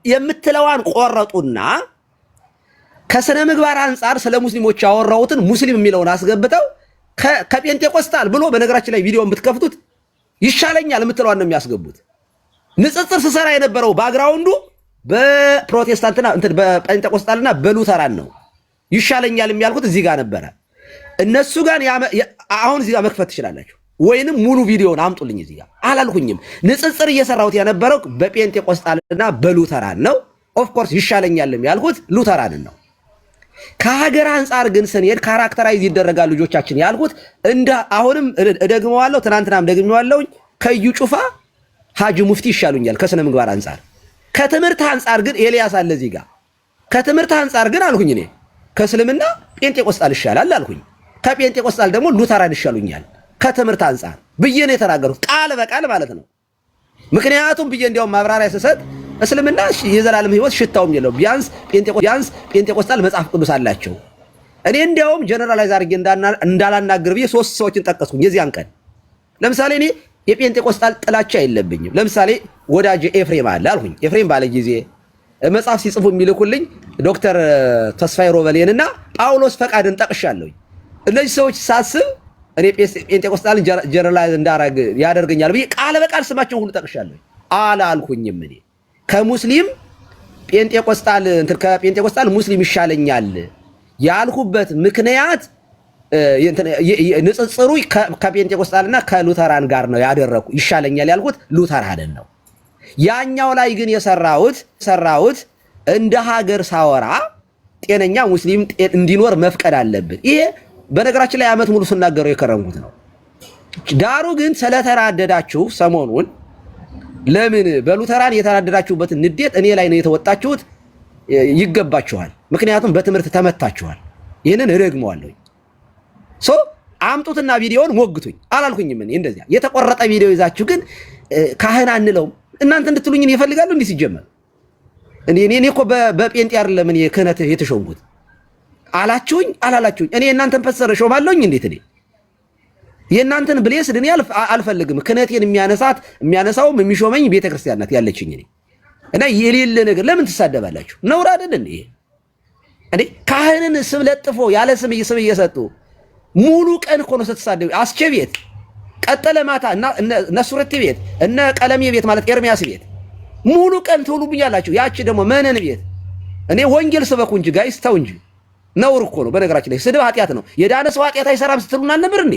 የምትለዋን ቆረጡና ከስነ ምግባር አንፃር ስለ ሙስሊሞች ያወራውትን ሙስሊም የሚለውን አስገብተው ከጴንጤቆስጣል ብሎ በነገራችን ላይ ቪዲዮን ብትከፍቱት ይሻለኛል የምትለዋን ነው የሚያስገቡት። ንጽጽር ስሰራ የነበረው ባግራውንዱ በፕሮቴስታንትና እንትን በጴንጤቆስጣልና በሉተራን ነው። ይሻለኛል የሚያልኩት እዚህ ጋር ነበረ። እነሱ ጋር አሁን እዚህ ጋር መክፈት ትችላላችሁ፣ ወይንም ሙሉ ቪዲዮን አምጡልኝ። እዚህ ጋር አላልኩኝም። ንጽጽር እየሰራሁት የነበረው በጴንጤቆስጣልና በሉተራን ነው። ኦፍ ኮርስ ይሻለኛል ያልኩት ሉተራንን ነው። ከሀገር አንፃር ግን ስንሄድ ካራክተራይዝ ይደረጋል ልጆቻችን ያልኩት እንደ አሁንም እደግመዋለሁ፣ ትናንትናም ደግሜዋለሁ። ከዩ ጩፋ ሀጂ ሙፍቲ ይሻሉኛል ከስነ ምግባር አንፃር። ከትምህርት አንፃር ግን ኤልያስ አለ እዚህ ጋር። ከትምህርት አንፃር ግን አልኩኝ እኔ ከእስልምና ጴንጤቆስጣል ይሻላል አልኩኝ። ከጴንጤቆስጣል ደግሞ ሉተራን ይሻሉኛል ከትምህርት አንፃር ብዬ ነው የተናገሩት፣ ቃል በቃል ማለት ነው። ምክንያቱም ብዬ እንዲያውም ማብራሪያ ስሰጥ እስልምና የዘላለም ህይወት ሽታውም የለው፣ ቢያንስ ጴንጤቆስጣል መጽሐፍ ቅዱስ አላቸው። እኔ እንዲያውም ጀነራላይዝ አድርጌ እንዳላናግር ብዬ 3 ሰዎችን ጠቀስኩኝ የዚያን ቀን። ለምሳሌ እኔ የጴንጤቆስጣል ጥላቻ የለብኝም። ለምሳሌ ወዳጅ ኤፍሬም አለ አልኩኝ። ኤፍሬም ባለ ጊዜ መጽሐፍ ሲጽፉ የሚልኩልኝ ዶክተር ተስፋዬ ሮበሌንና ጳውሎስ ፈቃድን ጠቅሻለሁ። እነዚህ ሰዎች ሳስብ እኔ ጴንጤቆስጣልን ጀነራላይዝ እንዳረግ ያደርገኛል ብዬ ቃል በቃል ስማቸውን ሁሉ ጠቅሻለሁ። አላልኩኝም እኔ ከሙስሊም ጴንጤቆስጣል ከጴንጤቆስጣል ሙስሊም ይሻለኛል ያልኩበት ምክንያት ንጽጽሩ ከጴንጤቆስጣልና ከሉተራን ጋር ነው ያደረኩ። ይሻለኛል ያልኩት ሉተራንን ነው። ያኛው ላይ ግን የሰራሁት እንደ ሀገር ሳወራ ጤነኛ ሙስሊም እንዲኖር መፍቀድ አለብን። ይሄ በነገራችን ላይ ዓመት ሙሉ ስናገረው የከረምኩት ነው። ዳሩ ግን ስለተራደዳችሁ ሰሞኑን ለምን በሉተራን የተናደዳችሁበትን ንዴት እኔ ላይ ነው የተወጣችሁት? ይገባችኋል። ምክንያቱም በትምህርት ተመታችኋል። ይህንን እረግመዋለሁ። አምጡትና ቪዲዮውን ሞግቱኝ አላልኩኝም። እኔ እንደዚያ የተቆረጠ ቪዲዮ ይዛችሁ ግን ካህን አንለውም እናንተ እንድትሉኝ ይፈልጋሉ። እንዲህ ሲጀመር እኔ እኮ በጴንጤ አይደለም እኔ ክህነት የተሾምኩት። አላችሁኝ አላላችሁኝ እኔ እናንተን ፈሰረ ሾማለሁኝ። እንዴት እኔ የእናንተን ብሌስ እኔ አልፈልግም። ክህነቴን የሚያነሳውም የሚሾመኝ ቤተክርስቲያን ናት ያለችኝ እኔ እና የሌለ ነገር ለምን ትሳደባላችሁ? ነውር አይደል እንዴ? እንዴ ካህንን ስም ለጥፎ ያለ ስም እየሰጡ ሙሉ ቀን እኮ ነው ስትሳደቡ። አስቼ ቤት ቀጠለ ማታ እና ነሱረት ቤት እነ ቀለሜ ቤት ማለት ኤርሚያስ ቤት ሙሉ ቀን ትውሉብኛላችሁ። ያቺ ደግሞ መነን ቤት እኔ ወንጌል ስበኩ እንጂ ጋይስ ተው እንጂ ነውር እኮ ነው። በነገራችን ላይ ስድብ ኃጢአት ነው። የዳነ ሰው ኃጢአት አይሰራም ስትሉን አልነበር እንዴ?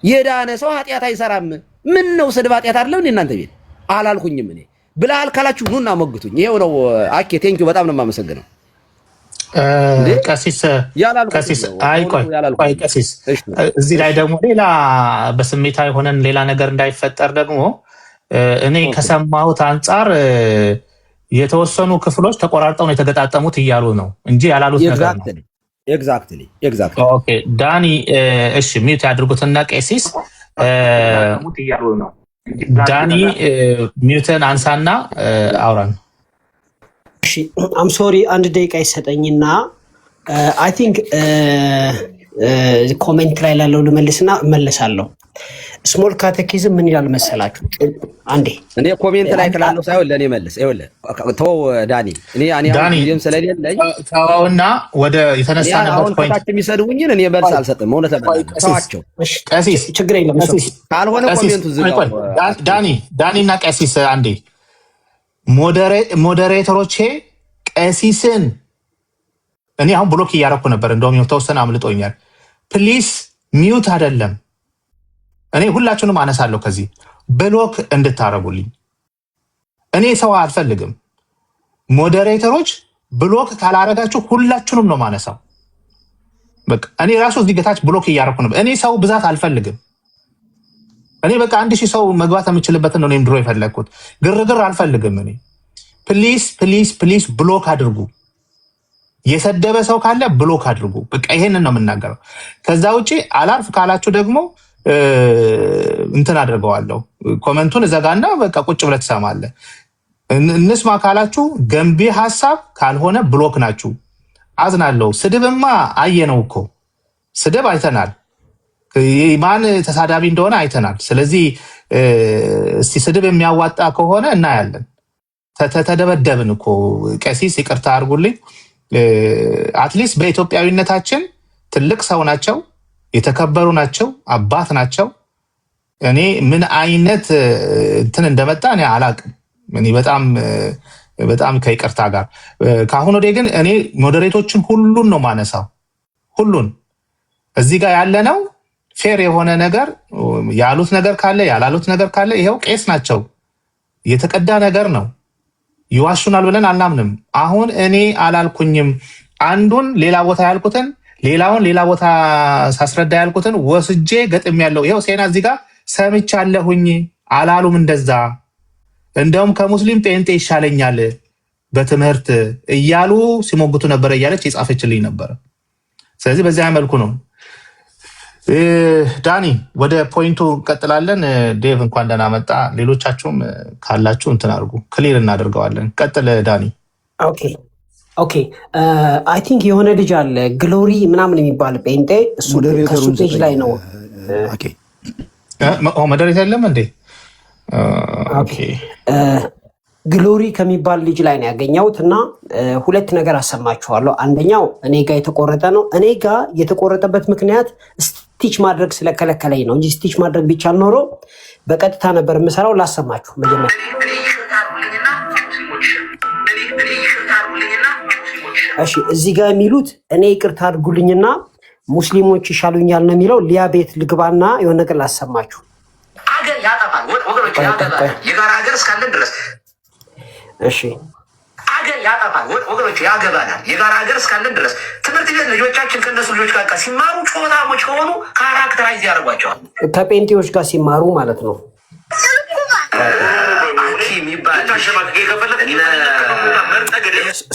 የዳነ ሰው ኃጢአት አይሰራም። ምን ነው ስድብ ኃጢአት አይደለም እንዴ? እናንተ ቤት አላልኩኝም እኔ። ብለሃል ካላችሁ ኑና ሞግቱኝ። ይሄው ነው። አኬ ቴንኪው በጣም ነው የማመሰግነው። ቀሲስ ቆይ ቀሲስ እዚህ ላይ ደግሞ ሌላ በስሜታዊ ሆነን ሌላ ነገር እንዳይፈጠር ደግሞ እኔ ከሰማሁት አንጻር የተወሰኑ ክፍሎች ተቆራርጠው ነው የተገጣጠሙት እያሉ ነው እንጂ ያላሉት ነገር ነው። ኤግዛክትሊ ኦኬ ዳኒ እሺ ሚውት ያድርጉትና ቀሲስ እያሉ ነው። ዳኒ ሚውትን አንሳና አውራን። እሺ አም ሶሪ አንድ ደቂቃ ይሰጠኝና አይ ቲንክ ኮሜንት ላይ ላለው ልመልስና እመለሳለሁ። ስሞል ካቴኪዝም ምን ይላል መሰላችሁ? አንዴ እኔ ኮሜንት ላይ ከላለው ሳይሆን ለኔ መልስ። ይኸውልህ ተው ዳኒ፣ እኔ ጊዜም ስለሌለኝ ተዋውና ወደ የተነሳነበት ፖይንት ታች የሚሰድቡኝን እኔ መልስ አልሰጥም። እውነት ተዋቸው ቀሲስ፣ ችግር የለም ካልሆነ ኮሜንቱ ዝጋው። ዳኒና ቀሲስ አንዴ ሞዴሬተሮቼ ቀሲስን እኔ አሁን ብሎክ እያደረኩ ነበር። እንደውም የተወሰነ አምልጦኛል። ፕሊስ ሚውት አይደለም እኔ ሁላችሁንም አነሳለሁ ከዚህ ብሎክ እንድታረጉልኝ። እኔ ሰው አልፈልግም። ሞዴሬተሮች ብሎክ ካላረጋችሁ ሁላችሁንም ነው ማነሳው። በቃ እኔ ራሱ እዚህ ገታች ብሎክ እያደረኩ ነበር። እኔ ሰው ብዛት አልፈልግም። እኔ በቃ 1000 ሰው መግባት የምችልበትን ነው እኔም ድሮ የፈለግኩት። ግርግር አልፈልግም። እኔ ፕሊስ ብሎክ አድርጉ። የሰደበ ሰው ካለ ብሎክ አድርጉ። በቃ ይሄንን ነው የምናገረው። ከዛ ውጪ አላርፍ ካላችሁ ደግሞ እንትን አድርገዋለሁ። ኮመንቱን እዘጋና በቃ ቁጭ ብለህ ትሰማለህ። እንስማ ካላችሁ ገንቢ ሐሳብ ካልሆነ ብሎክ ናችሁ። አዝናለሁ። ስድብማ አየነው እኮ ስድብ አይተናል። ማን ተሳዳቢ እንደሆነ አይተናል። ስለዚህ እስቲ ስድብ የሚያዋጣ ከሆነ እናያለን። ተደበደብን እኮ ቀሲስ ይቅርታ አድርጉልኝ። አትሊስት በኢትዮጵያዊነታችን ትልቅ ሰው ናቸው፣ የተከበሩ ናቸው፣ አባት ናቸው። እኔ ምን አይነት እንትን እንደመጣ እኔ አላቅም። እኔ በጣም ከይቅርታ ጋር ከአሁን ወዲህ ግን እኔ ሞዴሬቶችን ሁሉን ነው ማነሳው። ሁሉን እዚህ ጋር ያለ ነው ፌር የሆነ ነገር ያሉት ነገር ካለ ያላሉት ነገር ካለ ይሄው ቄስ ናቸው፣ የተቀዳ ነገር ነው። ይዋሹናል ብለን አናምንም። አሁን እኔ አላልኩኝም አንዱን ሌላ ቦታ ያልኩትን ሌላውን ሌላ ቦታ ሳስረዳ ያልኩትን ወስጄ ገጥም ያለው ይሄው ሴና እዚህ ጋር ሰምቻለሁኝ። አላሉም እንደዛ። እንደውም ከሙስሊም ጴንጤ ይሻለኛል በትምህርት እያሉ ሲሞግቱ ነበረ እያለች የጻፈችልኝ ነበረ። ስለዚህ በዚያ መልኩ ነው። ዳኒ ወደ ፖይንቱ እንቀጥላለን። ዴቭ እንኳን ደህና መጣ። ሌሎቻችሁም ካላችሁ እንትን አድርጉ፣ ክሊር እናደርገዋለን። ቀጥል ዳኒ። ኦኬ አይ ቲንክ የሆነ ልጅ አለ ግሎሪ ምናምን የሚባል ጴንጤ፣ እሱ ከሱ ፔጅ ላይ ነው። መደሬት የለም እንዴ? ግሎሪ ከሚባል ልጅ ላይ ነው ያገኘሁት እና ሁለት ነገር አሰማችኋለሁ። አንደኛው እኔ ጋር የተቆረጠ ነው። እኔ ጋር የተቆረጠበት ምክንያት ስቲች ማድረግ ስለከለከለኝ ነው እንጂ ስቲች ማድረግ ቢቻል ኖሮ በቀጥታ ነበር የምሰራው። ላሰማችሁ መጀመሪያ። እሺ እዚህ ጋር የሚሉት እኔ ይቅርታ አድርጉልኝና ሙስሊሞች ይሻሉኛል ነው የሚለው። ሊያ ቤት ልግባና የሆነ ነገር ላሰማችሁ። አገር ያጠፋል ወገኖች፣ የጋራ ሀገር እስካለን ድረስ እሺ አገር ያጠፋል ወገኖች፣ ያገባናል። የጋራ ሀገር እስካለን ድረስ ትምህርት ቤት ልጆቻችን ከነሱ ልጆች ጋር ሲማሩ ጮታሞች ከሆኑ ካራክተራይዝ ያደርጓቸዋል። ከጴንጤዎች ጋር ሲማሩ ማለት ነው።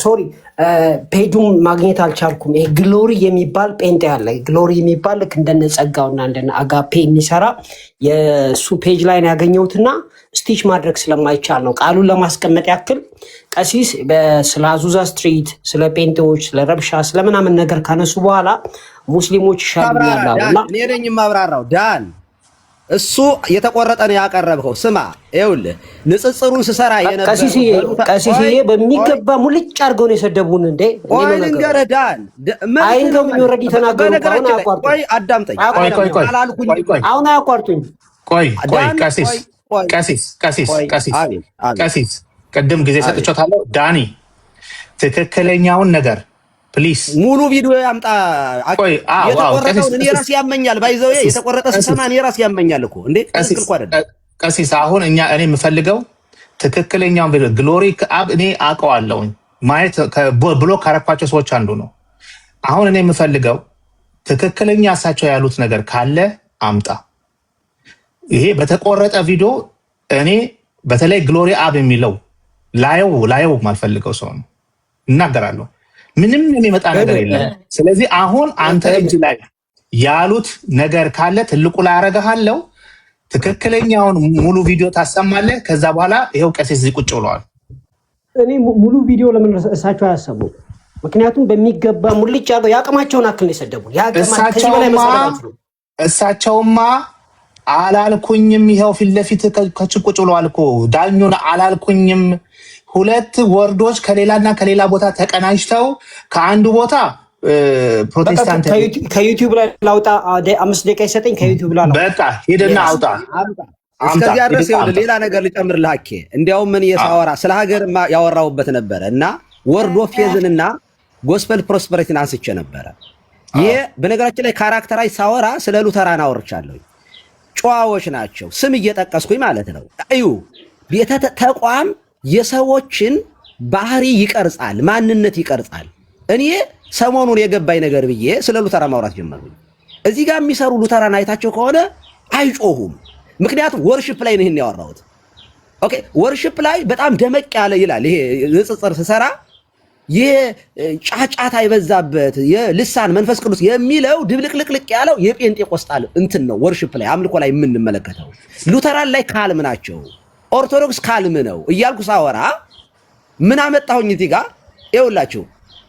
ሶሪ ፔጁን ማግኘት አልቻልኩም። ይሄ ግሎሪ የሚባል ጴንጤ አለ። ግሎሪ የሚባል ልክ እንደነ ጸጋውና እንደነ አጋፔ የሚሰራ የእሱ ፔጅ ላይ ነው ያገኘሁትና ስቲች ማድረግ ስለማይቻል ነው። ቃሉን ለማስቀመጥ ያክል ቀሲስ ስለ አዙዛ ስትሪት፣ ስለ ጴንጤዎች፣ ስለ ረብሻ፣ ስለምናምን ነገር ካነሱ በኋላ ሙስሊሞች ይሻሉኛል አሉና እኔ ነኝ የማብራራው። ዳን እሱ የተቆረጠ ነው ያቀረብከው። ስማ ይኸውልህ ንጽጽሩን ስሰራ ቀሲስዬ በሚገባ ሙልጭ አድርገው ነው የሰደቡን። እንዴ ልንገርህ ዳን አይንገው የሚወረድ ተናገሩ። ቆይ አዳምጠኝ። አሁን አያቋርጡኝ። ቆይ ቀሲስ ቅድም ጊዜ ሰጥቼዋለሁ። ዳኒ ትክክለኛውን ነገር ፕሊስ ሙሉ ቪዲዮ ያምጣ። የተቆረጠውን እኔ ራሴ ያመኛል። ባይዘው የተቆረጠ ስሰማ እኔ ራሴ ያመኛል እኮ እንዴ። ትክክል እኮ አይደለም ቀሲስ። አሁን እኔ የምፈልገው ትክክለኛውን ቪዲዮ ግሎሪ ከአብ እኔ አውቀዋለሁኝ ማየት ብሎክ ካረኳቸው ሰዎች አንዱ ነው። አሁን እኔ የምፈልገው ትክክለኛ እሳቸው ያሉት ነገር ካለ አምጣ። ይሄ በተቆረጠ ቪዲዮ እኔ በተለይ ግሎሪ አብ የሚለው ላየው ማልፈልገው ሰው ነው። እናገራለሁ፣ ምንም የሚመጣ ነገር የለም። ስለዚህ አሁን አንተ እጅ ላይ ያሉት ነገር ካለ ትልቁ ላይ አረጋለሁ። ትክክለኛውን ሙሉ ቪዲዮ ታሰማለህ። ከዛ በኋላ ይሄው ቀሲስ እዚህ ቁጭ ብለዋል። እኔ ሙሉ ቪዲዮ ለምን እሳቸው አያሰሙ? ምክንያቱም በሚገባ ሙልጭ አድርገው ያቅማቸውን አክል ነው የሰደቡ። እሳቸውማ አላልኩኝም። ይኸው ፊት ለፊት ከችቁጭ ብለዋል እኮ ዳኙን አላልኩኝም። ሁለት ወርዶች ከሌላና ከሌላ ቦታ ተቀናጅተው ከአንዱ ቦታ ፕሮቴስታንት ከዩቲዩብ ላይ ላውጣ 5 ደቂቃ ይሰጠኝ። ከዩቲዩብ ላይ በቃ ሄደና አውጣ። እስከዚያ ድረስ ሌላ ነገር ልጨምርልህ። እንዲያውም ምን የሳወራ ስለ ሀገር ያወራውበት ነበረ እና ወርድ ኦፍ ፌዝንና ጎስፐል ፕሮስፐሪቲን አንስቼ ነበረ። ይሄ በነገራችን ላይ ካራክተራይ ሳወራ ስለ ሉተራን አወርቻለሁ። ጨዋዎች ናቸው፣ ስም እየጠቀስኩኝ ማለት ነው። እዩ ቤተ ተቋም የሰዎችን ባህሪ ይቀርጻል፣ ማንነት ይቀርጻል። እኔ ሰሞኑን የገባኝ ነገር ብዬ ስለ ሉተራን ማውራት ጀመርኩኝ። እዚህ ጋር የሚሰሩ ሉተራን አይታቸው ከሆነ አይጮሁም። ምክንያቱም ወርሺፕ ላይ ነው ይሄን ያወራሁት። ኦኬ ወርሺፕ ላይ በጣም ደመቅ ያለ ይላል። ይሄ ንጽጽር ስሰራ ይሄ ጫጫታ የበዛበት የልሳን መንፈስ ቅዱስ የሚለው ድብልቅልቅልቅ ያለው የጴንጤቆስጣል እንትን ነው። ወርሺፕ ላይ አምልኮ ላይ የምንመለከተው ሉተራን ላይ ካልም ናቸው፣ ኦርቶዶክስ ካልም ነው እያልኩ ሳወራ ምን አመጣሁኝ? እዚህ ጋር ይኸውላችሁ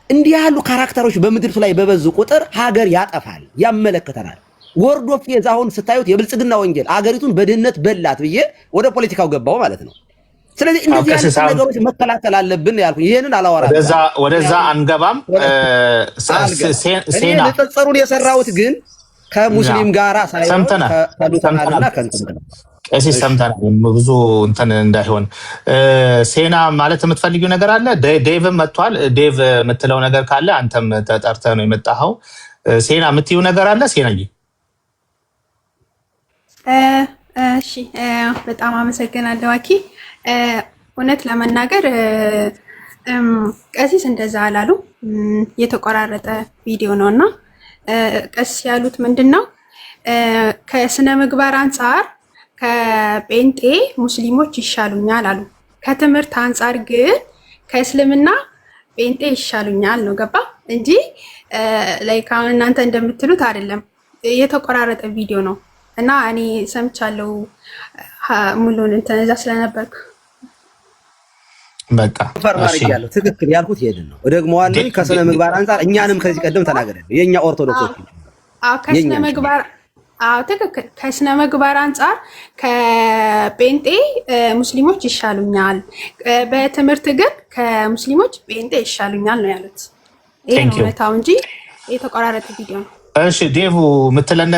እንዲህ ያሉ ካራክተሮች በምድርቱ ላይ በበዙ ቁጥር ሀገር ያጠፋል፣ ያመለክተናል። ወርድ ኦፍ ፌዝ አሁን ስታዩት የብልጽግና ወንጌል አገሪቱን በድህነት በላት ብዬ ወደ ፖለቲካው ገባው ማለት ነው። ስለዚህ እንደዚህ አይነት ነገሮች መከላከል አለብን ያልኩኝ። ይሄንን አላወራም፣ ወደዛ አንገባም። ሴና ንጽጽሩን የሰራሁት ግን ከሙስሊም ጋራ ሳይሆን ከሉተራንና ከእንትን ቀሲስ ሰምተናል። ብዙ እንትን እንዳይሆን ሴና ማለት የምትፈልጊው ነገር አለ። ዴቭም መጥቷል። ዴቭ የምትለው ነገር ካለ አንተም ተጠርተህ ነው የመጣኸው። ሴና የምትይው ነገር አለ ሴናዬ? እሺ በጣም አመሰግናለሁ አኪ። እውነት ለመናገር ቀሲስ እንደዛ አላሉ። የተቆራረጠ ቪዲዮ ነው እና ቀሲስ ያሉት ምንድን ነው ከስነ ምግባር አንጻር ከጴንጤ ሙስሊሞች ይሻሉኛል አሉ። ከትምህርት አንጻር ግን ከእስልምና ጴንጤ ይሻሉኛል ነው። ገባ እንጂ ላይክ አሁን እናንተ እንደምትሉት አይደለም። የተቆራረጠ ቪዲዮ ነው እና እኔ ሰምቻለሁ ሙሉን እንትን እዛ ስለነበርኩ በቃ ፈርማሪ ያለው ትክክል ያልኩት ይሄንን ነው። ደግሞ ዋናው ከስነ ምግባር አንጻር እኛንም ከዚህ ቀደም ተናገረን የኛ ኦርቶዶክሶች ከስነ ምግባር ትክክል ከስነ ምግባር አንጻር ከጴንጤ ሙስሊሞች ይሻሉኛል፣ በትምህርት ግን ከሙስሊሞች ጴንጤ ይሻሉኛል ነው ያሉት። ይሄ ነው እውነታው እንጂ የተቆራረጠ ቪዲዮ ነው። እሺ ዴቭ ምትለነ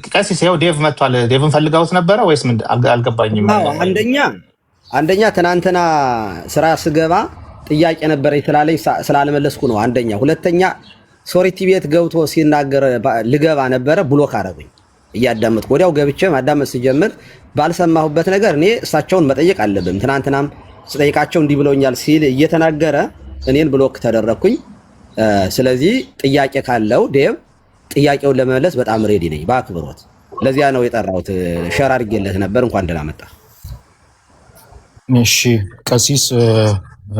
ቀሲስ ያው ዴቭ መጥቷል። ዴቭን ፈልጋውት ነበረ ወይስ ምን አልገባኝም። አንደኛ ትናንትና ስራ ስገባ ጥያቄ ነበረ ስላለኝ ስላልመለስኩ ነው አንደኛ። ሁለተኛ ሶሪቲ ቤት ገብቶ ሲናገር ልገባ ነበረ ብሎክ አረጉኝ። እያዳመጥኩ ወዲያው ገብቼ ማዳመጥ ሲጀምር ባልሰማሁበት ነገር እኔ እሳቸውን መጠየቅ አለብም። ትናንትናም ስጠይቃቸው እንዲህ ብለውኛል ሲል እየተናገረ እኔን ብሎክ ተደረኩኝ። ስለዚህ ጥያቄ ካለው ዴቭ ጥያቄውን ለመመለስ በጣም ሬዲ ነኝ በአክብሮት። ለዚያ ነው የጠራሁት። ሸር አድርጌለት ነበር። እንኳን ደህና መጣ። እሺ ቀሲስ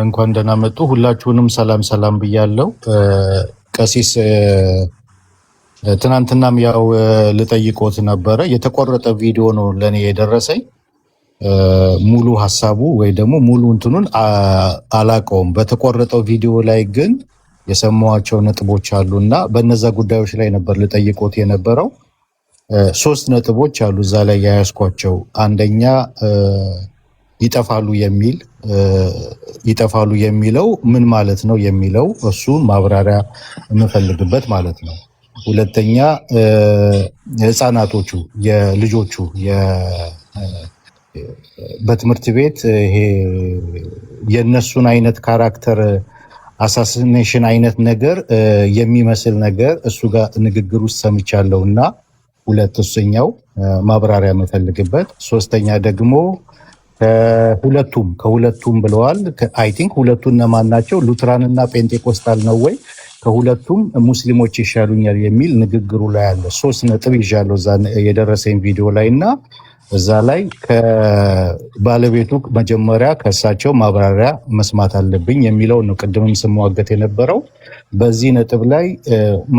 እንኳን ደህና መጡ። ሁላችሁንም ሰላም ብያለሁ። ቀሲስ ትናንትናም ያው ልጠይቆት ነበረ። የተቆረጠ ቪዲዮ ነው ለኔ የደረሰኝ። ሙሉ ሐሳቡ ወይ ደግሞ ሙሉ እንትኑን አላቀውም። በተቆረጠው ቪዲዮ ላይ ግን የሰማዋቸው ነጥቦች አሉና በእነዛ ጉዳዮች ላይ ነበር ልጠይቆት የነበረው። 3 ነጥቦች አሉ እዛ ላይ ያያዝኳቸው። አንደኛ ይጠፋሉ የሚለው ምን ማለት ነው የሚለው እሱ ማብራሪያ የምፈልግበት ማለት ነው። ሁለተኛ ህፃናቶቹ የልጆቹ በትምህርት ቤት ይሄ የነሱን አይነት ካራክተር አሳሲኔሽን አይነት ነገር የሚመስል ነገር እሱ ጋር ንግግር ውስጥ ሰምቻለሁና ሁለተኛው ማብራሪያ የምፈልግበት። ሶስተኛ ደግሞ ከሁለቱም ብለዋል። አይ ቲንክ ሁለቱን እነማን ናቸው? ሉትራንና ፔንቴኮስታል ነው ወይ? ከሁለቱም ሙስሊሞች ይሻሉኛል የሚል ንግግሩ ላይ አለ። 3 ነጥብ ይዣለሁ እዛ የደረሰኝ ቪዲዮ ላይ እና እዛ ላይ ከባለቤቱ መጀመሪያ ከእሳቸው ማብራሪያ መስማት አለብኝ የሚለው ነው። ቅድምም ስሟገት የነበረው በዚህ ነጥብ ላይ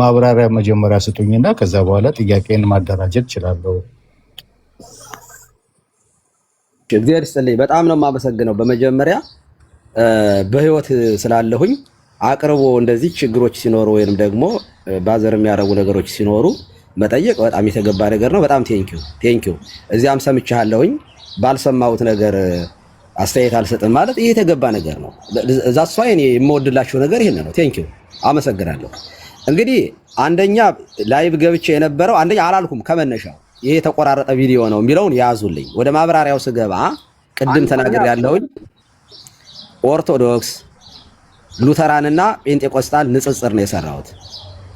ማብራሪያ መጀመሪያ ስጡኝና ከዛ በኋላ ጥያቄን ማደራጀት እችላለሁ። እግዚአብሔር ይስጥልኝ። በጣም ነው የማመሰግነው። በመጀመሪያ በህይወት ስላለሁኝ አቅርቦ እንደዚህ ችግሮች ሲኖሩ ወይንም ደግሞ ባዘር የሚያደርጉ ነገሮች ሲኖሩ መጠየቅ በጣም የተገባ ነገር ነው። በጣም ቴንኪው። እዚያም ሰምቻለሁኝ። ባልሰማሁት ነገር አስተያየት አልሰጥም ማለት ይሄ የተገባ ነገር ነው። እዛ ሷይ እኔ የምወድላችሁ ነገር ይሄን ነው። ቴንኪው፣ አመሰግናለሁ። እንግዲህ አንደኛ ላይቭ ገብቼ የነበረው አንደኛ አላልኩም ከመነሻው ይሄ የተቆራረጠ ቪዲዮ ነው የሚለውን ያዙልኝ። ወደ ማብራሪያው ስገባ ቅድም ተናገር ያለውኝ ኦርቶዶክስ ሉተራንና ጴንጤቆስታል ንጽጽር ነው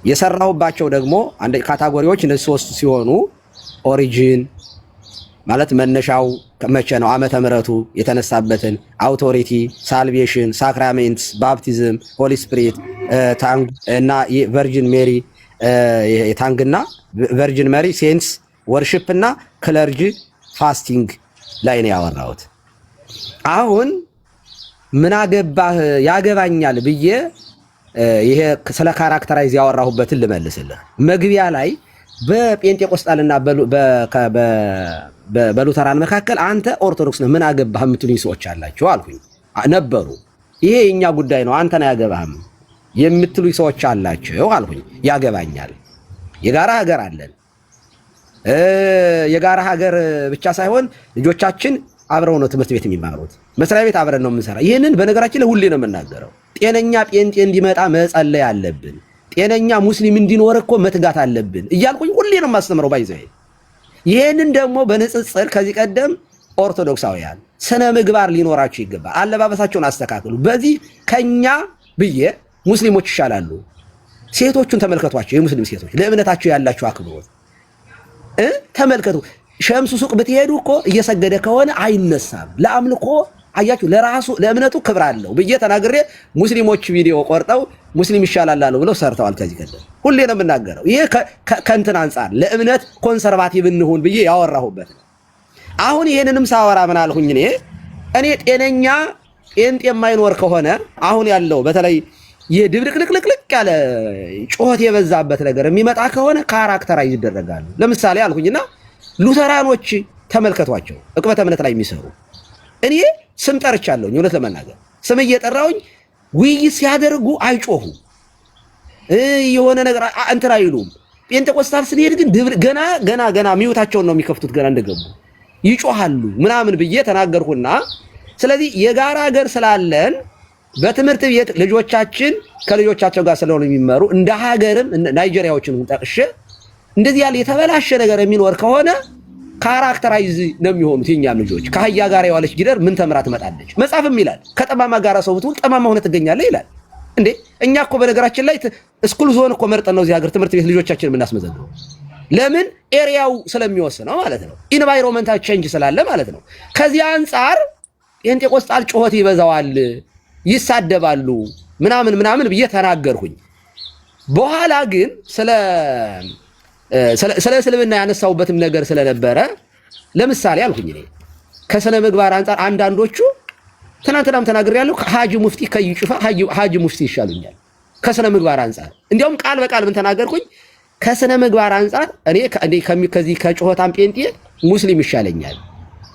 የሰራሁባቸው ደግሞ አንድ ካታጎሪዎች እነዚህ 3 ሲሆኑ ኦሪጂን ማለት መነሻው መቼ ነው፣ ዓመተ ምሕረቱ የተነሳበትን፣ አውቶሪቲ፣ ሳልቬሽን፣ ሳክራሜንትስ፣ ባፕቲዝም፣ ሆሊ ስፒሪት፣ ታንግ እና ቨርጂን ሜሪ ታንግና ቨርጂን ሜሪ ሴንስ ወርሺፕ እና ክለርጂ ፋስቲንግ ላይ ነው ያወራሁት። አሁን ምን አገባህ ያገባኛል ብዬ ይሄ ስለ ካራክተራይዝ ያወራሁበትን ልመልስልህ። መግቢያ ላይ በጴንጤቆስጣልና በሉተራን መካከል አንተ ኦርቶዶክስ ነህ ምን አገባህ የምትሉኝ ሰዎች አላችሁ አልኩኝ ነበሩ። ይሄ የኛ ጉዳይ ነው አንተን አያገባህም የምትሉኝ ሰዎች አላችሁ አልኩኝ። ያገባኛል። የጋራ ሀገር አለን። የጋራ ሀገር ብቻ ሳይሆን ልጆቻችን አብረው ነው ትምህርት ቤት የሚማሩት። መስሪያ ቤት አብረን ነው የምንሰራ። ይህንን በነገራችን ላይ ሁሌ ነው የምናገረው። ጤነኛ ጴንጤ እንዲመጣ መጸለይ አለብን። ጤነኛ ሙስሊም እንዲኖር እኮ መትጋት አለብን እያልኩኝ ሁሌ ነው የማስተምረው። ባይዘይ ይህንን ደግሞ በንጽጽር ከዚህ ቀደም ኦርቶዶክሳውያን ስነ ምግባር ሊኖራቸው ይገባል። አለባበሳቸውን አስተካክሉ። በዚህ ከኛ ብዬ ሙስሊሞች ይሻላሉ። ሴቶቹን ተመልከቷቸው። የሙስሊም ሴቶች ለእምነታቸው ያላቸው አክብሮት ተመልከቱ። ሸምሱ ሱቅ ብትሄዱ እኮ እየሰገደ ከሆነ አይነሳም። ለአምልኮ አያችሁ፣ ለራሱ ለእምነቱ ክብር አለው ብዬ ተናግሬ ሙስሊሞች ቪዲዮ ቆርጠው ሙስሊም ይሻላል አሉ ብለው ሰርተዋል። ከዚህ ቀደም ሁሌ ነው የምናገረው። ይሄ ከእንትን አንጻር ለእምነት ኮንሰርቫቲቭ እንሁን ብዬ ያወራሁበት ነው። አሁን ይሄንንም ሳወራ ምን አልሁኝ? እኔ ጤነኛ ጴንጤ የማይኖር ከሆነ አሁን ያለው በተለይ የድብልቅልቅልቅ ያለ ጩኸት የበዛበት ነገር የሚመጣ ከሆነ ካራክተራይዝ ይደረጋሉ። ለምሳሌ አልሁኝና ሉተራኖች ተመልከቷቸው፣ ዕቅበተ እምነት ላይ የሚሰሩ እኔ ስም ጠርቻለሁኝ። እውነት ለመናገር ስም እየጠራሁኝ ውይይት ሲያደርጉ አይጮሁ የሆነ ነገር እንትን አይሉም። ጴንጤቆስታል ስንሄድ ግን ገና ሚውታቸውን ነው የሚከፍቱት። ገና እንደገቡ ይጮሃሉ ምናምን ብዬ ተናገርኩና ስለዚህ የጋራ ሀገር ስላለን በትምህርት ቤት ልጆቻችን ከልጆቻቸው ጋር ስለሆነ የሚመሩ እንደ ሀገርም ናይጄሪያዎችን ጠቅሼ እንደዚህ ያለ የተበላሸ ነገር የሚኖር ከሆነ ካራክተራይዝ ነው የሚሆኑት። የኛም ልጆች ከአህያ ጋር የዋለች ጊደር ምን ተምራ ትመጣለች? መጽሐፍም ይላል ከጠማማ ጋር ሰው ብትውል ጠማማ ሆነ ትገኛለህ ይላል። እንዴ እኛ እኮ በነገራችን ላይ ስኩል ዞን እኮ መርጠን ነው እዚህ ሀገር ትምህርት ቤት ልጆቻችን የምናስመዘግበው። ለምን? ኤሪያው ስለሚወስነው ማለት ነው። ኢንቫይሮንመንታል ቼንጅ ስላለ ማለት ነው። ከዚህ አንጻር ጴንጤቆስጣል ጩኸት ይበዛዋል፣ ይሳደባሉ ምናምን ብዬ ተናገርኩኝ። በኋላ ግን ስለ እስልምና ያነሳውበትም ነገር ስለነበረ ለምሳሌ አልኩኝ እኔ ከስነ ምግባር አንጻር አንዳንዶቹ ትናንትናም ተናግሬያለሁ። ሀጂ ሙፍቲ ከይጩፋ ሀጂ ሙፍቲ ይሻሉኛል ከስነ ምግባር አንጻር። እንዲያውም ቃል በቃል ምን ተናገርኩኝ? ከስነ ምግባር አንጻር እኔ ከዚህ ከጩኸታም ጴንጤ ሙስሊም ይሻለኛል።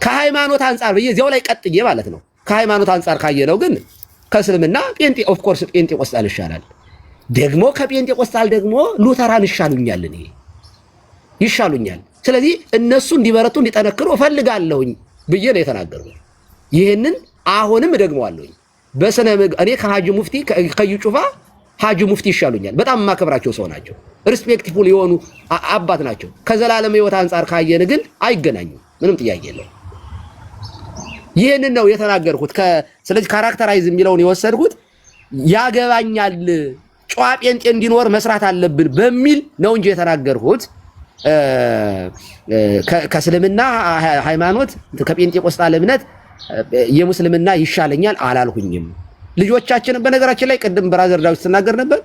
ከሃይማኖት አንጻር ብዬ እዚያው ላይ ቀጥዬ ማለት ነው። ከሃይማኖት አንጻር ካየነው ግን ከእስልምና ጴንጤ ኦፍ ኮርስ ጴንጤቆስጣል ይሻላል። ደግሞ ከጴንጤቆስጣል ደግሞ ሉተራን ይሻሉኛል፣ እኔ ይሻሉኛል። ስለዚህ እነሱ እንዲበረቱ እንዲጠነክሩ እፈልጋለሁኝ ብዬ ነው የተናገርኩት። ይህንን አሁንም እደግመዋለሁኝ። በስነ እኔ ከሀጂ ሙፍቲ ከይጩፋ ሀጂ ሙፍቲ ይሻሉኛል። በጣም የማከብራቸው ሰው ናቸው። ሪስፔክትፉል የሆኑ አባት ናቸው። ከዘላለም ሕይወት አንጻር ካየን ግን አይገናኙም። ምንም ጥያቄ የለው። ይህንን ነው የተናገርኩት። ስለዚህ ካራክተራይዝ የሚለውን የወሰድኩት ያገባኛል፣ ጨዋ ጴንጤ እንዲኖር መስራት አለብን በሚል ነው እንጂ የተናገርኩት ከእስልምና ሃይማኖት ከጴንጤቆስጣል እምነት የሙስልምና ይሻለኛል አላልኩኝም። ልጆቻችን በነገራችን ላይ ቅድም ብራዘር ዳዊት ተናገር ነበር።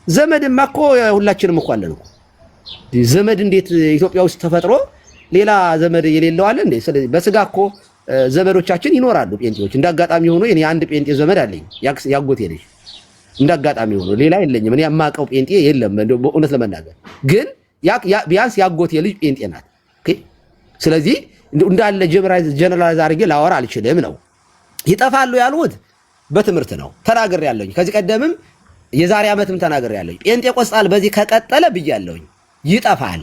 ዘመድማ እኮ ሁላችንም እኮ አለን እኮ። ዘመድ እንዴት ኢትዮጵያ ውስጥ ተፈጥሮ ሌላ ዘመድ የሌለው አለ እንዴ? ስለዚህ በስጋ እኮ ዘመዶቻችን ይኖራሉ ጴንጤዎች። እንዳጋጣሚ ሆኖ እኔ አንድ ጴንጤ ዘመድ አለኝ፣ ያጎቴ ልጅ። እንዳጋጣሚ ሆኖ ሌላ የለኝም። እኔ የማውቀው ጴንጤ የለም በእውነት ለመናገር ግን ቢያንስ ያጎቴ ልጅ ጴንጤ ናት። ኦኬ። ስለዚህ እንዳለ ጀነራላይዝ አድርጌ ላወራ አልችልም ነው። ይጠፋሉ ያሉት በትምህርት ነው ተናግሬያለሁኝ። ከዚህ ቀደምም የዛሬ ዓመትም ተናግሬያለሁኝ። ጴንጤቆስጣል በዚህ ከቀጠለ ብያለሁኝ ይጠፋል።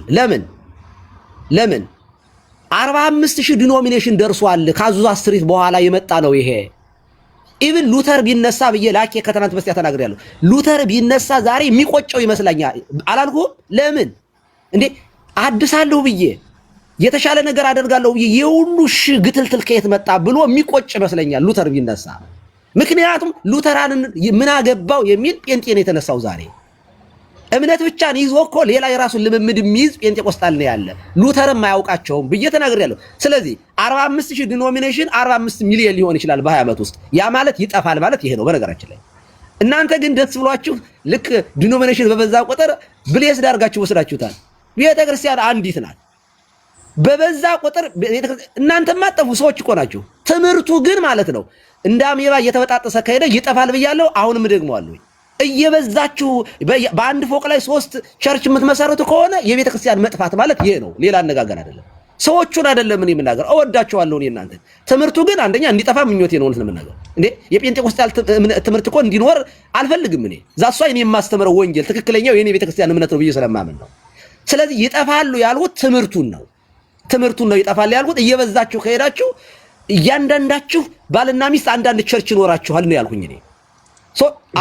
ለምን 45,000 ዲኖሚኔሽን ደርሷል። ከአዙዛ ስትሪት በኋላ የመጣ ነው ይሄ። ኢቭን ሉተር ቢነሳ ብዬ ላኬ ከትናንት በስቲያ ተናግሬያለሁ። ሉተር ቢነሳ ዛሬ የሚቆጨው ይመስለኛል። አላልኩም? ለምን እንዴ አድሳለሁ ብዬ የተሻለ ነገር አደርጋለሁ ብዬ የሁሉ ግትልትል ከየት መጣ ብሎ የሚቆጭ ይመስለኛል ሉተር ቢነሳ። ምክንያቱም ሉተራንን ምን አገባው የሚል ጴንጤ ነው የተነሳው ዛሬ። እምነት ብቻን ይዞ እኮ ሌላ የራሱን ልምምድ የሚይዝ ጴንጤቆስጣል ነው ያለ። ሉተርም አያውቃቸውም ብዬ ተናግሬያለሁ። ስለዚህ 45,000 ዲኖሚኔሽን 45 ሚሊዮን ሊሆን ይችላል በ20 ዓመት ውስጥ። ያ ማለት ይጠፋል ማለት ይሄ ነው በነገራችን ላይ። እናንተ ግን ደስ ብሏችሁ ልክ ዲኖሚኔሽን በበዛ ቁጥር ብሌስ ዳርጋችሁ ወስዳችሁታል። ቤተክርስቲያን አንዲት ናት። በበዛ ቁጥር እናንተ ማጠፉ ሰዎች እኮ ናችሁ። ትምህርቱ ግን ማለት ነው እንደ አሜባ እየተበጣጠሰ ከሄደ ይጠፋል ብያለሁ። አሁንም ደግመዋለሁ። እየበዛችሁ በአንድ ፎቅ ላይ 3 ቸርች የምትመሰረቱ ከሆነ የቤተክርስቲያን መጥፋት ማለት ይሄ ነው። ሌላ አነጋገር አይደለም። ሰዎቹን አይደለም እኔ የምናገር፣ እወዳቸዋለሁ እኔ እናንተ። ትምህርቱ ግን አንደኛ እንዲጠፋ ምኞቴ ነው ለምናገር። እንዴ የጴንጤቆስጣል ትምህርት እኮ እንዲኖር አልፈልግም እኔ። ዛሷ እኔ የማስተምረው ወንጌል ትክክለኛው የኔ ቤተክርስቲያን እምነት ነው ብዬ ስለማምን ነው። ስለዚህ ይጠፋሉ ያልሁት ትምህርቱን ነው። ትምህርቱን ነው ይጠፋል ያልሁት። እየበዛችሁ ከሄዳችሁ እያንዳንዳችሁ ባልና ሚስት አንዳንድ ቸርች ይኖራችኋል ነው ያልኩኝ እኔ።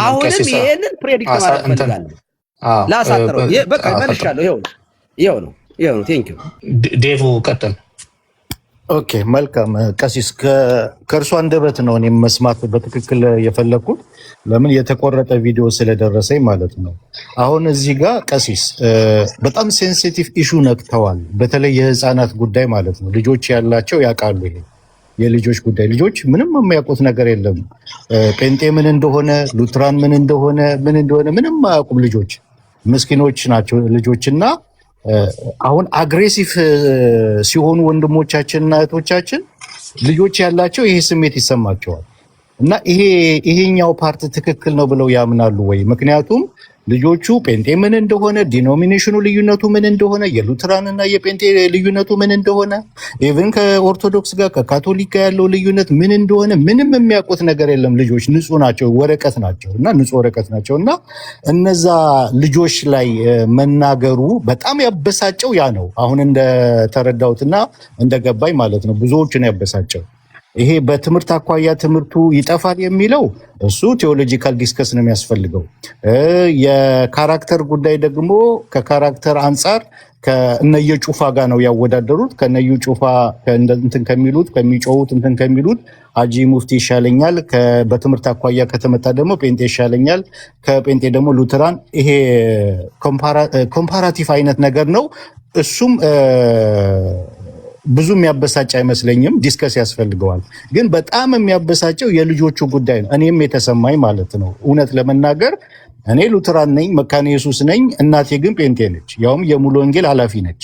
አሁንም ይሄንን ፕሬዲክት ማድረግ ፈልጋለሁ። ላሳጥረው በቃ መልሻለሁ። ይሄው ነው። ቴንክ ዩ ዴቭ ቀጥል። ኦኬ መልካም ቀሲስ፣ ከእርሱ አንደበት ነው እኔም መስማት በትክክል የፈለኩት። ለምን የተቆረጠ ቪዲዮ ስለደረሰኝ ማለት ነው። አሁን እዚህ ጋር ቀሲስ በጣም ሴንሲቲቭ ኢሹ ነክተዋል። በተለይ የህፃናት ጉዳይ ማለት ነው። ልጆች ያላቸው ያውቃሉ። ይሄ የልጆች ጉዳይ፣ ልጆች ምንም የሚያውቁት ነገር የለም። ጴንጤ ምን እንደሆነ፣ ሉትራን ምን እንደሆነ ምንም አያውቁም። ልጆች ምስኪኖች ናቸው ልጆችና አሁን አግሬሲቭ ሲሆኑ ወንድሞቻችንና እህቶቻችን ልጆች ያላቸው ይሄ ስሜት ይሰማቸዋል። እና ይሄኛው ፓርት ትክክል ነው ብለው ያምናሉ ወይ? ምክንያቱም ልጆቹ ጴንጤ ምን እንደሆነ፣ ዲኖሚኔሽኑ ልዩነቱ ምን እንደሆነ፣ የሉትራንና የጴንጤ ልዩነቱ ምን እንደሆነ፣ ኢቭን ከኦርቶዶክስ ጋር ከካቶሊክ ጋር ያለው ልዩነት ምን እንደሆነ ምንም የሚያውቁት ነገር የለም። ልጆች ንጹህ ናቸው፣ ወረቀት ናቸው እና ንጹህ ወረቀት ናቸው እና እነዛ ልጆች ላይ መናገሩ በጣም ያበሳጨው ያ ነው። አሁን እንደተረዳሁትና እንደገባኝ ማለት ነው ብዙዎችን ያበሳጨው ይሄ በትምህርት አኳያ ትምህርቱ ይጠፋል የሚለው እሱ ቴዎሎጂካል ዲስከስ ነው የሚያስፈልገው። የካራክተር ጉዳይ ደግሞ ከካራክተር አንጻር ከነየ ጩፋ ጋር ነው ያወዳደሩት። ከነዩ ጩፋ እንትን ከሚሉት ከሚጮሁት እንትን ከሚሉት ሀጂ ሙፍቲ ይሻለኛል፣ በትምህርት አኳያ ከተመጣ ደግሞ ጴንጤ ይሻለኛል፣ ከጴንጤ ደግሞ ሉትራን። ይሄ ኮምፓራቲቭ አይነት ነገር ነው። እሱም ብዙ የሚያበሳጭ አይመስለኝም። ዲስከስ ያስፈልገዋል። ግን በጣም የሚያበሳጨው የልጆቹ ጉዳይ ነው። እኔም የተሰማኝ ማለት ነው። እውነት ለመናገር እኔ ሉትራን ነኝ፣ መካነ ኢየሱስ ነኝ። እናቴ ግን ጴንጤ ነች፣ ያውም የሙሉ ወንጌል ኃላፊ ነች።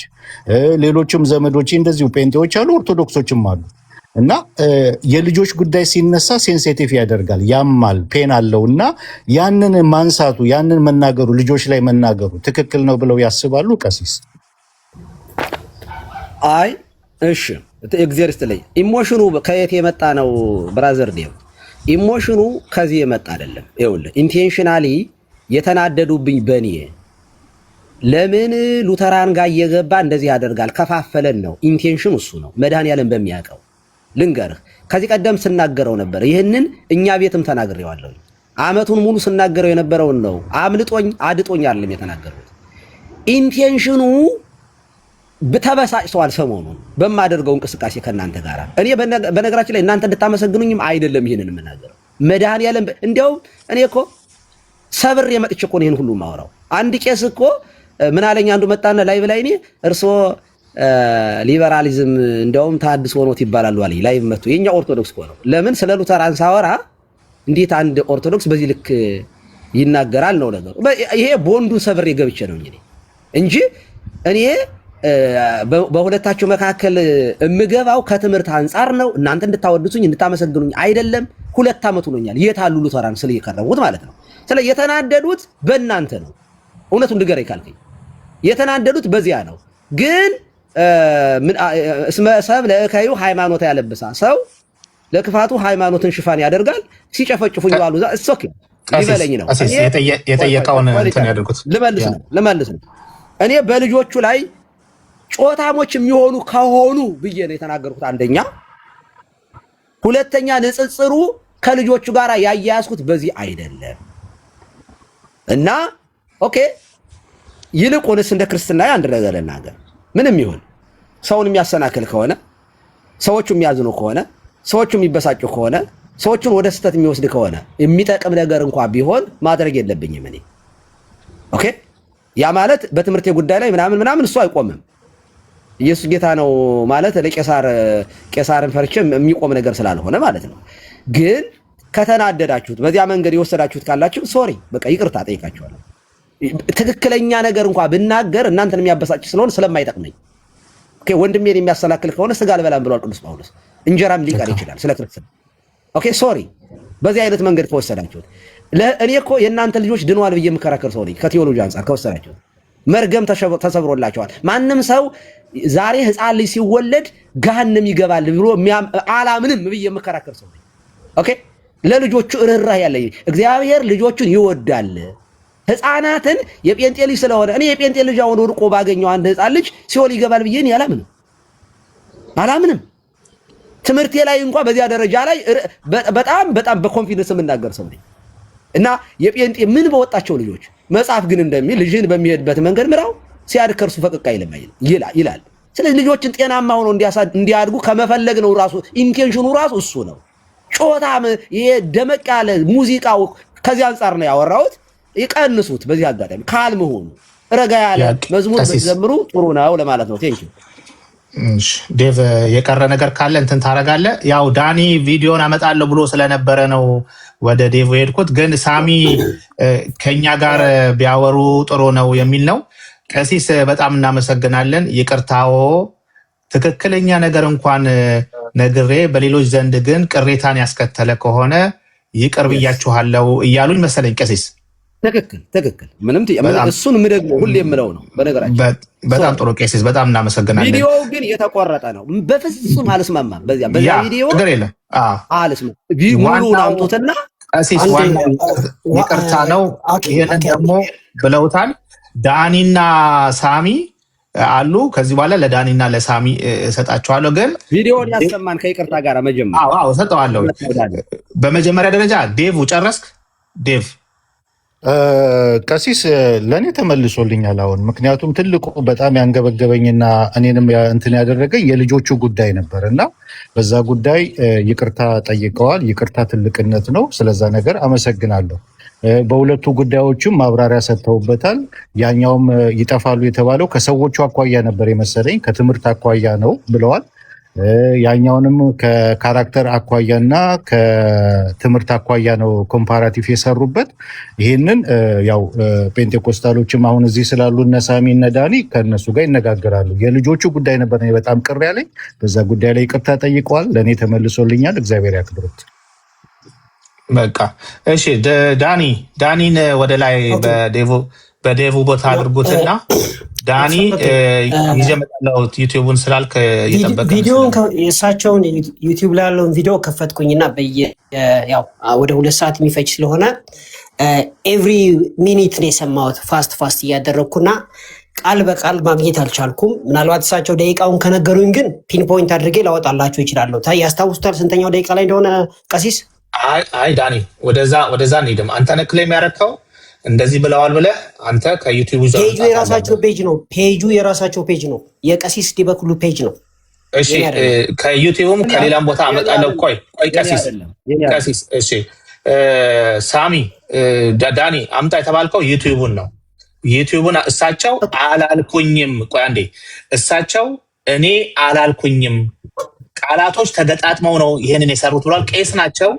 ሌሎችም ዘመዶቼ እንደዚሁ ጴንጤዎች አሉ፣ ኦርቶዶክሶችም አሉ። እና የልጆች ጉዳይ ሲነሳ ሴንሲቲቭ ያደርጋል፣ ያማል፣ ፔን አለው። እና ያንን ማንሳቱ ያንን መናገሩ ልጆች ላይ መናገሩ ትክክል ነው ብለው ያስባሉ ቀሲስ? አይ እሺ፣ እግዚአብሔር ይስጥልኝ። ኢሞሽኑ ከየት የመጣ ነው ብራዘር ዴቭ? ኢሞሽኑ ከዚህ የመጣ አይደለም። ይኸውልህ ኢንቴንሽናሊ የተናደዱብኝ በኔ ለምን ሉተራን ጋር እየገባ እንደዚህ ያደርጋል ከፋፈለን ነው። ኢንቴንሽኑ እሱ ነው። መድኃኒዓለም በሚያውቀው ልንገርህ፣ ከዚህ ቀደም ስናገረው ነበር። ይህንን እኛ ቤትም ተናግሬዋለሁ። አመቱን ሙሉ ስናገረው የነበረውን ነው። አምልጦኝ አድጦኝ አይደለም የተናገሩት። ኢንቴንሽኑ ተበሳጭተዋል። ሰሞኑን በማደርገው እንቅስቃሴ ከእናንተ ጋር እኔ በነገራችን ላይ እናንተ እንድታመሰግኑኝም አይደለም ይህንን የምናገረው። መድኃኒዓለም እንዲያውም እኔ እኮ ሰብሬ መጥቼ እኮ ነው ይህን ሁሉ የማወራው። አንድ ቄስ እኮ ምን አለኝ፣ አንዱ መጣና ላይቭ ላይ እኔ እርስዎ ሊበራሊዝም እንዲያውም ተሐድሶ ሆኖት ይባላሉ አለኝ። ላይቭ መጥቶ የኛ ኦርቶዶክስ እኮ ነው። ለምን ስለ ሉተራን ሳወራ እንዴት አንድ ኦርቶዶክስ በዚህ ልክ ይናገራል ነው ነገሩ። ይሄ ቦንዱን ሰብሬ ገብቼ ነው እንጂ እኔ በሁለታችሁ መካከል እምገባው ከትምህርት አንጻር ነው። እናንተ እንድታወድሱኝ እንድታመሰግኑኝ አይደለም። 2 ዓመት ሆኖኛል የት አሉ ሉተራን ስለ የከረሙት ማለት ነው። ስለ የተናደዱት በእናንተ ነው። እውነቱን ንገረኝ ካልከኝ የተናደዱት በዚያ ነው። ግን እስመ ሰብ ለእከዩ ሃይማኖት ያለብሳ፣ ሰው ለክፋቱ ሃይማኖትን ሽፋን ያደርጋል። ሲጨፈጭፉኝ ዋሉ እሱ ኦኬ ይበለኝ ነው። የጠየቀውን እንትን ያደርጉት ልመልስ ነው። እኔ በልጆቹ ላይ ጮታሞች የሚሆኑ ከሆኑ ብዬ ነው የተናገርኩት። አንደኛ፣ ሁለተኛ ንጽጽሩ ከልጆቹ ጋር ያያያዝኩት በዚህ አይደለም እና ኦኬ። ይልቁንስ እንደ ክርስትና አንድ ነገር ልናገር። ምንም ይሁን ሰውን የሚያሰናክል ከሆነ፣ ሰዎቹ የሚያዝኑ ከሆነ፣ ሰዎቹ የሚበሳጩ ከሆነ፣ ሰዎቹን ወደ ስህተት የሚወስድ ከሆነ የሚጠቅም ነገር እንኳን ቢሆን ማድረግ የለብኝም እኔ። ኦኬ። ያ ማለት በትምህርት ጉዳይ ላይ ምናምን እሱ አይቆምም። ኢየሱስ ጌታ ነው ማለት ቄሳርን ፈርቼ የሚቆም ነገር ስላልሆነ ማለት ነው። ግን ከተናደዳችሁት በዚያ መንገድ የወሰዳችሁት ካላችሁ ሶሪ፣ በቃ ይቅርታ ጠይቃችኋለሁ። ትክክለኛ ነገር እንኳን ብናገር እናንተን የሚያበሳጭ ስለሆነ ስለማይጠቅመኝ፣ ኦኬ። ወንድሜን የሚያሰናክል ከሆነ ስጋ አልበላም ብሏል ቅዱስ ጳውሎስ። እንጀራም ሊቀር ይችላል ስለ ክርስትና። ኦኬ ሶሪ፣ በዚህ አይነት መንገድ ከወሰዳችሁት። እኔ እኮ የእናንተ ልጆች ድነዋል ብዬ የምከራከር ሰው ነኝ። ከቴዎሎጂ አንጻር ከወሰዳችሁት መርገም ተሰብሮላቸዋል። ማንም ሰው ዛሬ ህፃን ልጅ ሲወለድ ገሃነም ይገባል ብሎ አላምንም ብዬ የምከራከር ሰው ነኝ። ኦኬ። ለልጆቹ ርህራሄ ያለኝ እግዚአብሔር ልጆቹን ይወዳል። ህፃናትን የጴንጤ ልጅ ስለሆነ እኔ የጴንጤ ልጅ አሁን ወድቆ ባገኘው አንድ ህፃን ልጅ ሲኦል ይገባል ብዬ አላምንም። ትምህርቴ ላይ እንኳን በዚያ ደረጃ ላይ በጣም በኮንፊደንስ የምናገር ሰው ነኝ እና የጴንጤ ምን በወጣቸው ልጆች መጽሐፍ ግን እንደሚል ልጅን በሚሄድበት መንገድ ምራው ሲያድግ ከእርሱ ፈቀቅ አይልም ይላል። ስለዚህ ልጆችን ጤናማ ሆኖ እንዲያድጉ ከመፈለግ ነው ራሱ ኢንቴንሽኑ ራሱ እሱ ነው። ጮታም ይሄ ደመቅ ያለ ሙዚቃው ከዚህ አንጻር ነው ያወራሁት። ይቀንሱት። በዚህ አጋጣሚ ካልም ሆኑ ረጋ ያለ መዝሙር ዘምሩ ጥሩ ነው ለማለት ነው። ቴንኪው ዴቭ። የቀረ ነገር ካለ እንትን ታረጋለህ። ያው ዳኒ ቪዲዮን አመጣለሁ ብሎ ስለነበረ ነው ወደ ዴቭ ሄድኩት። ግን ሳሚ ከኛ ጋር ቢያወሩ ጥሩ ነው የሚል ነው። ቀሲስ በጣም እናመሰግናለን። ይቅርታዎ ትክክለኛ ነገር እንኳን ነግሬ በሌሎች ዘንድ ግን ቅሬታን ያስከተለ ከሆነ ይቅር ብያችኋለሁ እያሉኝ መሰለኝ ቀሲስ። ትክክል። ምንም እሱን ምደግሞ ሁሌ የምለው ነው። በነገራችን በጣም ጥሩ ቀሲስ፣ በጣም እናመሰግናለን። ቪዲዮው ግን የተቆረጠ ነው። በፍጹም አልስማማም። በዚያ ቪዲዮ ነገር የለም። አልስማማም። ሙሉውን አምጡትና ቀሲስ ዋናው ይቅርታ ነው። ይሄንን ደግሞ ብለውታል ዳኒና ሳሚ አሉ። ከዚህ በኋላ ለዳኒና ለሳሚ እሰጣቸዋለሁ። ግን ቪዲዮውን ያሰማን ከይቅርታ ጋር መጀመሪያ እሰጠዋለሁ። በመጀመሪያ ደረጃ ዴቭ ጨረስክ? ዴቭ ቀሲስ ለእኔ ተመልሶልኛል አሁን። ምክንያቱም ትልቁ በጣም ያንገበገበኝና እኔንም እንትን ያደረገኝ የልጆቹ ጉዳይ ነበር እና በዛ ጉዳይ ይቅርታ ጠይቀዋል። ይቅርታ ትልቅነት ነው። ስለዛ ነገር አመሰግናለሁ። በሁለቱ ጉዳዮችም ማብራሪያ ሰጥተውበታል። ያኛውም ይጠፋሉ የተባለው ከሰዎቹ አኳያ ነበር የመሰለኝ፣ ከትምህርት አኳያ ነው ብለዋል። ያኛውንም ከካራክተር አኳያና ከትምህርት አኳያ ነው ኮምፓራቲቭ የሰሩበት። ይህንን ያው ፔንቴኮስታሎችም አሁን እዚህ ስላሉ እነ ሳሚ እነ ዳኒ ከእነሱ ጋር ይነጋገራሉ። የልጆቹ ጉዳይ ነበር በጣም ቅር ያለኝ። በዛ ጉዳይ ላይ ይቅርታ ጠይቀዋል። ለእኔ ተመልሶልኛል። እግዚአብሔር ያክብሩት። በቃ እሺ፣ ዳኒን ወደ ላይ በዴቭ ቦታ አድርጉትና ዳኒ ይዤ እመጣለሁ። ዩቲዩቡን ስላልክ እየጠበቀ ቪዲዮን የእሳቸውን ዩቲዩብ ላይ ያለውን ቪዲዮ ከፈትኩኝና ያው ወደ 2 ሰዓት የሚፈጅ ስለሆነ ኤቭሪ ሚኒት ነው የሰማሁት ፋስት እያደረግኩና ቃል በቃል ማግኘት አልቻልኩም። ምናልባት እሳቸው ደቂቃውን ከነገሩኝ ግን ፒንፖይንት አድርጌ ላወጣላቸው ይችላለሁ። ያስታውሱታል ስንተኛው ደቂቃ ላይ እንደሆነ ቀሲስ? አይ ዳኒ ወደዛ እንሂድም። አንተ ነህ ክሌም ያደረግከው እንደዚህ ብለዋል ብለህ አንተ ከዩቲዩብ ፔጁ የራሳቸው ፔጅ ነው። ፔጁ የራሳቸው ፔጅ ነው። የቀሲስ ዲበኩሉ ፔጅ ነው። እሺ ከዩቲዩብም ከሌላም ቦታ አመጣለሁ። ቆይ ቀሲስ እሺ ሳሚ ዳኒ አምጣ የተባልከው ዩቲዩብን ነው። ዩቲዩብን እሳቸው አላልኩኝም። ቆይ አንዴ እሳቸው እኔ አላልኩኝም ቃላቶች ተገጣጥመው ነው ይሄንን የሰሩት ብሏል። ቄስ ናቸው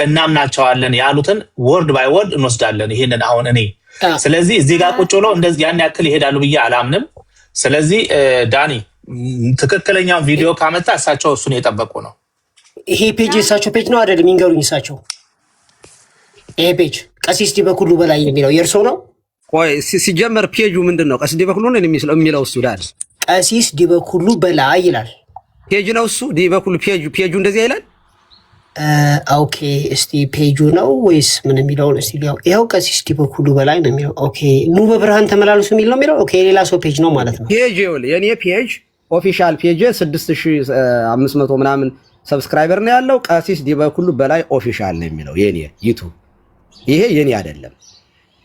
እናምናቸዋለን ያሉትን ወርድ ባይ ወርድ እንወስዳለን። ይሄንን አሁን እኔ ስለዚህ እዚህ ጋር ቁጭ ብለው እንደዚህ ያን ያክል ይሄዳሉ ብዬ አላምንም። ስለዚህ ዳኒ ትክክለኛውን ቪዲዮ ካመጣ እሳቸው እሱን የጠበቁ ነው። ይሄ ፔጅ የእሳቸው ፔጅ ነው አይደለም? ይንገሩኝ እሳቸው። ይሄ ፔጅ ቀሲስ ዲበኩሉ በላይ የሚለው የእርሶ ነው? ቆይ ሲጀመር ፔጁ ምንድን ነው? ቀሲስ ዲበኩሉ ነው የሚለው እሱ ዳኒ ቀሲስ ዲበኩሉ በላይ ይላል። ፔጅ ነው እሱ ዲበኩሉ ፔጁ እንደዚህ ይላል። ኦኬ እስቲ ፔጁ ነው ወይስ ምን የሚለው ነው? እስቲ ያው ቀሲስ ዲበኩሉ በላይ ነው የሚለው። ኦኬ ኑ በብርሃን ተመላለሱ የሚል ነው የሚለው። ኦኬ ሌላ ሰው ፔጅ ነው ማለት ነው። ፔጅ የኔ ፔጅ ኦፊሻል ፔጅ 6500 ምናምን ሰብስክራይበር ነው ያለው። ቀሲስ ዲበኩሉ በላይ ኦፊሻል ነው የሚለው የኔ ዩቲዩብ። ይሄ የኔ አይደለም።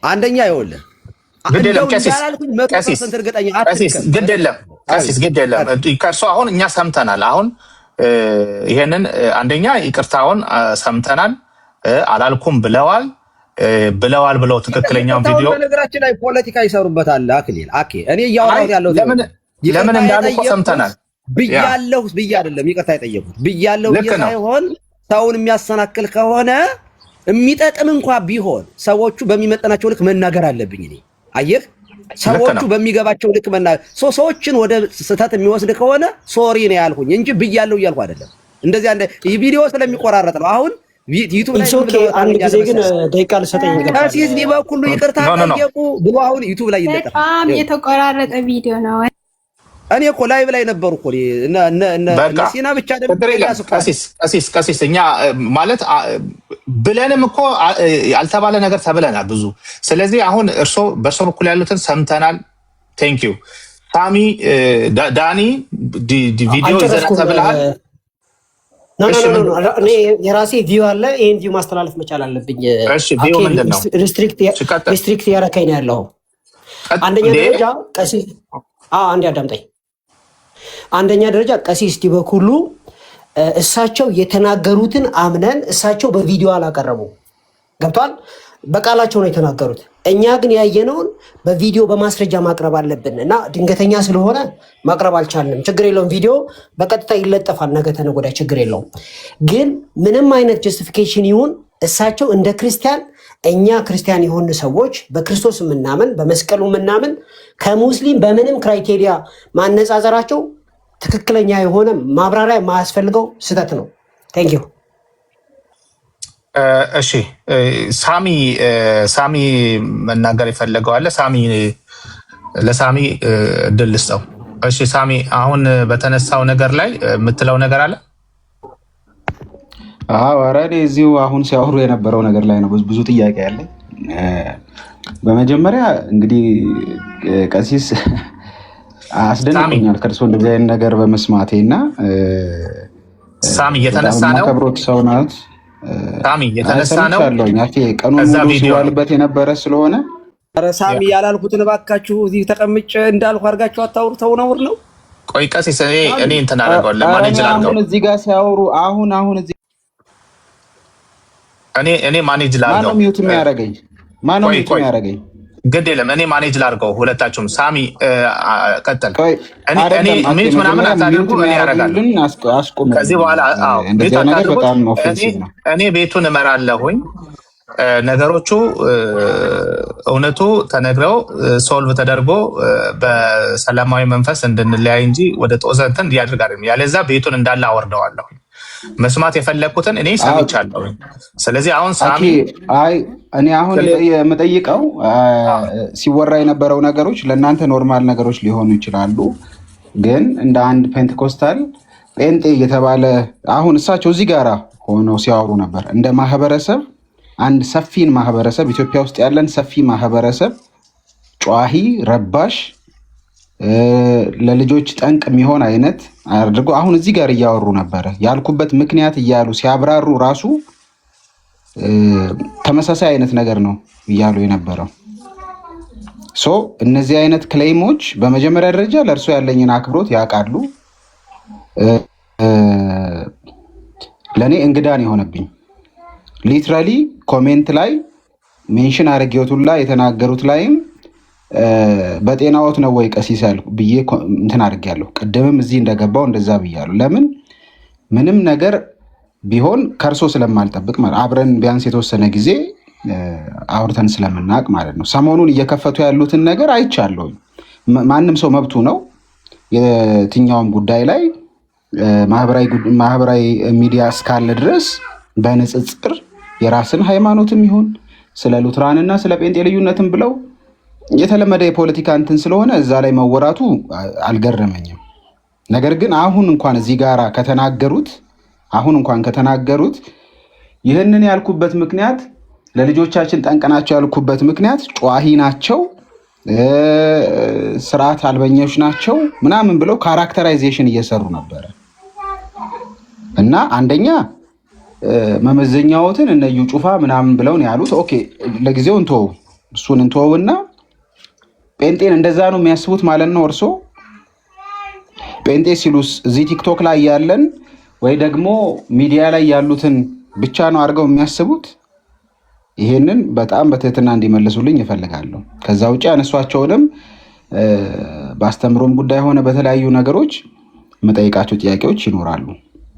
አንደኛ ይኸውልህ ግድ የለም ቀሲስ ግድ የለም ከእርሱ አሁን እኛ ሰምተናል። አሁን ይሄንን አንደኛ ይቅርታውን ሰምተናል። አላልኩም ብለዋል ብለው ትክክለኛውን ቪዲዮ በነገራችን ላይ ፖለቲካ ይሰሩበታል። እኔ እያወራሁት ያለው ለምን እንዳሉ እኮ ሰምተናል። ብያለሁ አይደለም ይቅርታ የጠየቁት ብያለሁ ሳይሆን ሰውን የሚያሰናክል ከሆነ የሚጠቅም እንኳ ቢሆን ሰዎቹ በሚመጠናቸው ልክ መናገር አለብኝ እኔ። አየህ ሰዎቹ በሚገባቸው ልክ መናገር ሰዎችን ወደ ስህተት የሚወስድ ከሆነ ሶሪ ነው ያልኩኝ እንጂ ብያለሁ እያልኩ አይደለም። እንደዚህ አንደ ቪዲዮ ስለሚቆራረጥ ነው። አሁን ዩቲዩብ ላይ አንድ ጊዜ ግን ደቂቃ ልሰጠኝ ይገባል። ቀሲስ ዲበኩሉ ይቅርታ ጠየቁ ብሎ አሁን ዩቲዩብ ላይ ይለጠፋል። በጣም የተቆራረጠ ቪዲዮ ነው። እኔ እኮ ላይቭ ላይ ነበርኩ እኮ ሲና ብቻ ቀሲስ እኛ ማለት ብለንም እኮ ያልተባለ ነገር ተብለናል ብዙ። ስለዚህ አሁን በእርሶ በኩል ያሉትን ሰምተናል። ቴንክ ዩ ሳሚ ዳኒ ቪዲዮ ይዘና ተብለሃል። እኔ የራሴ ቪው አለ። ይሄን ቪው ማስተላለፍ መቻል አለብኝ። ቪው ምንድን ነው? ሪስትሪክት ያረከኝ ነው ያለው። አንደኛ ደረጃ ቀሲስ አንዴ አዳምጠኝ። አንደኛ ደረጃ ቀሲስ ዲበኩሉ እሳቸው የተናገሩትን አምነን እሳቸው በቪዲዮ አላቀረቡ ገብቷል። በቃላቸው ነው የተናገሩት። እኛ ግን ያየነውን በቪዲዮ በማስረጃ ማቅረብ አለብን እና ድንገተኛ ስለሆነ ማቅረብ አልቻልንም። ችግር የለውም። ቪዲዮ በቀጥታ ይለጠፋል ነገ ተነገ ወዲያ፣ ችግር የለውም። ግን ምንም አይነት ጀስቲፊኬሽን ይሁን እሳቸው እንደ ክርስቲያን፣ እኛ ክርስቲያን የሆን ሰዎች በክርስቶስ የምናምን በመስቀሉ የምናምን ከሙስሊም በምንም ክራይቴሪያ ማነጻጸራቸው ትክክለኛ የሆነ ማብራሪያ የማያስፈልገው ስህተት ነው። ቴንክ ዩ። እሺ ሳሚ መናገር ይፈልገዋል። ለሳሚ እድል ልስጠው። እሺ ሳሚ፣ አሁን በተነሳው ነገር ላይ የምትለው ነገር አለ? ኧረ እኔ እዚሁ አሁን ሲያወሩ የነበረው ነገር ላይ ነው ብዙ ጥያቄ ያለኝ። በመጀመሪያ እንግዲህ ቀሲስ አስደንቆኛል ከእርሶ እንደዚህ አይነት ነገር በመስማቴ እና ሳሚ እየተነሳ ነው ከብሮት ሰው ናት ሳሚ የተነሳ ነው ቀኑን ሙሉ ሲዋልበት የነበረ ስለሆነ ኧረ ሳሚ ያላልኩትን እባካችሁ እዚህ ተቀምጬ እንዳልኩ አድርጋችሁ አታውሩ። ተው ነውር ነው። ቆይ ቀሲስ እኔ እንትን አደርገዋለሁ ማኔጅ ላድርገው። አሁን እዚህ ጋር ሲያወሩ አሁን እዚህ እኔ ማኔጅ ላድርገው። ማነው ሚውት የሚያደርገኝ? ማነው ሚውት የሚያደርገኝ? ግድ የለም እኔ ማኔጅ ላድርገው። ሁለታችሁም ሳሚ ቀጥል። እኔ ሚውት ምናምን አታድርጉ፣ እኔ ያደርጋለሁ ከዚህ በኋላ። እኔ ቤቱን እመራለሁኝ። ነገሮቹ እውነቱ ተነግረው ሶልቭ ተደርጎ በሰላማዊ መንፈስ እንድንለያይ እንጂ ወደ ጦዘ እንትን እንዲያደርግ አይደለም። ያለዛ ቤቱን እንዳለ አወርደዋለሁ። መስማት የፈለግኩትን እኔ ሰምቻለሁ። ስለዚህ አሁን ሳሚ እኔ አሁን የምጠይቀው ሲወራ የነበረው ነገሮች ለእናንተ ኖርማል ነገሮች ሊሆኑ ይችላሉ፣ ግን እንደ አንድ ፔንቴኮስታል ጴንጤ እየተባለ አሁን እሳቸው እዚህ ጋር ሆነው ሲያወሩ ነበር። እንደ ማህበረሰብ አንድ ሰፊን ማህበረሰብ ኢትዮጵያ ውስጥ ያለን ሰፊ ማህበረሰብ ጨዋሂ፣ ረባሽ፣ ለልጆች ጠንቅ የሚሆን አይነት አድርጎ አሁን እዚህ ጋር እያወሩ ነበረ። ያልኩበት ምክንያት እያሉ ሲያብራሩ ራሱ ተመሳሳይ አይነት ነገር ነው እያሉ የነበረው። እነዚህ አይነት ክሌሞች በመጀመሪያ ደረጃ ለእርሶ ያለኝን አክብሮት ያውቃሉ። ለእኔ እንግዳን የሆነብኝ ሊትራሊ ኮሜንት ላይ ሜንሽን አድርጌዎቱላ የተናገሩት ላይም በጤናዎት ነው ወይ ቀሲስ ያልኩ ብዬ እንትን አድርጌያለሁ። ቅድምም እዚህ እንደገባው እንደዛ ብያለሁ። ለምን ምንም ነገር ቢሆን ከእርሶ ስለማልጠብቅ ማለት አብረን ቢያንስ የተወሰነ ጊዜ አውርተን ስለምናውቅ ማለት ነው። ሰሞኑን እየከፈቱ ያሉትን ነገር አይቻለሁ። ማንም ሰው መብቱ ነው የትኛውም ጉዳይ ላይ ማህበራዊ ሚዲያ እስካለ ድረስ በንጽጽር የራስን ሃይማኖትም ይሁን ስለ ሉትራንና ስለ ጴንጤ ልዩነትም ብለው የተለመደ የፖለቲካ እንትን ስለሆነ እዛ ላይ መወራቱ አልገረመኝም። ነገር ግን አሁን እንኳን እዚህ ጋር ከተናገሩት ይህንን ያልኩበት ምክንያት ለልጆቻችን ጠንቅ ናቸው ያልኩበት ምክንያት ጨዋሂ ናቸው፣ ስርዓት አልበኞች ናቸው ምናምን ብለው ካራክተራይዜሽን እየሰሩ ነበረ እና አንደኛ መመዘኛዎትን እነዩ ጩፋ ምናምን ብለው ነው ያሉት። ኦኬ ለጊዜው እሱን እንተወውና ጴንጤን እንደዛ ነው የሚያስቡት ማለት ነው። እርሶ ጴንጤ ሲሉስ እዚህ ቲክቶክ ላይ ያለን ወይ ደግሞ ሚዲያ ላይ ያሉትን ብቻ ነው አድርገው የሚያስቡት? ይሄንን በጣም በትህትና እንዲመልሱልኝ ይፈልጋለሁ። ከዛ ውጭ ያነሷቸውንም በአስተምሮም ጉዳይ ሆነ በተለያዩ ነገሮች መጠይቃቸው ጥያቄዎች ይኖራሉ።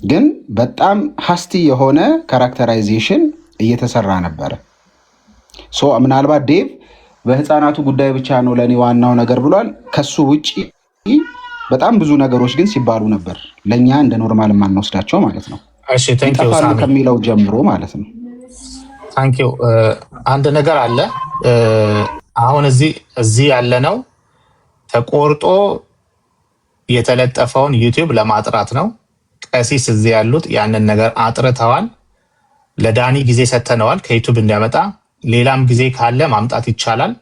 ግን በጣም ሀስቲ የሆነ ካራክተራይዜሽን እየተሰራ ነበረ። ምናልባት ዴቭ በህፃናቱ ጉዳይ ብቻ ነው ለእኔ ዋናው ነገር ብሏል። ከሱ ውጭ በጣም ብዙ ነገሮች ግን ሲባሉ ነበር፣ ለእኛ እንደ ኖርማል የማንወስዳቸው ማለት ነው። ይጠፋሉ ከሚለው ጀምሮ ማለት ነው። ታንኪው። አንድ ነገር አለ። አሁን እዚህ ያለነው ተቆርጦ የተለጠፈውን ዩቲዩብ ለማጥራት ነው። ቀሲስ እዚህ ያሉት ያንን ነገር አጥርተዋል። ለዳኒ ጊዜ ሰጥተነዋል ከዩቲዩብ እንዲያመጣ። ሌላም ጊዜ ካለ ማምጣት ይቻላል።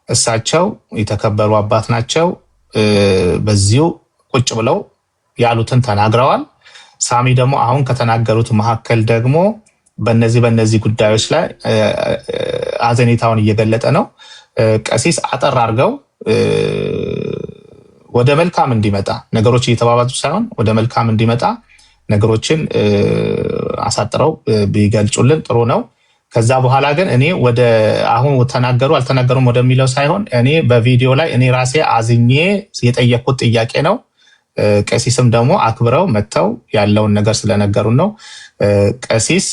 እሳቸው የተከበሩ አባት ናቸው። በዚሁ ቁጭ ብለው ያሉትን ተናግረዋል። ሳሚ ደግሞ አሁን ከተናገሩት መካከል ደግሞ በእነዚህ ጉዳዮች ላይ አዘኔታውን እየገለጠ ነው። ቀሲስ አጠር አድርገው ወደ መልካም እንዲመጣ ነገሮች እየተባባዙ ሳይሆን ወደ መልካም እንዲመጣ ነገሮችን አሳጥረው ቢገልጹልን ጥሩ ነው። ከዛ በኋላ ግን እኔ ወደ አሁን ተናገሩ አልተናገሩም ወደሚለው ሳይሆን እኔ በቪዲዮ ላይ እኔ ራሴ አዝኜ የጠየቅኩት ጥያቄ ነው። ቀሲስም ደግሞ አክብረው መጥተው ያለውን ነገር ስለነገሩን ነው። ቀሲስ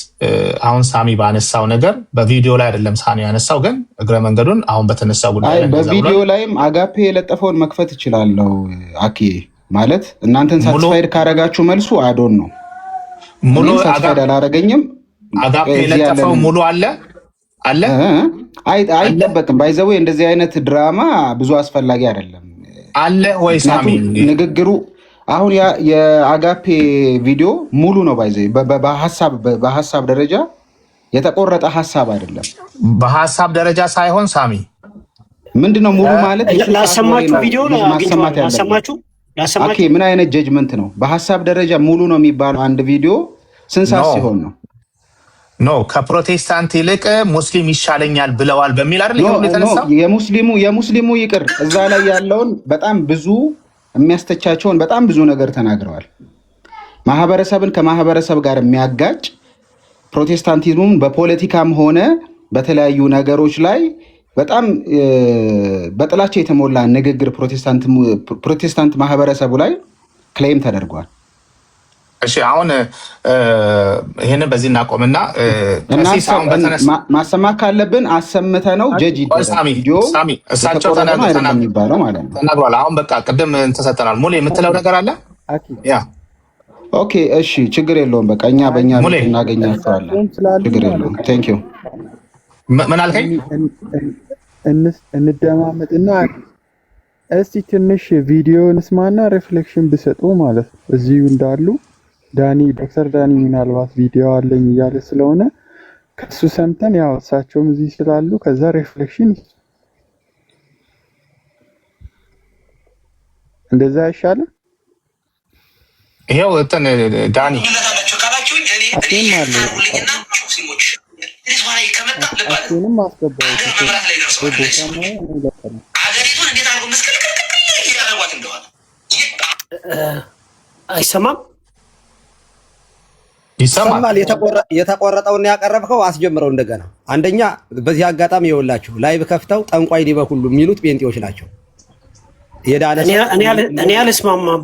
አሁን ሳሚ ባነሳው ነገር በቪዲዮ ላይ አይደለም ሳሚ ያነሳው፣ ግን እግረ መንገዱን አሁን በተነሳው ጉዳይ በቪዲዮ ላይም አጋፔ የለጠፈውን መክፈት እችላለሁ። አኪ ማለት እናንተን ሳትስፋይድ ካረጋችሁ መልሱ አዶን ነው። ሙሉ ሳትስፋይድ አላረገኝም። አጋፔ የለጠፈው ሙሉ አለ አይጠበቅም። ባይዘው እንደዚህ አይነት ድራማ ብዙ አስፈላጊ አይደለም። አለ ወይ ሳሚ ንግግሩ አሁን የአጋፔ ቪዲዮ ሙሉ ነው። ባይዘ በሀሳብ ደረጃ የተቆረጠ ሀሳብ አይደለም። በሀሳብ ደረጃ ሳይሆን ሳሚ ምንድነው ሙሉ ማለት ላሰማችሁ ቪዲዮ ላሰማችሁ። ምን አይነት ጀጅመንት ነው? በሀሳብ ደረጃ ሙሉ ነው የሚባለው አንድ ቪዲዮ ስንት ሰዓት ሲሆን ነው? ኖ ከፕሮቴስታንት ይልቅ ሙስሊም ይሻለኛል ብለዋል በሚል አይደል የተነሳው። የሙስሊሙ ይቅር እዛ ላይ ያለውን በጣም ብዙ የሚያስተቻቸውን በጣም ብዙ ነገር ተናግረዋል። ማህበረሰብን ከማህበረሰብ ጋር የሚያጋጭ ፕሮቴስታንቲዝሙን በፖለቲካም ሆነ በተለያዩ ነገሮች ላይ በጣም በጥላቻ የተሞላ ንግግር ፕሮቴስታንት ማህበረሰቡ ላይ ክሌም ተደርጓል። እሺ አሁን ይሄንን በዚህ እናቆምና ማሰማት ካለብን አሰምተ ነው ጀጅ ሳሚ እሳቸው ተናግሯል። አሁን በቃ ቅድም ተሰጠናል። ሙሌ የምትለው ነገር አለ? ያ ኦኬ እሺ ችግር የለውም። በቃ እኛ በእኛ እናገኛቸዋለን። ችግር የለውም። ቴንክ ዩ። ምን አልከኝ? እንደማመጥና እስቲ ትንሽ ቪዲዮ እንስማና ሪፍሌክሽን ብሰጡ ማለት ነው። እዚሁ እንዳሉ ዶክተር ዳኒ ምናልባት ቪዲዮ አለኝ እያለ ስለሆነ ከሱ ሰምተን ያው እሳቸውም እዚህ ስላሉ ከዛ ሪፍሌክሽን እንደዛ አይሻልም? ይሄው እንትን ዳኒ እሱንም አስገባው አይሰማም? ይሰማል። የተቆረጠውን ያቀረብከው አስጀምረው እንደገና። አንደኛ በዚህ አጋጣሚ ይኸውላችሁ ላይቭ ከፍተው ጠንቋይ ሊበኩሉ የሚሉት ጴንጤዎች ናቸው። እኔ አልስማማም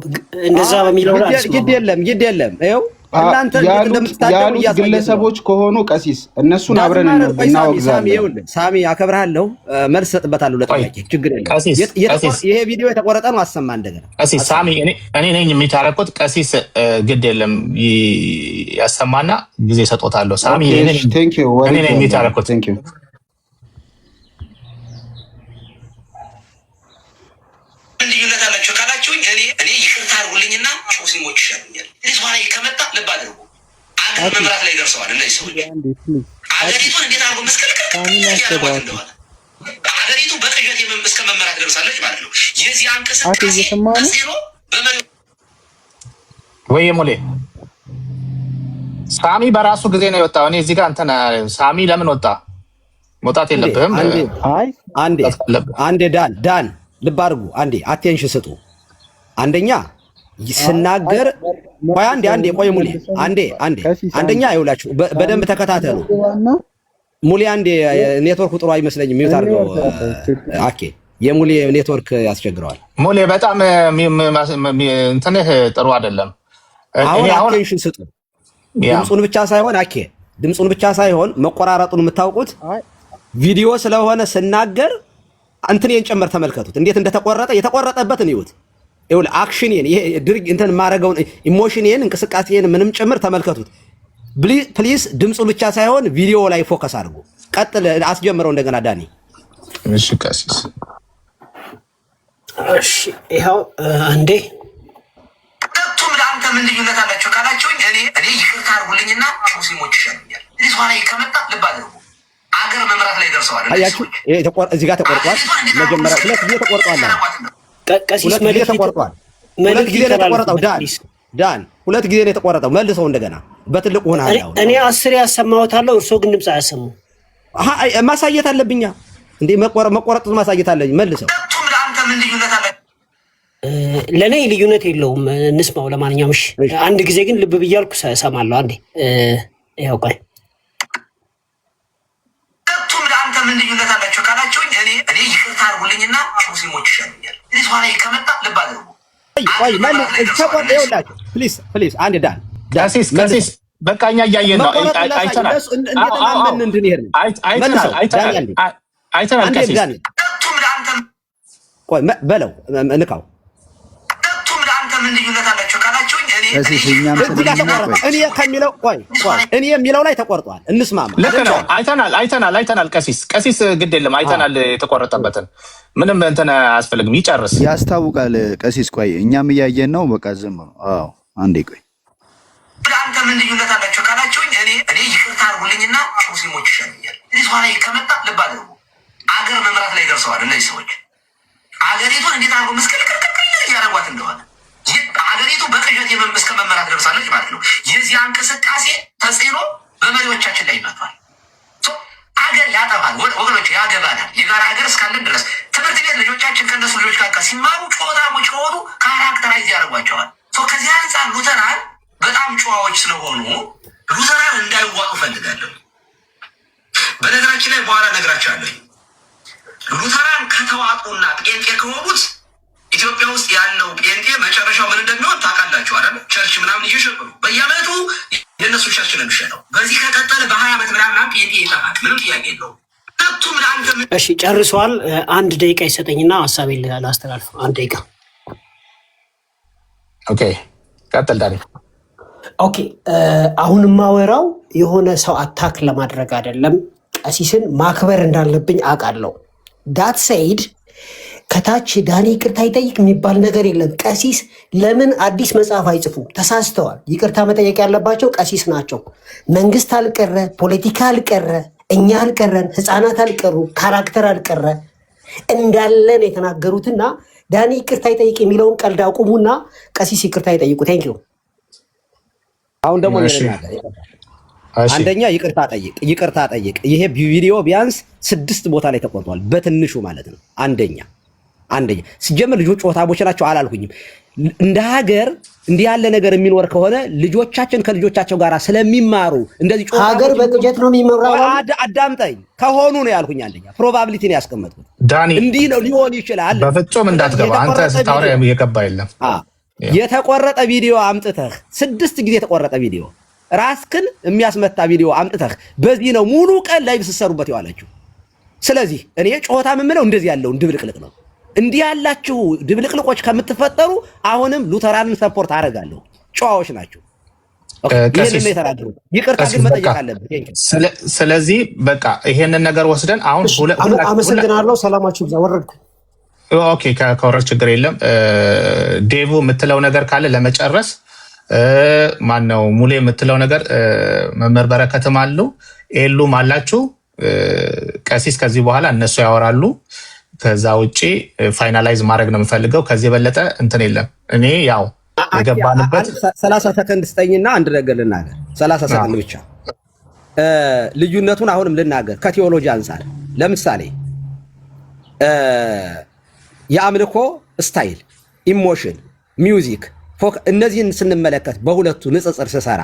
እንደዛ በሚለው ግድ የለም ይኸው እናንተ ያሉ ግለሰቦች ከሆኑ ቀሲስ እነሱን አብረን እናወግዛለን። ሳሚ አከብርሃለሁ፣ መልስ ሰጥበታለሁ ለጥያቄ ችግር የለም። ይሄ ቪዲዮ የተቆረጠ ነው፣ አሰማ እንደገና። ቀሲስ ሳሚ እኔ ነኝ የሚታረቁት። ቀሲስ ግድ የለም ያሰማና ጊዜ ሰጦታለሁ። ሳሚ እኔ ነኝ የሚታረቁት። ልዩነት አላቸው ካላችሁኝ እኔ ይቅርታ አድርጉልኝና ሙስሊሞች ይሻሉኛል። እዚህ በኋላ ከመጣ ልብ አድርጉ። አገር መምራት ላይ ደርሰዋል እነዚህ ሰዎች። አገሪቱን እንዴት አድርጎ መስቀልቅል ያደርጓት እንደሆነ አገሪቱ በቅዠት እስከ መመራት ደርሳለች ማለት ነው። የዚህ እንቅስቃሴ ተጽዕኖ ወይ ሙሌ ሳሚ በራሱ ጊዜ ነው የወጣው። እኔ እዚህ ጋር እንትን ሳሚ ለምን ወጣ? መውጣት የለብህም። አንዴ ዳን ልብ አድርጉ። አንዴ አቴንሽን ስጡ። አንደኛ ስናገር ቆይ አንዴ ቆይ ሙሌ አንደኛ ይኸውላችሁ በደንብ ተከታተሉ። ሙሌ አንዴ ኔትወርኩ ጥሩ አይመስለኝም። ሚውት አድርገው ኦኬ። የሙሌ ኔትወርክ ያስቸግረዋል። ሙሌ በጣም እንትንህ ጥሩ አይደለም። አሁን አቴንሽን ስጡ። ድምፁን ብቻ ሳይሆን መቆራረጡን የምታውቁት ቪዲዮ ስለሆነ ስናገር አንተን ጨምር ተመልከቱት። እንዴት እንደተቆረጠ የተቆረጠበትን ይዩት። ይኸውልህ አክሽኔን ይሄ ድርግ እንትን ማረጋውን ኢሞሽኔን እንቅስቃሴን ምንም ጭምር ተመልከቱት ፕሊዝ። ድምፁ ብቻ ሳይሆን ቪዲዮ ላይ ፎከስ አድርጉ። ቀጥል፣ አስጀምረው እንደገና ዳኒ። እሺ ቀሲስ፣ እሺ ይሄው እንዴ ሁለቱም ለአንተ ምን ልዩነት አላቸው ካላችሁኝ እኔ ይቅርታ አድርጉልኝና ሙስሊሞች ይሻሉኛል። እዚህ በኋላ ከመጣ ልብ አድርጉ። አገር መምራት ላይ ደርሰዋል። አያችሁ እዚህ ጋር ተቆርጧል። መጀመሪያ ሁለት ጊዜ ተቆርጧል። ቀሲስ መልእክት ተቆርጧል። ሁለት ጊዜ ተቆርጧል። ዳን 2 ጊዜ ነው የተቆረጠው። መልሰው እንደገና በትልቁ ሆነ አለው። እኔ 10 ያሰማሁታለሁ፣ እርሶ ግን ድምጽ አያሰሙ። ማሳየት አለብኛ እንዴ? መቆረጥ ማሳየት አለብኝ። መልሰው ለአንተ ምን ልዩነት አለ? ለኔ ልዩነት የለውም። እንስማው። ለማንኛውም እሺ፣ አንድ ጊዜ ግን ልብ ብያልኩ ሰማለሁ። አንዴ ይኸው ቆይ። ለአንተ ምን ልዩነት አላቸው ካላችሁኝ እኔ ይቅርታ አድርጉልኝና ሙስሊሞች ይሻሉኛል። እዚህ ኋላ ከመጣ ልብ አድርጉ። ቆይ ይኸውላችሁ፣ ፕሊዝ አንድ ዳን ቀሲስ በቃ እኛ እያየን ነው። አይተናል ቀሲስ ቆይ በለው ንካው። ምን ልዩነት አላቸው ካላችሁኝ እኔ የሚለው ላይ ተቆርጧል። እንስማማ። ልክ ነው። አይተናል። ቀሲስ ግድ የለም አይተናል። የተቆረጠበትን ምንም እንትን አያስፈልግም። ይጨርስ ያስታውቃል። ቀሲስ ቆይ እኛም እያየን ነው። በቃ ዝም ነው። አዎ አንዴ ቆይ። ለአንተ ምን ልዩነት አላቸው ካላችሁኝ እኔ ይቅርታ አድርጉልኝና ሙስሊሞች ይሻሉኛል። እዚህ ኋላ ከመጣ ልብ አድርጉ። አገር መምራት ላይ ደርሰዋል እነዚህ ሰዎች። አገሪቱን እንዴት አድርጎ ምስቅልቅልቅል እያደረጓት እንደሆነ አገሪቱ በቅዠት እስከ መመራት ደርሳለች ማለት ነው። የዚህ እንቅስቃሴ ተጽዕኖ በመሪዎቻችን ላይ ይመጣል። አገር ያጠፋል ወገኖች፣ ያገባናል። የጋራ ሀገር እስካለን ድረስ ትምህርት ቤት ልጆቻችን ከነሱ ልጆች ጋር ሲማሩ ጨዋታዎች ከሆኑ ካራክተራይዝ ያደርጓቸዋል። ከዚህ አንጻር ሉተራን በጣም ጨዋዎች ስለሆኑ ሉተራን እንዳይዋጡ ፈልጋለሁ። በነገራችን ላይ በኋላ ነግራቸዋለሁ። ሉተራን ከተዋጡና ጴንጤ ከሆኑት ኢትዮጵያ ውስጥ ያለው ጴንጤ መጨረሻው ምን እንደሚሆን ታውቃላችሁ አይደል? ቸርች ምናምን እየሸጡ ነው። በየዓመቱ የእነሱ ቸርች ነው የሚሸጠው። በዚህ ከቀጠለ በ20 ዓመት ምናምን ጴንጤ ይጠፋል። ምንም ጥያቄ የለውም። እሺ ጨርሷል። 1 ደቂቃ ይሰጠኝና ሀሳቤን ላስተላልፍ። 1 ደቂቃ። ኦኬ ቀጥል ዳኒ። ኦኬ አሁን የማወራው የሆነ ሰው አታክ ለማድረግ አይደለም። ቀሲስን ማክበር እንዳለብኝ አውቃለሁ። ዳት ሰይድ ከታች ዳኒ ይቅርታ ይጠይቅ የሚባል ነገር የለም። ቀሲስ ለምን አዲስ መጽሐፍ አይጽፉ? ተሳስተዋል። ይቅርታ መጠየቅ ያለባቸው ቀሲስ ናቸው። መንግስት አልቀረ፣ ፖለቲካ አልቀረ፣ እኛ አልቀረን፣ ህፃናት አልቀሩ፣ ካራክተር አልቀረ፣ እንዳለን የተናገሩትና ዳኒ ይቅርታ ይጠይቅ የሚለውን ቀልድ አቁሙና ቀሲስ ይቅርታ ይጠይቁ። ቴንኪው። አሁን ደግሞ አንደኛ ይቅርታ ጠይቅ። ይሄ ቪዲዮ ቢያንስ 6 ቦታ ላይ ተቆርጧል፣ በትንሹ ማለት ነው። አንደኛ ሲጀምር ልጆች ጮታቦች ናቸው አላልኩኝም። እንደ ሀገር እንዲህ ያለ ነገር የሚኖር ከሆነ ልጆቻችን ከልጆቻቸው ጋር ስለሚማሩ እንደዚህ ጮታቦች ሀገር በቅጀት ነው የሚመራው። አዳምጠኝ ከሆኑ ነው ያልኩኝ። አንደኛ ፕሮባቢሊቲ ነው ያስቀመጥኩት። ዳኒ እንዲህ ነው ሊሆን ይችላል። በፍጹም እንዳትገባ አንተ ስታወራ የገባ የለም። የተቆረጠ ቪዲዮ አምጥተህ 6 ጊዜ የተቆረጠ ቪዲዮ ራስክን የሚያስመታ ቪዲዮ አምጥተህ በዚህ ነው ሙሉ ቀን ላይ ብትሰሩበት የዋላችሁ። ስለዚህ እኔ ጮታ የምለው እንደዚህ ያለውን ድብልቅልቅ ነው። እንዲህ ያላችሁ ድብልቅልቆች ከምትፈጠሩ አሁንም ሉተራንን ሰፖርት አደርጋለሁ። ጨዋዎች ናቸው። ይሄንን የተናገሩ ይቅርታ ግን መጠየቅ አለብን። ስለዚህ በቃ ይሄንን ነገር ወስደን አሁን አመሰግናለሁ። ሰላማችሁ ይብዛ። ወረድኩ። ኦኬ ከወረድ ችግር የለም። ዴቭ የምትለው ነገር ካለ ለመጨረስ ማን ነው ሙሌ የምትለው ነገር መምህር በረከትም አሉ ኤሉም አላችሁ። ቀሲስ ከዚህ በኋላ እነሱ ያወራሉ። ከዛ ውጪ ፋይናላይዝ ማድረግ ነው የምፈልገው። ከዚህ የበለጠ እንትን የለም። እኔ ያው የገባንበት 30 ሰከንድ ስጠኝና አንድ ነገር ልናገር። 30 ሰከንድ ብቻ ልዩነቱን አሁንም ልናገር ከቴዎሎጂ አንፃር። ለምሳሌ የአምልኮ ስታይል፣ ኢሞሽን፣ ሚውዚክ እነዚህን ስንመለከት በሁለቱ ንጽጽር ስሰራ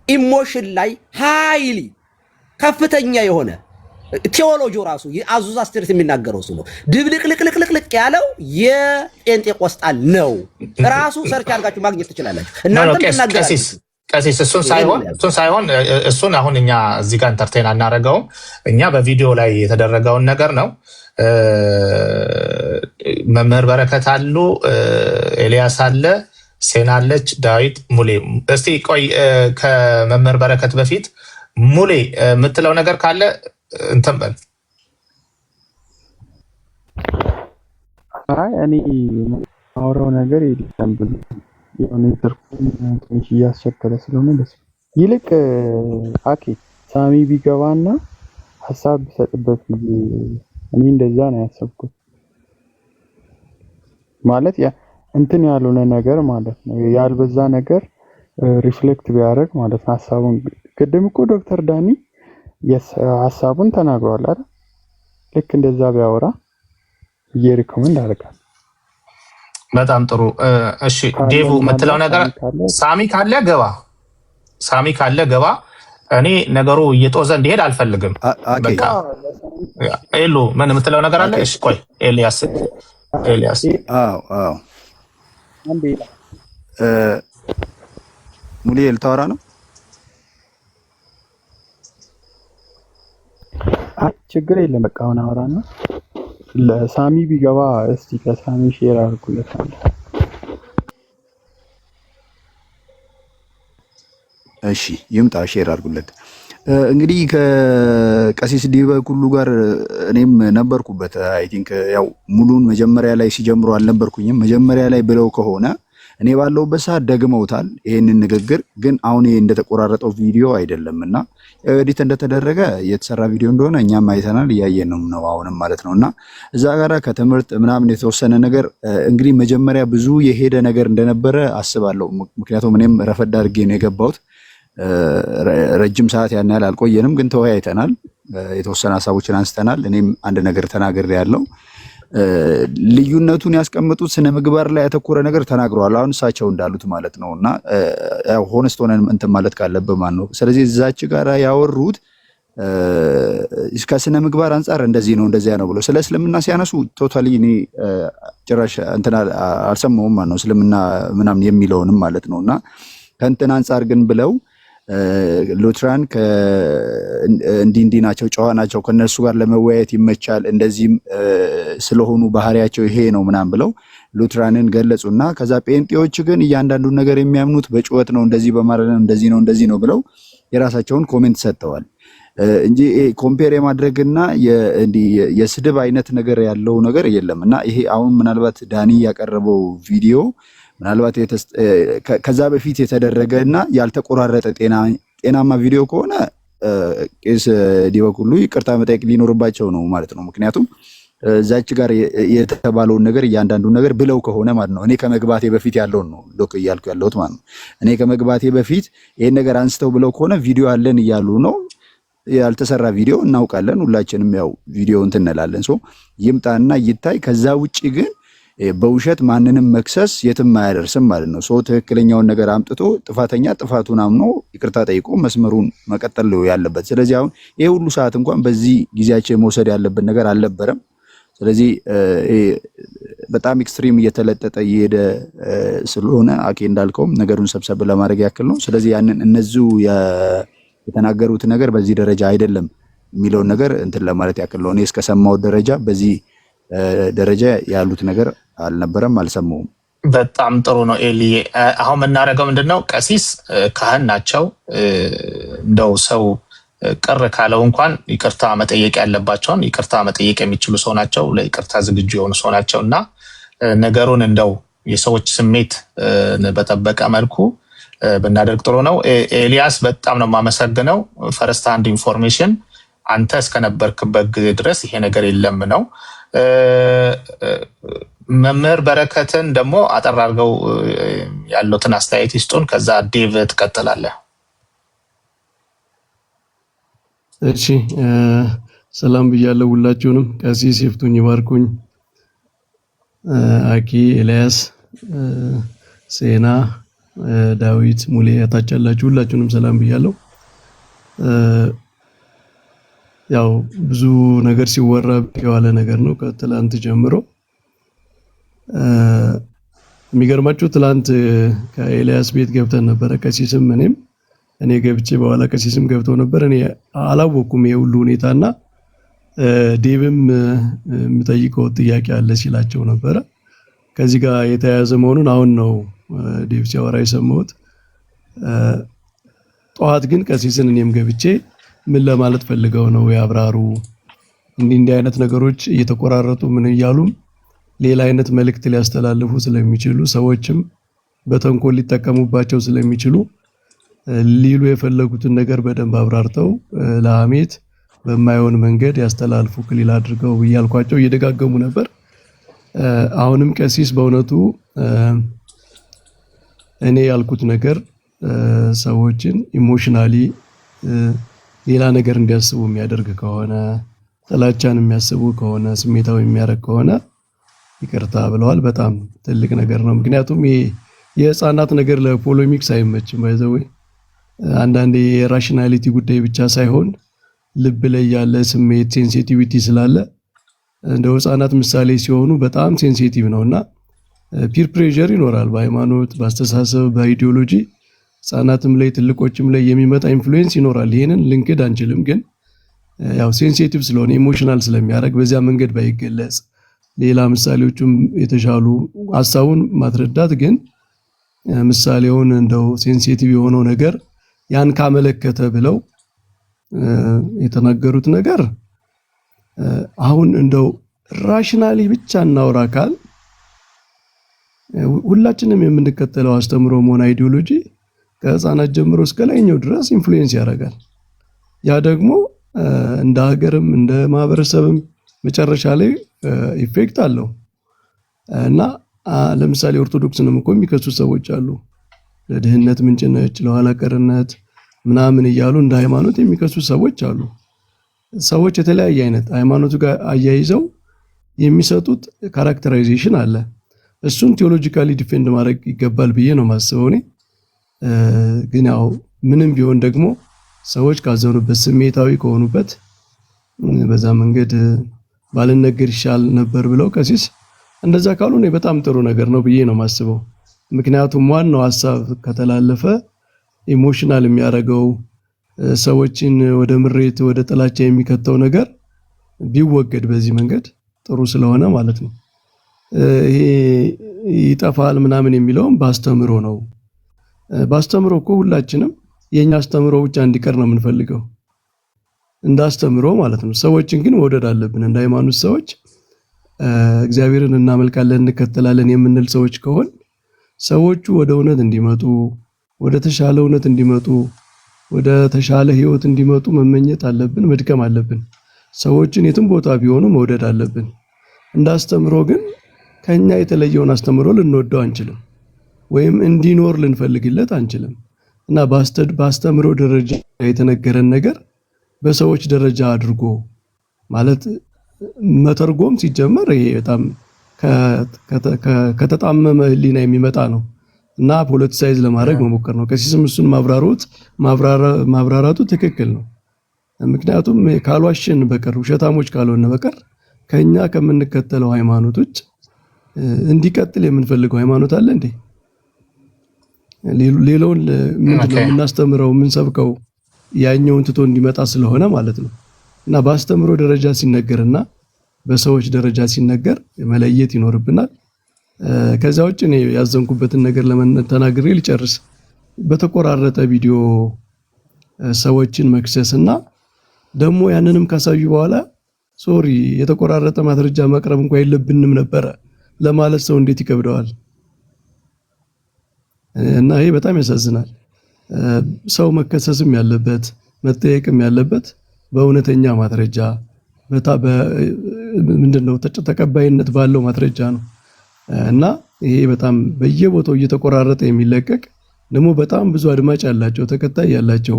ኢሞሽን ላይ ሃይሊ ከፍተኛ የሆነ ቴዎሎጂው ራሱ የአዙዛ ስትሪት የሚናገረው እሱ ነው። ድብልቅልቅልቅልቅ ያለው የጴንጤቆስጣል ነው። ራሱ ሰርች አድርጋችሁ ማግኘት ትችላላችሁ። ቀሲስ እሱን ሳይሆን እሱን አሁን እኛ እዚህ ጋር ኢንተርቴን አናደርገውም። እኛ በቪዲዮ ላይ የተደረገውን ነገር ነው። መምህር በረከት አሉ፣ ኤልያስ አለ፣ ሴናለች፣ ዳዊት፣ ሙሌ። እስቲ ቆይ ከመምህር በረከት በፊት ሙሌ የምትለው ነገር ካለ እንትን በል። አይ እኔ አውራው ነገር የለም ብሎ የሆነ ትንሽ እያስቸገረ ስለሆነ ደስ ይልቅ አኬ ሳሚ ቢገባና ሀሳብ ቢሰጥበት ብዬ እኔ እንደዛ ነው ያሰብኩት። ማለት ያ እንትን ያልሆነ ነገር ማለት ነው፣ ያልበዛ ነገር ሪፍሌክት ቢያደርግ ማለት ነው ሀሳቡን። ቅድም እኮ ዶክተር ዳኒ ሀሳቡን ተናግሯል አይደል? ልክ እንደዛ ቢያወራ ሪኮመንድ አደርጋለሁ። በጣም ጥሩ። እሺ ዴቭ የምትለው ነገር ሳሚ ካለ ገባ። እኔ ነገሩ እየጦዘ እንዲሄድ አልፈልግም። በቃ ኤሉ ምን የምትለው ነገር አለ? እሺ ቆይ ኤልያስ ሙሌ ልታወራ ነው? ችግር የለም። በቃ አሁን አወራና ለሳሚ ቢገባ እስቲ ከሳሚ ሼር አድርጉለታል። እሺ ይምጣ፣ ሼር አድርጉለት። እንግዲህ ከቀሲስ ዲበኩሉ ጋር እኔም ነበርኩበት። አይ ቲንክ ያው ሙሉን መጀመሪያ ላይ ሲጀምሩ አልነበርኩኝም። መጀመሪያ ላይ ብለው ከሆነ እኔ ባለውበት ሰዓት ደግመውታል ይሄንን ንግግር። ግን አሁን ይሄ እንደተቆራረጠው ቪዲዮ አይደለም እና ኤዲት እንደተደረገ የተሰራ ቪዲዮ እንደሆነ እኛም አይተናል፣ እያየን ነው አሁንም ማለት ነው። እና እዛ ጋራ ከትምህርት ምናምን የተወሰነ ነገር እንግዲህ መጀመሪያ ብዙ የሄደ ነገር እንደነበረ አስባለሁ። ምክንያቱም እኔም ረፈድ አድርጌ ነው የገባሁት። ረጅም ሰዓት ያን ያህል አልቆየንም፣ ግን ተወያይተናል፣ የተወሰነ ሀሳቦችን አንስተናል። እኔም አንድ ነገር ተናግሬ ያለው ልዩነቱን ያስቀምጡት ስነ ምግባር ላይ ያተኮረ ነገር ተናግረዋል። አሁን እሳቸው እንዳሉት ማለት ነው። እና ያው ሆነስት ሆነን እንትን ማለት ካለብህ ማን ነው። ስለዚህ እዛች ጋራ ያወሩት እስከ ስነ ምግባር አንጻር እንደዚህ ነው እንደዚያ ነው ብሎ ስለ እስልምና ሲያነሱ ቶታሊ እኔ ጭራሽ እንትን አልሰማሁም ማለት ነው። እስልምና ምናምን የሚለውንም ማለት ነው። እና ከእንትን አንጻር ግን ብለው ሉትራን እንዲህ ናቸው፣ ጨዋ ናቸው፣ ከነሱ ጋር ለመወያየት ይመቻል፣ እንደዚህም ስለሆኑ ባህሪያቸው ይሄ ነው ምናምን ብለው ሉትራንን ገለጹና ከዛ ጴንጤዎች ግን እያንዳንዱን ነገር የሚያምኑት በጩኸት ነው፣ እንደዚህ በማለት ነው፣ እንደዚህ ነው ብለው የራሳቸውን ኮሜንት ሰጥተዋል እንጂ ኮምፔር የማድረግና የስድብ አይነት ነገር ያለው ነገር የለም። እና ይሄ አሁን ምናልባት ዳኒ ያቀረበው ቪዲዮ ምናልባት ከዛ በፊት የተደረገ እና ያልተቆራረጠ ጤናማ ቪዲዮ ከሆነ ቄስ ዲበኩሉ ይቅርታ መጠየቅ ሊኖርባቸው ነው ማለት ነው። ምክንያቱም እዛች ጋር የተባለውን ነገር እያንዳንዱን ነገር ብለው ከሆነ ማለት ነው። እኔ ከመግባቴ በፊት ያለውን ነው ዶክ እያልኩ ያለሁት ማለት ነው። እኔ ከመግባቴ በፊት ይሄን ነገር አንስተው ብለው ከሆነ ቪዲዮ አለን እያሉ ነው። ያልተሰራ ቪዲዮ እናውቃለን ሁላችንም፣ ያው ቪዲዮ እንትን እንላለን። ይምጣና ይታይ። ከዛ ውጪ ግን በውሸት ማንንም መክሰስ የትም አያደርስም ማለት ነው። ትክክለኛውን ነገር አምጥቶ ጥፋተኛ ጥፋቱን አምኖ ይቅርታ ጠይቆ መስመሩን መቀጠል ያለበት። ስለዚህ አሁን ይሄ ሁሉ ሰዓት እንኳን በዚህ ጊዜያችን መውሰድ ያለብን ነገር አልነበረም። ስለዚህ በጣም ኤክስትሪም እየተለጠጠ እየሄደ ስለሆነ አኬ እንዳልከውም ነገሩን ሰብሰብ ለማድረግ ያክል ነው። ስለዚህ ያንን እነዚሁ የተናገሩት ነገር በዚህ ደረጃ አይደለም የሚለውን ነገር እንትን ለማለት ያክል ነው። እኔ እስከሰማሁት ደረጃ በዚህ ደረጃ ያሉት ነገር አልነበረም፣ አልሰማሁም። በጣም ጥሩ ነው ኤልዬ። አሁን የምናደርገው ምንድነው? ቀሲስ ካህን ናቸው። እንደው ሰው ቅር ካለው እንኳን ይቅርታ መጠየቅ ያለባቸውን ይቅርታ መጠየቅ የሚችሉ ሰው ናቸው። ለይቅርታ ዝግጁ የሆኑ ሰው ናቸው። እና ነገሩን እንደው የሰዎች ስሜት በጠበቀ መልኩ ብናደርግ ጥሩ ነው። ኤልያስ በጣም ነው የማመሰግነው። ፈርስት ሃንድ ኢንፎርሜሽን አንተ እስከነበርክበት ጊዜ ድረስ ይሄ ነገር የለም ነው። መምህር በረከትን ደግሞ አጠር አድርገው ያሉትን አስተያየት ይስጡን። ከዛ ዴቭ ትቀጥላለህ። እሺ ሰላም ብያለሁ ሁላችሁንም። ቀሲስ ይፍቱኝ ይባርኩኝ፣ አኪ ኤልያስ፣ ሴና፣ ዳዊት፣ ሙሌ ያታች ያላችሁ ሁላችሁንም ሰላም ብያለሁ። ያው ብዙ ነገር ሲወራ የዋለ ነገር ነው ከትላንት ጀምሮ። የሚገርማችሁ ትላንት ከኤልያስ ቤት ገብተን ነበረ፣ ቀሲስም እኔ ገብቼ በኋላ ቀሲስም ገብተው ነበር። እኔ አላወኩም ይሄ ሁሉ ሁኔታና ዴብም የምጠይቀው ጥያቄ አለ ሲላቸው ነበረ። ከዚህ ጋር የተያያዘ መሆኑን አሁን ነው ዴብ ሲያወራ የሰማሁት። ጠዋት ግን ቀሲስን እኔም ገብቼ ምን ለማለት ፈልገው ነው ያብራሩ፣ እንዲህ አይነት ነገሮች እየተቆራረጡ ምን እያሉም ሌላ አይነት መልእክት ሊያስተላልፉ ስለሚችሉ ሰዎችም በተንኮል ሊጠቀሙባቸው ስለሚችሉ ሊሉ የፈለጉትን ነገር በደንብ አብራርተው ለሐሜት በማይሆን መንገድ ያስተላልፉ ክሊል አድርገው እያልኳቸው እየደጋገሙ ነበር። አሁንም ቀሲስ በእውነቱ እኔ ያልኩት ነገር ሰዎችን ኢሞሽናሊ ሌላ ነገር እንዲያስቡ የሚያደርግ ከሆነ ጥላቻን የሚያስቡ ከሆነ ስሜታዊ የሚያደርግ ከሆነ ይቅርታ ብለዋል። በጣም ትልቅ ነገር ነው። ምክንያቱም ይሄ የህፃናት ነገር ለፖሌሚክስ አይመችም። ባይዘው አንዳንዴ የራሽናሊቲ ጉዳይ ብቻ ሳይሆን ልብ ላይ ያለ ስሜት ሴንሲቲቪቲ ስላለ እንደው ህፃናት ምሳሌ ሲሆኑ በጣም ሴንሲቲቭ ነውና ፒር ፕሬዠር ይኖራል። በሃይማኖት፣ በአስተሳሰብ፣ በአይዲዮሎጂ ህፃናትም ላይ ትልቆችም ላይ የሚመጣ ኢንፍሉዌንስ ይኖራል። ይሄንን ልንክድ አንችልም። ግን ያው ሴንሲቲቭ ስለሆነ ኢሞሽናል ስለሚያደርግ በዚያ መንገድ ባይገለጽ ሌላ ምሳሌዎቹም የተሻሉ ሐሳቡን ማስረዳት ግን ምሳሌውን እንደው ሴንሲቲቭ የሆነው ነገር ያን ካመለከተ ብለው የተናገሩት ነገር አሁን እንደው ራሽናሊ ብቻ እናወራ ካል ሁላችንም የምንከተለው አስተምሮ ሆነ አይዲዮሎጂ ከህፃናት ጀምሮ እስከ ላይኛው ድረስ ኢንፍሉዌንስ ያደርጋል። ያ ደግሞ እንደ ሀገርም እንደ ማህበረሰብም መጨረሻ ላይ ኢፌክት አለው እና ለምሳሌ ኦርቶዶክስንም እኮ የሚከሱ ሰዎች አሉ። ለድህነት ምንጭ ነች፣ ለኋላ ቀርነት ምናምን እያሉ እንደ ሃይማኖት የሚከሱ ሰዎች አሉ። ሰዎች የተለያየ አይነት ሃይማኖቱ ጋር አያይዘው የሚሰጡት ካራክተራይዜሽን አለ። እሱን ቴዎሎጂካሊ ዲፌንድ ማድረግ ይገባል ብዬ ነው ማስበው እኔ። ግን ያው ምንም ቢሆን ደግሞ ሰዎች ካዘኑበት ስሜታዊ ከሆኑበት በዛ መንገድ ባልነገር ይሻል ነበር ብለው ቀሲስ እንደዛ ካሉ ነው በጣም ጥሩ ነገር ነው ብዬ ነው ማስበው። ምክንያቱም ዋናው ሐሳብ ከተላለፈ ኢሞሽናል የሚያደርገው ሰዎችን ወደ ምሬት ወደ ጥላቻ የሚከተው ነገር ቢወገድ በዚህ መንገድ ጥሩ ስለሆነ ማለት ነው። ይሄ ይጠፋል ምናምን የሚለውም ባስተምሮ ነው። ባስተምሮ እኮ ሁላችንም የኛ አስተምሮ ብቻ እንዲቀር ነው የምንፈልገው እንዳስተምሮ ማለት ነው። ሰዎችን ግን መውደድ አለብን። እንደ ሃይማኖት ሰዎች እግዚአብሔርን እናመልካለን እንከተላለን የምንል ሰዎች ከሆን ሰዎቹ ወደ እውነት እንዲመጡ ወደ ተሻለ እውነት እንዲመጡ ወደ ተሻለ ህይወት እንዲመጡ መመኘት አለብን፣ መድከም አለብን። ሰዎችን የትም ቦታ ቢሆኑ መውደድ አለብን። እንዳስተምሮ ግን ከኛ የተለየውን አስተምሮ ልንወደው አንችልም፣ ወይም እንዲኖር ልንፈልግለት አንችልም እና ባስተምሮ ደረጃ የተነገረን ነገር በሰዎች ደረጃ አድርጎ ማለት መተርጎም ሲጀመር ይሄ በጣም ከተጣመመ ህሊና የሚመጣ ነው እና ፖለቲሳይዝ ለማድረግ መሞከር ነው። ቀሲስም እሱን ማብራራቱ ትክክል ነው። ምክንያቱም ካልዋሽን በቀር ውሸታሞች ካልሆነ በቀር ከኛ ከምንከተለው ሃይማኖቶች እንዲቀጥል የምንፈልገው ሃይማኖት አለ እንዴ? ሌላውን ምንድነው የምናስተምረው የምንሰብከው ያኛውን ትቶ እንዲመጣ ስለሆነ ማለት ነው። እና በአስተምሮ ደረጃ ሲነገርና በሰዎች ደረጃ ሲነገር መለየት ይኖርብናል። ከዛ ውጭ እኔ ያዘንኩበትን ነገር ተናግሬ ልጨርስ። በተቆራረጠ ቪዲዮ ሰዎችን መክሰስና ደግሞ ያንንም ካሳዩ በኋላ ሶሪ የተቆራረጠ ማስረጃ ማቅረብ እንኳን የለብንም ነበረ ለማለት ሰው እንዴት ይከብደዋል? እና ይሄ በጣም ያሳዝናል። ሰው መከሰስም ያለበት መጠየቅም ያለበት በእውነተኛ ማስረጃ ምንድነው ተቀባይነት ባለው ማስረጃ ነው። እና ይሄ በጣም በየቦታው እየተቆራረጠ የሚለቀቅ ደግሞ በጣም ብዙ አድማጭ ያላቸው ተከታይ ያላቸው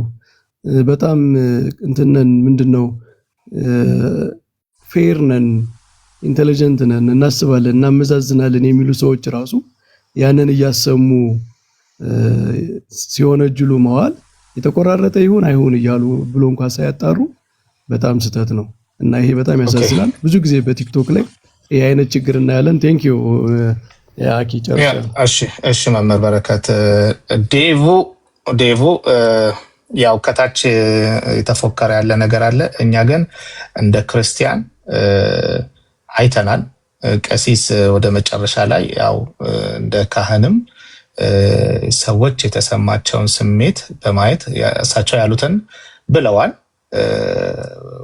በጣም እንትነን ምንድነው ፌር ነን ኢንተለጀንት ነን እናስባለን እናመዛዝናለን የሚሉ ሰዎች ራሱ ያንን እያሰሙ ሲሆነጅሉ መዋል የተቆራረጠ ይሁን አይሁን እያሉ ብሎ እንኳን ሳያጣሩ በጣም ስተት ነው እና ይሄ በጣም ያሳዝናል። ብዙ ጊዜ በቲክቶክ ላይ ይሄ አይነት ችግር እናያለን። ቴንክ ዩ ያኪ ጨርሻለሁ። እሺ መምህር በረከት ዴቭ ያው ከታች የተፎከረ ያለ ነገር አለ። እኛ ግን እንደ ክርስቲያን አይተናል። ቀሲስ ወደ መጨረሻ ላይ ያው እንደ ካህንም ሰዎች የተሰማቸውን ስሜት በማየት እሳቸው ያሉትን ብለዋል።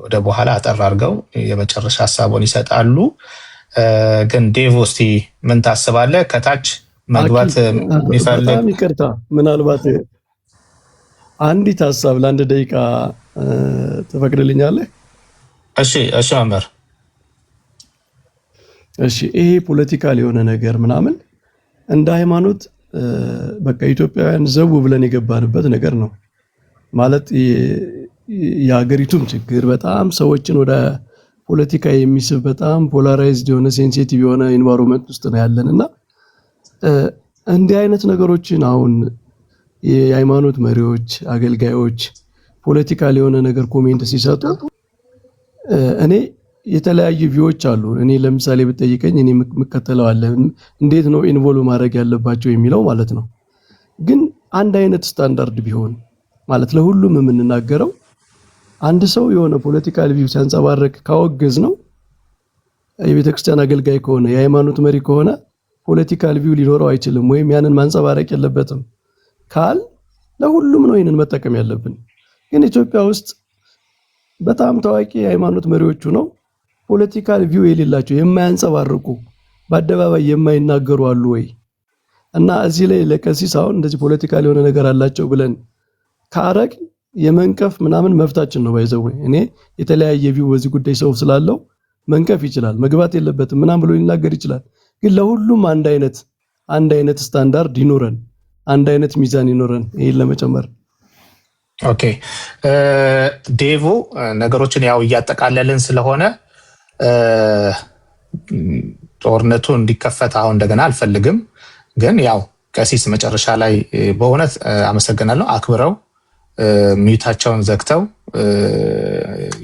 ወደ በኋላ አጠር አድርገው የመጨረሻ ሀሳቡን ይሰጣሉ። ግን ዴቭ እስቲ ምን ታስባለህ? ከታች መግባት የሚፈልግ በጣም ይቅርታ፣ ምናልባት አንዲት ሀሳብ ለአንድ ደቂቃ ትፈቅድልኛለህ? እሺ መምህር። እሺ ይሄ ፖለቲካል የሆነ ነገር ምናምን እንደ ሃይማኖት በቃ ኢትዮጵያውያን ዘው ብለን የገባንበት ነገር ነው ማለት የሀገሪቱም ችግር በጣም ሰዎችን ወደ ፖለቲካ የሚስብ በጣም ፖላራይዝድ የሆነ ሴንሲቲቭ የሆነ ኢንቫይሮንመንት ውስጥ ነው ያለንና እንዲህ አይነት ነገሮችን አሁን የሃይማኖት መሪዎች አገልጋዮች ፖለቲካል የሆነ ነገር ኮሜንት ሲሰጡ እኔ የተለያዩ ቪዎች አሉ። እኔ ለምሳሌ ብትጠይቀኝ እኔ የምከተለው አለ እንዴት ነው ኢንቮልቭ ማድረግ ያለባቸው የሚለው ማለት ነው። ግን አንድ አይነት ስታንዳርድ ቢሆን ማለት ለሁሉም የምንናገረው አንድ ሰው የሆነ ፖለቲካል ቪው ሲያንጸባርቅ ካወገዝ ነው የቤተክርስቲያን አገልጋይ ከሆነ የሃይማኖት መሪ ከሆነ ፖለቲካል ቪው ሊኖረው አይችልም ወይም ያንን ማንጸባረቅ የለበትም ካል ለሁሉም ነው ይሄንን መጠቀም ያለብን። ግን ኢትዮጵያ ውስጥ በጣም ታዋቂ የሃይማኖት መሪዎቹ ነው ፖለቲካል ቪው የሌላቸው የማያንጸባርቁ በአደባባይ የማይናገሩ አሉ ወይ? እና እዚህ ላይ ለቀሲስ አሁን እንደዚህ ፖለቲካል የሆነ ነገር አላቸው ብለን ካረግ የመንቀፍ ምናምን መፍታችን ነው ባይዘው። እኔ የተለያየ ቪው በዚህ ጉዳይ ሰው ስላለው መንቀፍ ይችላል መግባት የለበትም ምናምን ብሎ ሊናገር ይችላል። ግን ለሁሉም አንድ አይነት ስታንዳርድ ይኖረን አንድ አይነት ሚዛን ይኖረን ይሄን ለመጨመር ኦኬ ዴቮ ነገሮችን ያው እያጠቃለልን ስለሆነ ጦርነቱ እንዲከፈት አሁን እንደገና አልፈልግም። ግን ያው ቀሲስ መጨረሻ ላይ በእውነት አመሰግናለሁ አክብረው ሚዩታቸውን ዘግተው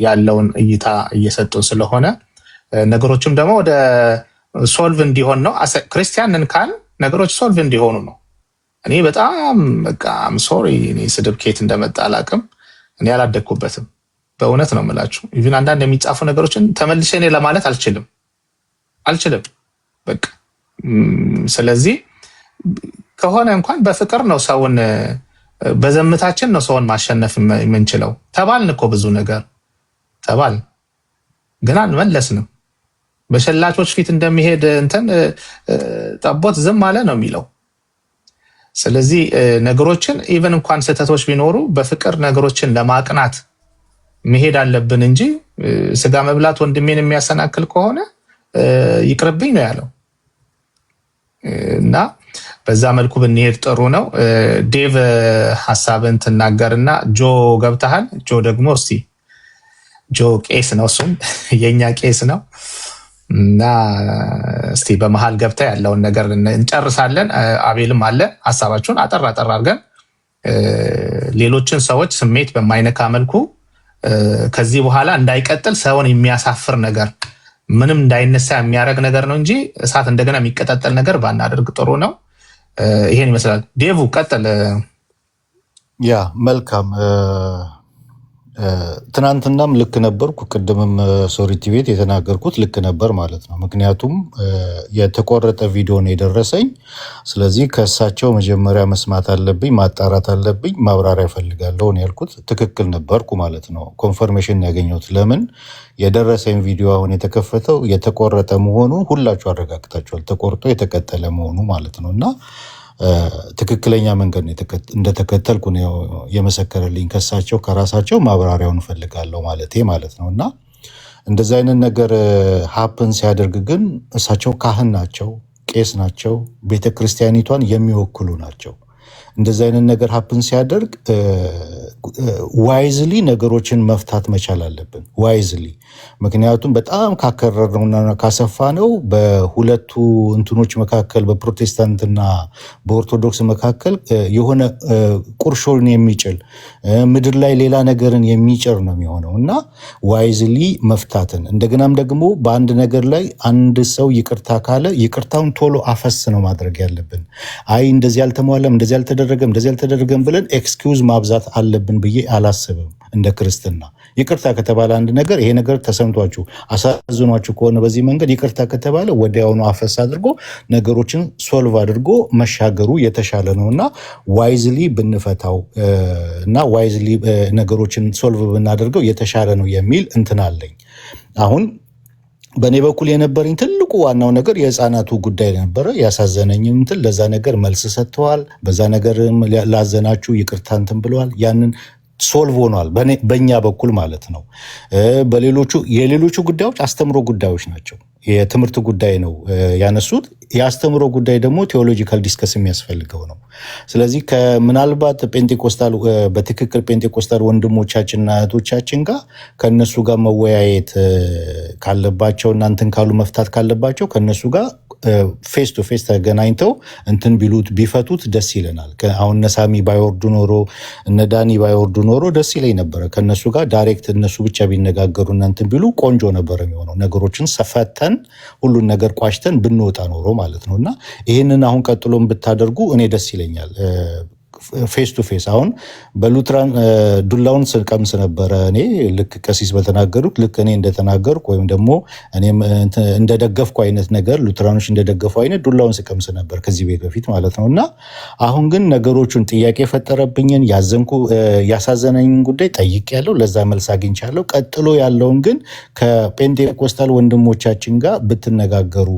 ያለውን እይታ እየሰጡ ስለሆነ ነገሮችም ደግሞ ወደ ሶልቭ እንዲሆን ነው። ክርስቲያንን ካል ነገሮች ሶልቭ እንዲሆኑ ነው። እኔ በጣም በቃ አም ሶሪ እኔ ስድብ ኬት እንደመጣ አላቅም። እኔ አላደግኩበትም በእውነት ነው የምላችሁ። ኢቭን አንዳንድ የሚጻፉ ነገሮችን ተመልሼ እኔ ለማለት አልችልም በቃ። ስለዚህ ከሆነ እንኳን በፍቅር ነው ሰውን በዘምታችን ነው ሰውን ማሸነፍ የምንችለው። ተባልን እኮ ብዙ ነገር ተባልን፣ ግን አልመለስንም። በሸላቾች ፊት እንደሚሄድ እንትን ጠቦት ዝም አለ ነው የሚለው። ስለዚህ ነገሮችን ኢቨን እንኳን ስህተቶች ቢኖሩ በፍቅር ነገሮችን ለማቅናት መሄድ አለብን እንጂ ስጋ መብላት ወንድሜን የሚያሰናክል ከሆነ ይቅርብኝ ነው ያለው። እና በዛ መልኩ ብንሄድ ጥሩ ነው። ዴቭ ሐሳብን ትናገርና ጆ ገብተሃል። ጆ ደግሞ እስቲ ጆ ቄስ ነው እሱም የኛ ቄስ ነው እና እስቲ በመሃል ገብታ ያለውን ነገር እንጨርሳለን። አቤልም አለ ሐሳባችሁን አጠር አድርገን ሌሎችን ሰዎች ስሜት በማይነካ መልኩ ከዚህ በኋላ እንዳይቀጥል ሰውን የሚያሳፍር ነገር ምንም እንዳይነሳ የሚያደርግ ነገር ነው እንጂ እሳት እንደገና የሚቀጣጠል ነገር ባናደርግ ጥሩ ነው። ይሄን ይመስላል። ዴቭ ቀጥል። ያ መልካም። ትናንትናም ልክ ነበርኩ፣ ቅድምም ሶሪቲ ቤት የተናገርኩት ልክ ነበር ማለት ነው። ምክንያቱም የተቆረጠ ቪዲዮ ነው የደረሰኝ። ስለዚህ ከእሳቸው መጀመሪያ መስማት አለብኝ፣ ማጣራት አለብኝ፣ ማብራሪያ እፈልጋለሁ ነው ያልኩት። ትክክል ነበርኩ ማለት ነው። ኮንፈርሜሽን ያገኘሁት ለምን የደረሰኝ ቪዲዮ አሁን የተከፈተው የተቆረጠ መሆኑ ሁላችሁ አረጋግጣችኋል። ተቆርጦ የተቀጠለ መሆኑ ማለት ነው እና ትክክለኛ መንገድ እንደተከተልኩ ነው የመሰከረልኝ። ከሳቸው ከራሳቸው ማብራሪያውን እፈልጋለሁ ማለት ነው እና እንደዚህ አይነት ነገር ሀፕን ሲያደርግ ግን እሳቸው ካህን ናቸው፣ ቄስ ናቸው፣ ቤተክርስቲያኒቷን የሚወክሉ ናቸው። እንደዚህ አይነት ነገር ሀፕን ሲያደርግ ዋይዝሊ ነገሮችን መፍታት መቻል አለብን። ዋይዝሊ ምክንያቱም በጣም ካከረርነውና ካሰፋ ነው በሁለቱ እንትኖች መካከል በፕሮቴስታንትና በኦርቶዶክስ መካከል የሆነ ቁርሾን የሚጭል ምድር ላይ ሌላ ነገርን የሚጭር ነው የሚሆነው እና ዋይዝሊ መፍታትን እንደገናም ደግሞ በአንድ ነገር ላይ አንድ ሰው ይቅርታ ካለ ይቅርታውን ቶሎ አፈስ ነው ማድረግ ያለብን። አይ እንደዚህ አልተሟላም፣ እንደዚህ አልተደረገም ብለን ኤክስኪውዝ ማብዛት አለብን ብዬ አላስብም። እንደ ክርስትና ይቅርታ ከተባለ አንድ ነገር ይሄ ነገር ተሰምቷችሁ አሳዝኗችሁ ከሆነ በዚህ መንገድ ይቅርታ ከተባለ ወዲያውኑ አፈስ አድርጎ ነገሮችን ሶልቭ አድርጎ መሻገሩ የተሻለ ነውና ዋይዝሊ ብንፈታው እና ዋይዝሊ ነገሮችን ሶልቭ ብናደርገው የተሻለ ነው የሚል እንትን አለኝ። አሁን በእኔ በኩል የነበረኝ ትልቁ ዋናው ነገር የህፃናቱ ጉዳይ ነበረ። ያሳዘነኝም እንትን ለዛ ነገር መልስ ሰጥተዋል። በዛ ነገር ላዘናችሁ ይቅርታ እንትን ብለዋል። ያንን ሶልቭ ሆኗል በእኛ በኩል ማለት ነው። የሌሎቹ ጉዳዮች አስተምሮ ጉዳዮች ናቸው። የትምህርት ጉዳይ ነው ያነሱት። የአስተምሮ ጉዳይ ደግሞ ቴዎሎጂካል ዲስከስ የሚያስፈልገው ነው። ስለዚህ ምናልባት ጴንጤቆስታል በትክክል ጴንጤቆስታል ወንድሞቻችንና እህቶቻችን ጋር ከነሱ ጋር መወያየት ካለባቸው እናንተን ካሉ መፍታት ካለባቸው ከነሱ ጋር ፌስ ቱ ፌስ ተገናኝተው እንትን ቢፈቱት ደስ ይለናል። አሁን እነ ሳሚ ባይወርዱ ኖሮ እነ ዳኒ ባይወርዱ ኖሮ ደስ ይለኝ ነበረ። ከነሱ ጋር ዳይሬክት እነሱ ብቻ ቢነጋገሩ እንትን ቢሉ ቆንጆ ነበር የሚሆነው። ነገሮችን ሰፈተን ሁሉን ነገር ቋጭተን ብንወጣ ኖሮ ማለት ነው። እና ይህንን አሁን ቀጥሎም ብታደርጉ እኔ ደስ ይለኛል። ፌስ ቱ ፌስ አሁን በሉትራን ዱላውን ስቀምስ ነበረ። እኔ ልክ ቀሲስ በተናገሩት ልክ እኔ እንደተናገርኩ ወይም ደግሞ እኔም እንደደገፍኩ አይነት ነገር ሉትራኖች እንደደገፉ አይነት ዱላውን ስቀምስ ነበር ከዚህ ቤት በፊት ማለት ነው። እና አሁን ግን ነገሮቹን ጥያቄ የፈጠረብኝን ያሳዘነኝን ጉዳይ ጠይቄያለሁ፣ ለዛ መልስ አግኝቻለሁ። ቀጥሎ ያለውን ግን ከጴንጤቆስታል ወንድሞቻችን ጋር ብትነጋገሩ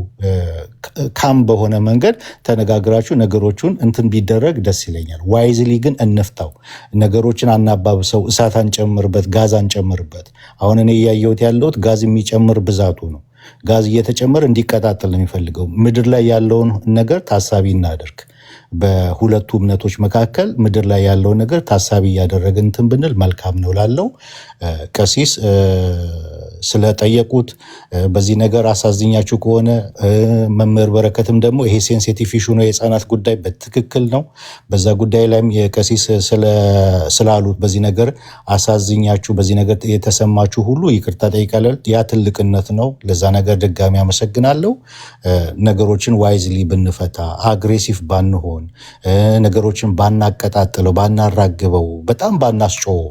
ካም በሆነ መንገድ ተነጋግራችሁ ነገሮቹን እንትን ቢደረግ ደስ ይለኛል። ዋይዝሊ ግን እንፍታው። ነገሮችን አናባብሰው፣ እሳት አንጨምርበት፣ ጋዝ አንጨምርበት። አሁን እኔ እያየሁት ያለሁት ጋዝ የሚጨምር ብዛቱ ነው። ጋዝ እየተጨመረ እንዲቀጣጠል ነው የሚፈልገው። ምድር ላይ ያለውን ነገር ታሳቢ እናደርግ። በሁለቱ እምነቶች መካከል ምድር ላይ ያለውን ነገር ታሳቢ እያደረግን እንትን ብንል መልካም ነው ላለው ቀሲስ ስለጠየቁት በዚህ ነገር አሳዝኛችሁ ከሆነ መምህር በረከትም ደግሞ ይሄ ሴንሲቲቭ ኢሹ ነው፣ የህፃናት ጉዳይ በትክክል ነው። በዛ ጉዳይ ላይም የቀሲስ ስላሉት በዚህ ነገር አሳዝኛችሁ በዚህ ነገር የተሰማችሁ ሁሉ ይቅርታ ጠይቃለሁ። ያ ትልቅነት ነው። ለዛ ነገር ድጋሚ አመሰግናለሁ። ነገሮችን ዋይዝሊ ብንፈታ፣ አግሬሲቭ ባንሆን፣ ነገሮችን ባናቀጣጥለው፣ ባናራግበው፣ በጣም ባናስጮው።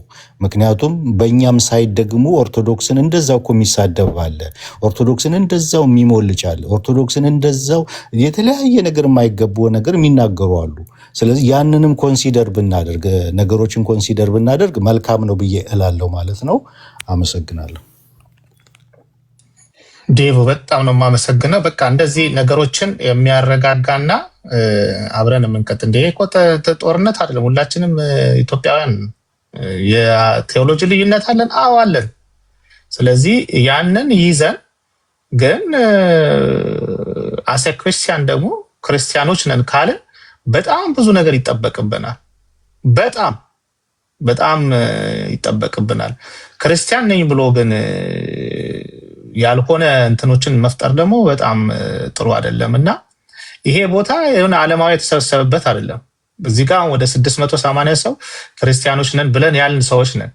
ምክንያቱም በእኛም ሳይድ ደግሞ ኦርቶዶክስን እንደዛው እኮ የሚሳደብ አለ። ኦርቶዶክስን እንደዛው የሚሞልጭ አለ። ኦርቶዶክስን እንደዛው የተለያየ ነገር የማይገቡ ነገር የሚናገሩ አሉ። ስለዚህ ያንንም ኮንሲደር ብናደርግ፣ ነገሮችን ኮንሲደር ብናደርግ መልካም ነው ብዬ እላለሁ ማለት ነው። አመሰግናለሁ። ዴቭ በጣም ነው የማመሰግነው። በቃ እንደዚህ ነገሮችን የሚያረጋጋና አብረን የምንቀጥ እንደ ጦርነት አይደለም። ሁላችንም ኢትዮጵያውያን የቴዎሎጂ ልዩነት አለን። አዎ አለን። ስለዚህ ያንን ይዘን ግን አሴ ክርስቲያን ደግሞ ክርስቲያኖች ነን ካልን በጣም ብዙ ነገር ይጠበቅብናል። በጣም ይጠበቅብናል። ክርስቲያን ነኝ ብሎ ግን ያልሆነ እንትኖችን መፍጠር ደግሞ በጣም ጥሩ አይደለም እና ይሄ ቦታ የሆነ ዓለማዊ የተሰበሰበበት አይደለም። እዚህ ጋር ወደ 680 ሰው ክርስቲያኖች ነን ብለን ያልን ሰዎች ነን።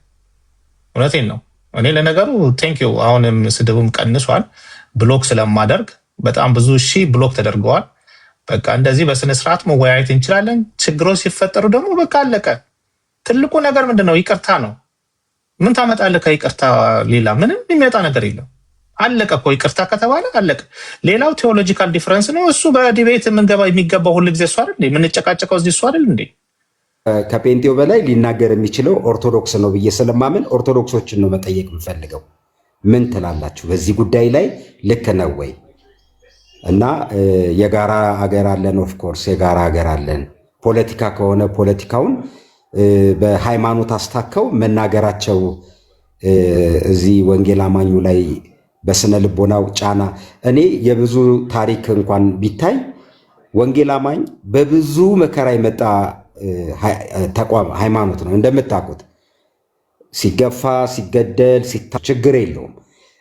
እውነቴን ነው። እኔ ለነገሩ ቴንኪው አሁንም ስድቡም ቀንሷል። ብሎክ ስለማደርግ በጣም ብዙ ብሎክ ተደርገዋል። በቃ እንደዚህ በስነ ስርዓት መወያየት እንችላለን። ችግሮች ሲፈጠሩ ደግሞ በቃ አለቀ። ትልቁ ነገር ምንድነው? ይቅርታ ነው። ምን ታመጣለህ ከይቅርታ ሌላ? ምንም የሚመጣ ነገር የለም። አለቀ እኮ ይቅርታ ከተባለ አለቀ። ሌላው ቴዎሎጂካል ዲፈረንስ ነው። እሱ በዲቤት የሚገባው ሁሉ ጊዜ እሱ አይደል የምንጨቃጨቀው እዚህ እሱ አይደል እንዴ? ከጴንጤው በላይ ሊናገር የሚችለው ኦርቶዶክስ ነው ብዬ ስለማምን ኦርቶዶክሶችን ነው መጠየቅ የምፈልገው። ምን ትላላችሁ በዚህ ጉዳይ ላይ? ልክ ነው ወይ? እና የጋራ ሀገር አለን። ኦፍኮርስ የጋራ ሀገር አለን። ፖለቲካ ከሆነ ፖለቲካውን በሃይማኖት አስታከው መናገራቸው እዚህ ወንጌል አማኙ ላይ በስነ ልቦናው ጫና እኔ የብዙ ታሪክ እንኳን ቢታይ ወንጌል አማኝ በብዙ መከራ የመጣ ተቋም ሃይማኖት ነው። እንደምታውቁት ሲገፋ ሲገደል ችግር የለውም።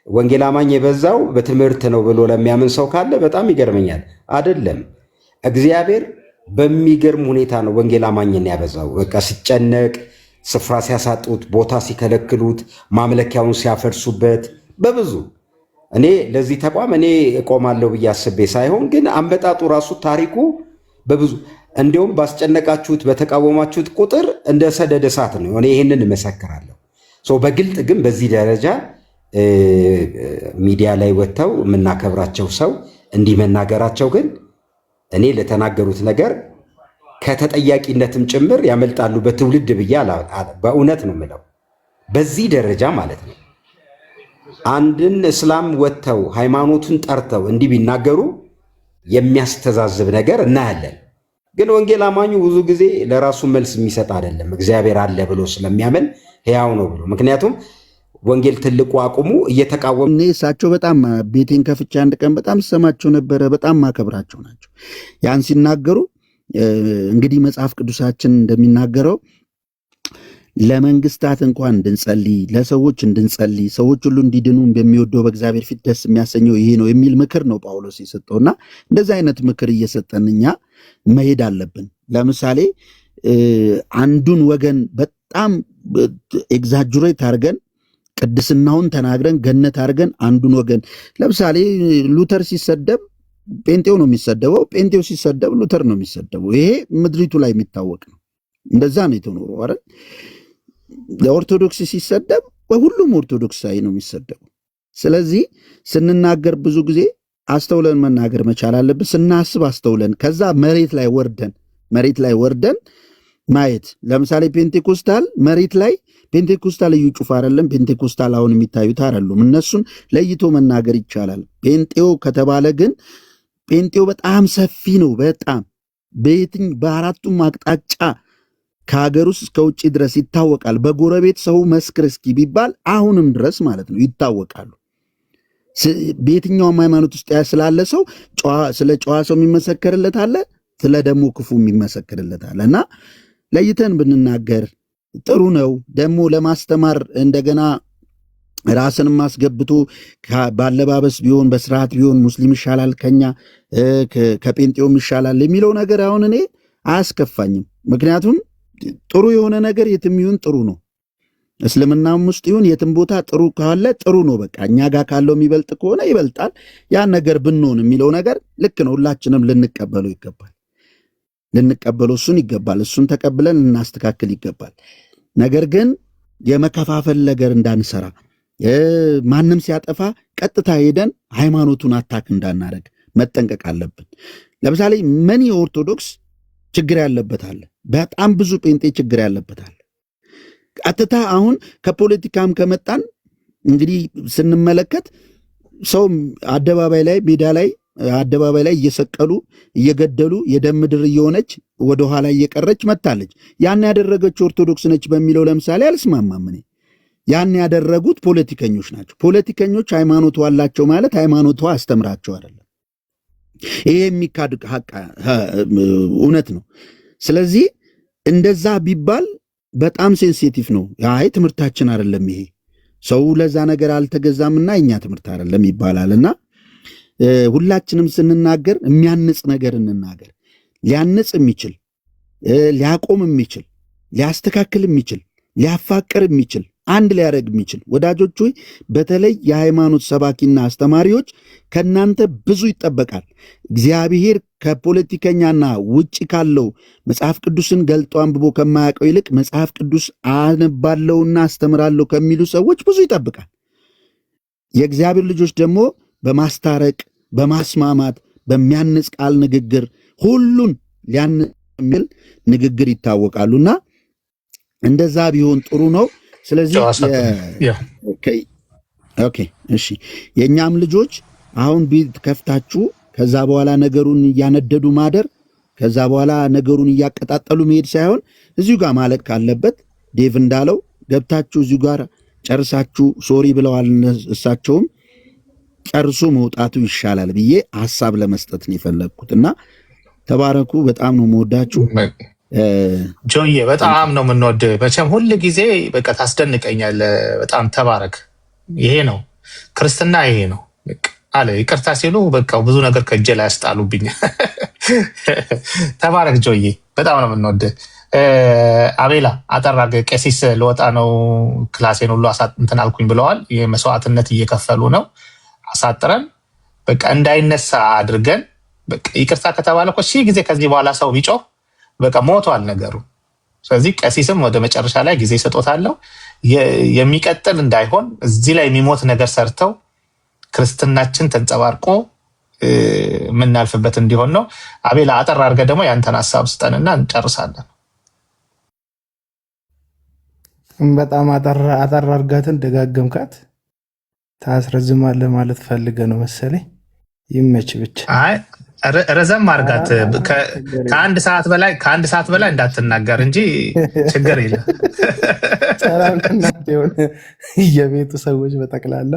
ወንጌል አማኝ የበዛው በትምህርት ነው ብሎ ለሚያምን ሰው ካለ በጣም ይገርመኛል። አይደለም፣ እግዚአብሔር በሚገርም ሁኔታ ነው ወንጌል አማኝን ያበዛው። በቃ ሲጨነቅ፣ ስፍራ ሲያሳጡት፣ ቦታ ሲከለክሉት፣ ማምለኪያውን ሲያፈርሱበት በብዙ እኔ ለዚህ ተቋም እኔ እቆማለሁ ብዬ አስቤ ሳይሆን ግን አመጣጡ ራሱ ታሪኩ በብዙ እንዲሁም ባስጨነቃችሁት በተቃወማችሁት ቁጥር እንደ ሰደድ እሳት ነው። እኔ ይህንን እመሰክራለሁ። በግልጥ ግን በዚህ ደረጃ ሚዲያ ላይ ወጥተው የምናከብራቸው ሰው እንዲህ መናገራቸው ግን እኔ ለተናገሩት ነገር ከተጠያቂነትም ጭምር ያመልጣሉ በትውልድ ብዬ በእውነት ነው የምለው። በዚህ ደረጃ ማለት ነው። አንድን እስላም ወጥተው ሃይማኖቱን ጠርተው እንዲህ ቢናገሩ የሚያስተዛዝብ ነገር እናያለን። ግን ወንጌል አማኙ ብዙ ጊዜ ለራሱ መልስ የሚሰጥ አይደለም። እግዚአብሔር አለ ብሎ ስለሚያምን ሕያው ነው ብሎ ምክንያቱም ወንጌል ትልቁ አቁሙ እየተቃወሙ እኔ እሳቸው በጣም ቤቴን ከፍቼ አንድ ቀን በጣም ስሰማቸው ነበረ። በጣም ማከብራቸው ናቸው። ያን ሲናገሩ እንግዲህ መጽሐፍ ቅዱሳችን እንደሚናገረው ለመንግስታት እንኳን እንድንጸልይ፣ ለሰዎች እንድንጸልይ፣ ሰዎች ሁሉ እንዲድኑ በሚወደው በእግዚአብሔር ፊት ደስ የሚያሰኘው ይሄ ነው የሚል ምክር ነው ጳውሎስ የሰጠውና እንደዚህ አይነት ምክር እየሰጠን እኛ መሄድ አለብን። ለምሳሌ አንዱን ወገን በጣም ኤግዛጁሬት አድርገን ቅድስናውን ተናግረን ገነት አድርገን አንዱን ወገን ለምሳሌ ሉተር ሲሰደብ ጴንጤው ነው የሚሰደበው፣ ጴንጤው ሲሰደብ ሉተር ነው የሚሰደበው። ይሄ ምድሪቱ ላይ የሚታወቅ ነው። እንደዛ ነው የተኖረው አይደል? ለኦርቶዶክስ ሲሰደብ በሁሉም ኦርቶዶክሳዊ ነው የሚሰደበው። ስለዚህ ስንናገር ብዙ ጊዜ አስተውለን መናገር መቻል አለብን። ስናስብ አስተውለን ከዛ መሬት ላይ ወርደን ማየት። ለምሳሌ ፔንቴኮስታል መሬት ላይ ፔንቴኮስታል እዩ ጩፋ አይደለም፣ ፔንቴኮስታል አሁን የሚታዩት አይደሉም። እነሱን ለይቶ መናገር ይቻላል። ጴንጤው ከተባለ ግን ጴንጤው በጣም ሰፊ ነው። በጣም በአራቱም አቅጣጫ ከሀገር ውስጥ እስከ ውጭ ድረስ ይታወቃል። በጎረቤት ሰው መስክር እስኪ ቢባል አሁንም ድረስ ማለት ነው ይታወቃሉ። በየትኛውም ሃይማኖት ውስጥ ስላለ ሰው ስለ ጨዋ ሰው የሚመሰከርለት አለ፣ ስለ ደግሞ ክፉ የሚመሰክርለት አለ። እና ለይተን ብንናገር ጥሩ ነው። ደግሞ ለማስተማር እንደገና ራስንም አስገብቶ ባለባበስ ቢሆን በስርዓት ቢሆን ሙስሊም ይሻላል ከኛ ከጴንጤውም ይሻላል የሚለው ነገር አሁን እኔ አያስከፋኝም። ምክንያቱም ጥሩ የሆነ ነገር የትም ይሁን ጥሩ ነው። እስልምናም ውስጥ ይሁን የትም ቦታ ጥሩ ካለ ጥሩ ነው። በቃ እኛ ጋር ካለው የሚበልጥ ከሆነ ይበልጣል። ያን ነገር ብንሆን የሚለው ነገር ልክ ነው። ሁላችንም ልንቀበለው ይገባል። እሱን ይገባል። እሱን ተቀብለን ልናስተካክል ይገባል። ነገር ግን የመከፋፈል ነገር እንዳንሰራ፣ ማንም ሲያጠፋ ቀጥታ ሄደን ሃይማኖቱን አታክ እንዳናረግ መጠንቀቅ አለብን። ለምሳሌ መኒ ኦርቶዶክስ ችግር ያለበት አለ። በጣም ብዙ ጴንጤ ችግር ያለበት አለ። ቀጥታ አሁን ከፖለቲካም ከመጣን እንግዲህ ስንመለከት ሰው አደባባይ ላይ ሜዳ ላይ አደባባይ ላይ እየሰቀሉ እየገደሉ የደም ምድር እየሆነች ወደኋላ እየቀረች መታለች። ያን ያደረገች ኦርቶዶክስ ነች በሚለው ለምሳሌ አልስማማም። እኔ ያን ያደረጉት ፖለቲከኞች ናቸው። ፖለቲከኞች ሃይማኖቱ አላቸው ማለት ሃይማኖቷ አስተምራቸው አይደለም። ይሄ የሚካድ እውነት ነው። ስለዚህ እንደዛ ቢባል በጣም ሴንሲቲቭ ነው። አይ ትምህርታችን አይደለም ይሄ ሰው ለዛ ነገር አልተገዛምና እኛ ትምህርት አይደለም ይባላልና ሁላችንም ስንናገር የሚያንጽ ነገር እንናገር። ሊያንጽ የሚችል ሊያቆም የሚችል ሊያስተካክል የሚችል ሊያፋቅር የሚችል አንድ ሊያደርግ የሚችል ወዳጆች ሆይ በተለይ የሃይማኖት ሰባኪና አስተማሪዎች ከናንተ ብዙ ይጠበቃል። እግዚአብሔር ከፖለቲከኛና ውጭ ካለው መጽሐፍ ቅዱስን ገልጦ አንብቦ ከማያውቀው ይልቅ መጽሐፍ ቅዱስ አነባለሁና አስተምራለሁ ከሚሉ ሰዎች ብዙ ይጠብቃል። የእግዚአብሔር ልጆች ደግሞ በማስታረቅ በማስማማት በሚያንጽ ቃል ንግግር ሁሉን ሊያንጽ የሚል ንግግር ይታወቃሉና እንደዛ ቢሆን ጥሩ ነው። ስለዚህ እሺ የእኛም ልጆች አሁን ቤት ከፍታችሁ ከዛ በኋላ ነገሩን እያነደዱ ማደር፣ ከዛ በኋላ ነገሩን እያቀጣጠሉ መሄድ ሳይሆን እዚሁ ጋር ማለቅ ካለበት ዴቭ እንዳለው ገብታችሁ እዚሁ ጋር ጨርሳችሁ ሶሪ ብለዋል እሳቸውም ጨርሶ መውጣቱ ይሻላል ብዬ ሐሳብ ለመስጠት ነው የፈለግኩትና ተባረኩ። በጣም ነው የምወዳችሁ። ጆዬ በጣም ነው የምንወድ። መቼም ሁል ጊዜ በቃ ታስደንቀኛል። በጣም ተባረክ። ይሄ ነው ክርስትና፣ ይሄ ነው አለ። ይቅርታ ሲሉ በቃ ብዙ ነገር ከእጄ ላይ ያስጣሉብኝ። ተባረክ ጆዬ፣ በጣም ነው የምንወድ። አቤላ አጠራገ ቀሲስ ልወጣ ነው ክላሴን ሁሉ እንትን አልኩኝ ብለዋል። ይህ መስዋዕትነት እየከፈሉ ነው። አሳጥረን በቃ እንዳይነሳ አድርገን በቃ ይቅርታ ከተባለ እኮ ሺህ ጊዜ ከዚህ በኋላ ሰው ቢጮህ በቃ ሞቷል ነገሩ። ስለዚህ ቀሲስም ወደ መጨረሻ ላይ ጊዜ ሰጦታለሁ የሚቀጥል እንዳይሆን እዚህ ላይ የሚሞት ነገር ሰርተው ክርስትናችን ተንጸባርቆ የምናልፍበት እንዲሆን ነው። አቤላ አጠር አድርገህ ደግሞ ያንተን ሀሳብ ስጠንና እንጨርሳለን። በጣም አጠር አድርጋትን ደጋገምካት። ታስረዝማለህ ማለት ፈልገህ ነው መሰለኝ። ይመች ብቻ። ረዘም አርጋት ከአንድ ሰዓት በላይ እንዳትናገር እንጂ ችግር የለም። ሰላም ለእናንተ ይሁን የቤቱ ሰዎች በጠቅላላ።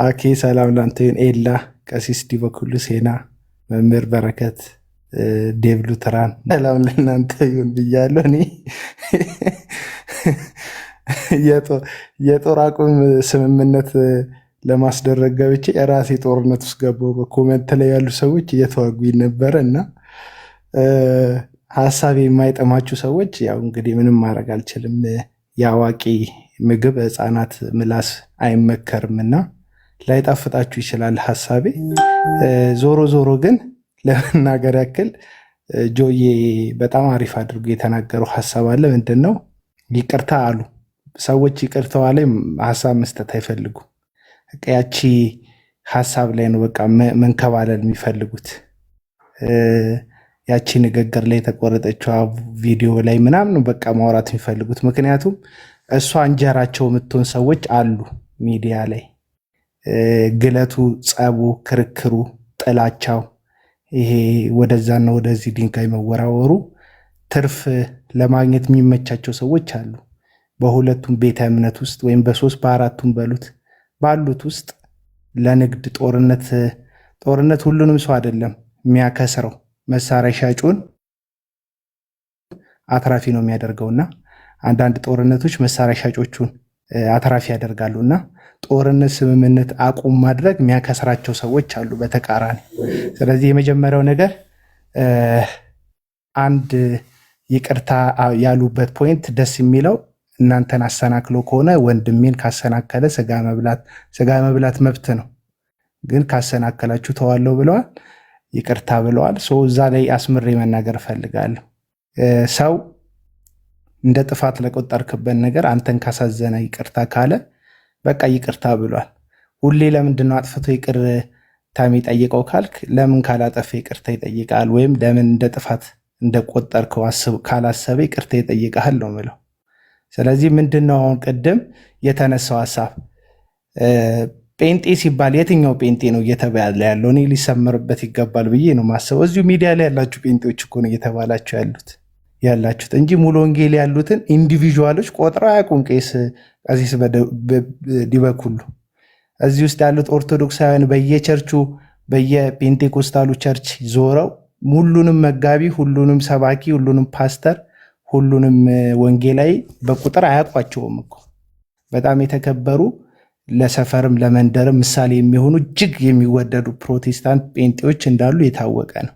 አኬ ሰላም ለአንተ ይሁን። ኤላ፣ ቀሲስ ዲበኩሉ፣ ሴና፣ መምህር በረከት፣ ዴቭ ሉተራን ሰላም ለእናንተ ይሁን ብያለሁ። እኔ የጦር አቁም ስምምነት ለማስደረግ ገብቼ የራሴ ጦርነት ውስጥ ገባሁ። በኮመንት ላይ ያሉ ሰዎች እየተዋጉኝ ነበረ እና ሀሳብ የማይጠማችሁ ሰዎች ያው እንግዲህ ምንም ማድረግ አልችልም። የአዋቂ ምግብ ሕፃናት ምላስ አይመከርም እና ላይጣፍጣችሁ ይችላል ሀሳቤ። ዞሮ ዞሮ ግን ለመናገር ያክል ጆዬ በጣም አሪፍ አድርጎ የተናገረው ሀሳብ አለ። ምንድን ነው? ይቅርታ አሉ ሰዎች። ይቅርታዋ ላይ ሀሳብ መስጠት አይፈልጉም። ያቺ ሀሳብ ላይ ነው በቃ መንከባለል የሚፈልጉት። ያቺ ንግግር ላይ የተቆረጠችው ቪዲዮ ላይ ምናምን በቃ ማውራት የሚፈልጉት። ምክንያቱም እሷ እንጀራቸው የምትሆን ሰዎች አሉ ሚዲያ ላይ። ግለቱ፣ ጸቡ፣ ክርክሩ፣ ጥላቻው፣ ይሄ ወደዛና ወደዚህ ድንጋይ መወራወሩ ትርፍ ለማግኘት የሚመቻቸው ሰዎች አሉ። በሁለቱም ቤተ እምነት ውስጥ ወይም በሶስት በአራቱም ባሉት ውስጥ ለንግድ ጦርነት ሁሉንም ሰው አይደለም የሚያከስረው። መሳሪያ ሻጩን አትራፊ ነው የሚያደርገውና አንዳንድ ጦርነቶች መሳሪያ ሻጮቹን አትራፊ ያደርጋሉና ጦርነት ስምምነት አቁም ማድረግ የሚያከስራቸው ሰዎች አሉ በተቃራኒ። ስለዚህ የመጀመሪያው ነገር አንድ ይቅርታ ያሉበት ፖይንት ደስ የሚለው እናንተን አሰናክሎ ከሆነ ወንድሜን ካሰናከለ ስጋ መብላት መብት ነው፣ ግን ካሰናከላችሁ ተዋለው ብለዋል። ይቅርታ ብለዋል። እዛ ላይ አስምሬ መናገር እፈልጋለሁ። ሰው እንደ ጥፋት ለቆጠርክበት ነገር አንተን ካሳዘነ ይቅርታ ካለ በቃ ይቅርታ ብሏል። ሁሌ ለምንድን ነው አጥፍቶ ይቅርታ የሚጠይቀው ካልክ፣ ለምን ካላጠፈ ይቅርታ ይጠይቃል? ወይም ለምን እንደ ጥፋት እንደቆጠርከው ካላሰበ ይቅርታ ይጠይቃል ነው ምለው። ስለዚህ ምንድነው አሁን ቅድም የተነሳው ሀሳብ ጴንጤ ሲባል የትኛው ጴንጤ ነው እየተባለ ያለው? እኔ ሊሰመርበት ይገባል ብዬ ነው ማስበው። እዚሁ ሚዲያ ላይ ያላችሁ ጴንጤዎች እኮ ነው እየተባላችሁ ያላችሁት እንጂ ሙሉ ወንጌል ያሉትን ኢንዲቪዥዋሎች ቆጥረው አያውቁም። ቀሲስ ዲበኩሉ እዚህ ውስጥ ያሉት ኦርቶዶክሳውያን በየቸርቹ በየፔንቴኮስታሉ ቸርች ዞረው ሁሉንም መጋቢ፣ ሁሉንም ሰባኪ፣ ሁሉንም ፓስተር፣ ሁሉንም ወንጌላዊ በቁጥር አያውቋቸውም እኮ። በጣም የተከበሩ ለሰፈርም ለመንደርም ምሳሌ የሚሆኑ እጅግ የሚወደዱ ፕሮቴስታንት ጴንጤዎች እንዳሉ የታወቀ ነው።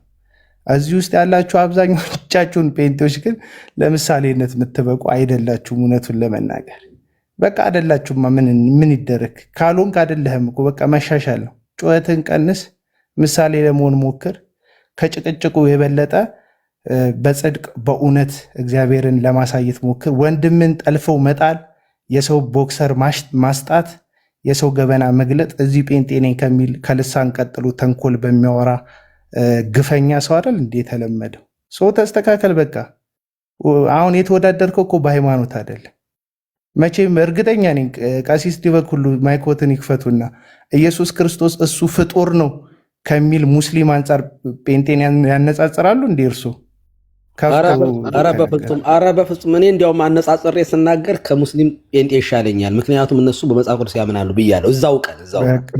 እዚህ ውስጥ ያላችሁ አብዛኞቻችሁን ጴንጤዎች ግን ለምሳሌነት የምትበቁ አይደላችሁም። እውነቱን ለመናገር በቃ አይደላችሁማ። ምን ይደረግ? ካልሆንክ አይደለህም እኮ በቃ መሻሻል ነው። ጩኸትን ቀንስ፣ ምሳሌ ለመሆን ሞክር። ከጭቅጭቁ የበለጠ በጽድቅ በእውነት እግዚአብሔርን ለማሳየት ሞክር። ወንድምን ጠልፈው መጣል፣ የሰው ቦክሰር ማስጣት፣ የሰው ገበና መግለጥ እዚህ ጴንጤ ነኝ ከሚል ከልሳን ቀጥሎ ተንኮል በሚያወራ ግፈኛ ሰው አይደል እንዴ የተለመደው? ሰው ተስተካከል በቃ። አሁን የተወዳደርከው እኮ በሃይማኖት አይደለም። መቼም እርግጠኛ ነኝ ቀሲስ ዲበኩሉ ማይኮትን ይክፈቱና ኢየሱስ ክርስቶስ እሱ ፍጡር ነው ከሚል ሙስሊም አንጻር ጴንጤን ያነጻጽራሉ እንዴ? እርሱ ኧረ በፍጹም። እኔ እንዲያውም አነጻጽሬ ስናገር ከሙስሊም ጴንጤ ይሻለኛል። ምክንያቱም እነሱ በመጽሐፍ ቅዱስ ያምናሉ ብያለሁ። እዛው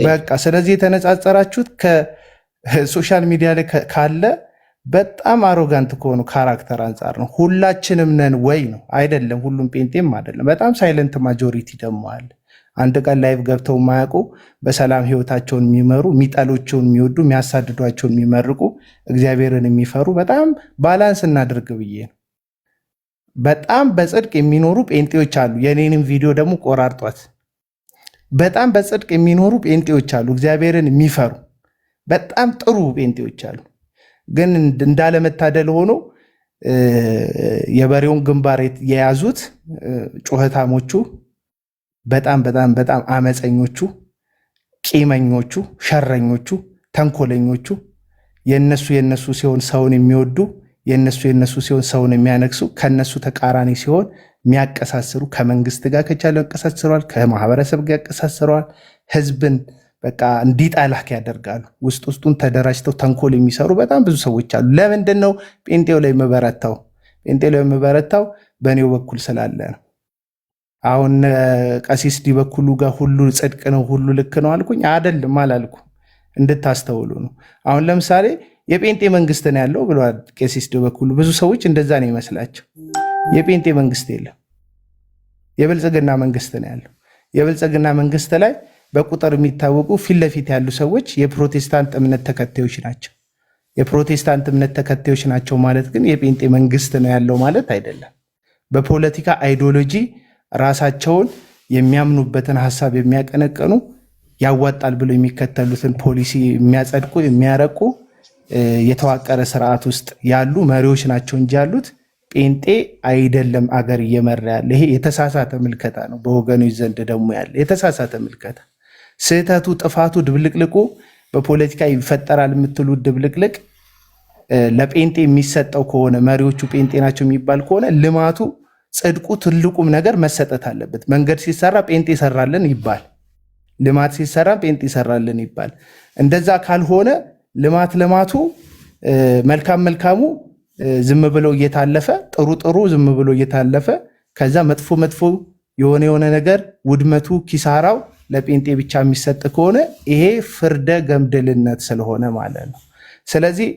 በቃ። ስለዚህ የተነጻጸራችሁት ከሶሻል ሚዲያ ላይ ካለ በጣም አሮጋንት ከሆኑ ካራክተር አንጻር ነው። ሁላችንም ነን ወይ ነው አይደለም። ሁሉም ጴንጤም አይደለም። በጣም ሳይለንት ማጆሪቲ ደግሞ አለ። አንድ ቀን ላይቭ ገብተው የማያውቁ በሰላም ህይወታቸውን የሚመሩ የሚጠሎቸውን የሚወዱ የሚያሳድዷቸውን የሚመርቁ እግዚአብሔርን የሚፈሩ በጣም ባላንስ እናድርግ ብዬ ነው። በጣም በጽድቅ የሚኖሩ ጴንጤዎች አሉ። የኔንም ቪዲዮ ደግሞ ቆራርጧት። በጣም በጽድቅ የሚኖሩ ጴንጤዎች አሉ፣ እግዚአብሔርን የሚፈሩ በጣም ጥሩ ጴንጤዎች አሉ። ግን እንዳለመታደል ሆኖ የበሬውን ግንባር የያዙት ጩኸታሞቹ፣ በጣም በጣም በጣም አመፀኞቹ፣ ቂመኞቹ፣ ሸረኞቹ፣ ተንኮለኞቹ የነሱ ሲሆን ሰውን የሚወዱ የነሱ ሲሆን ሰውን የሚያነግሱ ከነሱ ተቃራኒ ሲሆን የሚያቀሳስሩ ከመንግስት ጋር ከቻለ ያቀሳስረዋል፣ ከማህበረሰብ ጋር ያቀሳስረዋል፣ ህዝብን በቃ እንዲጣላክ ያደርጋሉ። ውስጥ ውስጡን ተደራጅተው ተንኮል የሚሰሩ በጣም ብዙ ሰዎች አሉ። ለምንድን ነው ጴንጤው ላይ የምበረታው? ጴንጤው ላይ የምበረታው በእኔው በኩል ስላለ ነው። አሁን ቀሲስ ዲበኩሉ ጋር ሁሉ ጽድቅ ነው ሁሉ ልክ ነው አልኩኝ? አይደለም አላልኩም። እንድታስተውሉ ነው። አሁን ለምሳሌ የጴንጤ መንግስት ነው ያለው ብለዋል ቀሲስ ዲበኩሉ። ብዙ ሰዎች እንደዛ ነው ይመስላቸው። የጴንጤ መንግስት የለም፣ የብልጽግና መንግስት ነው ያለው። የብልጽግና መንግስት ላይ በቁጥር የሚታወቁ ፊት ለፊት ያሉ ሰዎች የፕሮቴስታንት እምነት ተከታዮች ናቸው። የፕሮቴስታንት እምነት ተከታዮች ናቸው ማለት ግን የጴንጤ መንግስት ነው ያለው ማለት አይደለም። በፖለቲካ አይዲዮሎጂ ራሳቸውን የሚያምኑበትን ሀሳብ የሚያቀነቀኑ ያዋጣል ብሎ የሚከተሉትን ፖሊሲ የሚያጸድቁ የሚያረቁ የተዋቀረ ስርዓት ውስጥ ያሉ መሪዎች ናቸው እንጂ ያሉት ጴንጤ አይደለም አገር እየመራ ያለ። ይሄ የተሳሳተ ምልከታ ነው። በወገኖች ዘንድ ደግሞ ያለ የተሳሳተ ምልከታ፣ ስህተቱ፣ ጥፋቱ፣ ድብልቅልቁ በፖለቲካ ይፈጠራል የምትሉት ድብልቅልቅ ለጴንጤ የሚሰጠው ከሆነ መሪዎቹ ጴንጤ ናቸው የሚባል ከሆነ ልማቱ፣ ጽድቁ፣ ትልቁም ነገር መሰጠት አለበት። መንገድ ሲሰራ ጴንጤ ይሰራልን ይባል፣ ልማት ሲሰራ ጴንጤ ይሰራልን ይባል። እንደዛ ካልሆነ ልማቱ መልካም መልካሙ ዝም ብሎ እየታለፈ ጥሩ ጥሩ ዝም ብሎ እየታለፈ ከዛ መጥፎ የሆነ ነገር ውድመቱ ኪሳራው ለጴንጤ ብቻ የሚሰጥ ከሆነ ይሄ ፍርደ ገምድልነት ስለሆነ ማለት ነው። ስለዚህ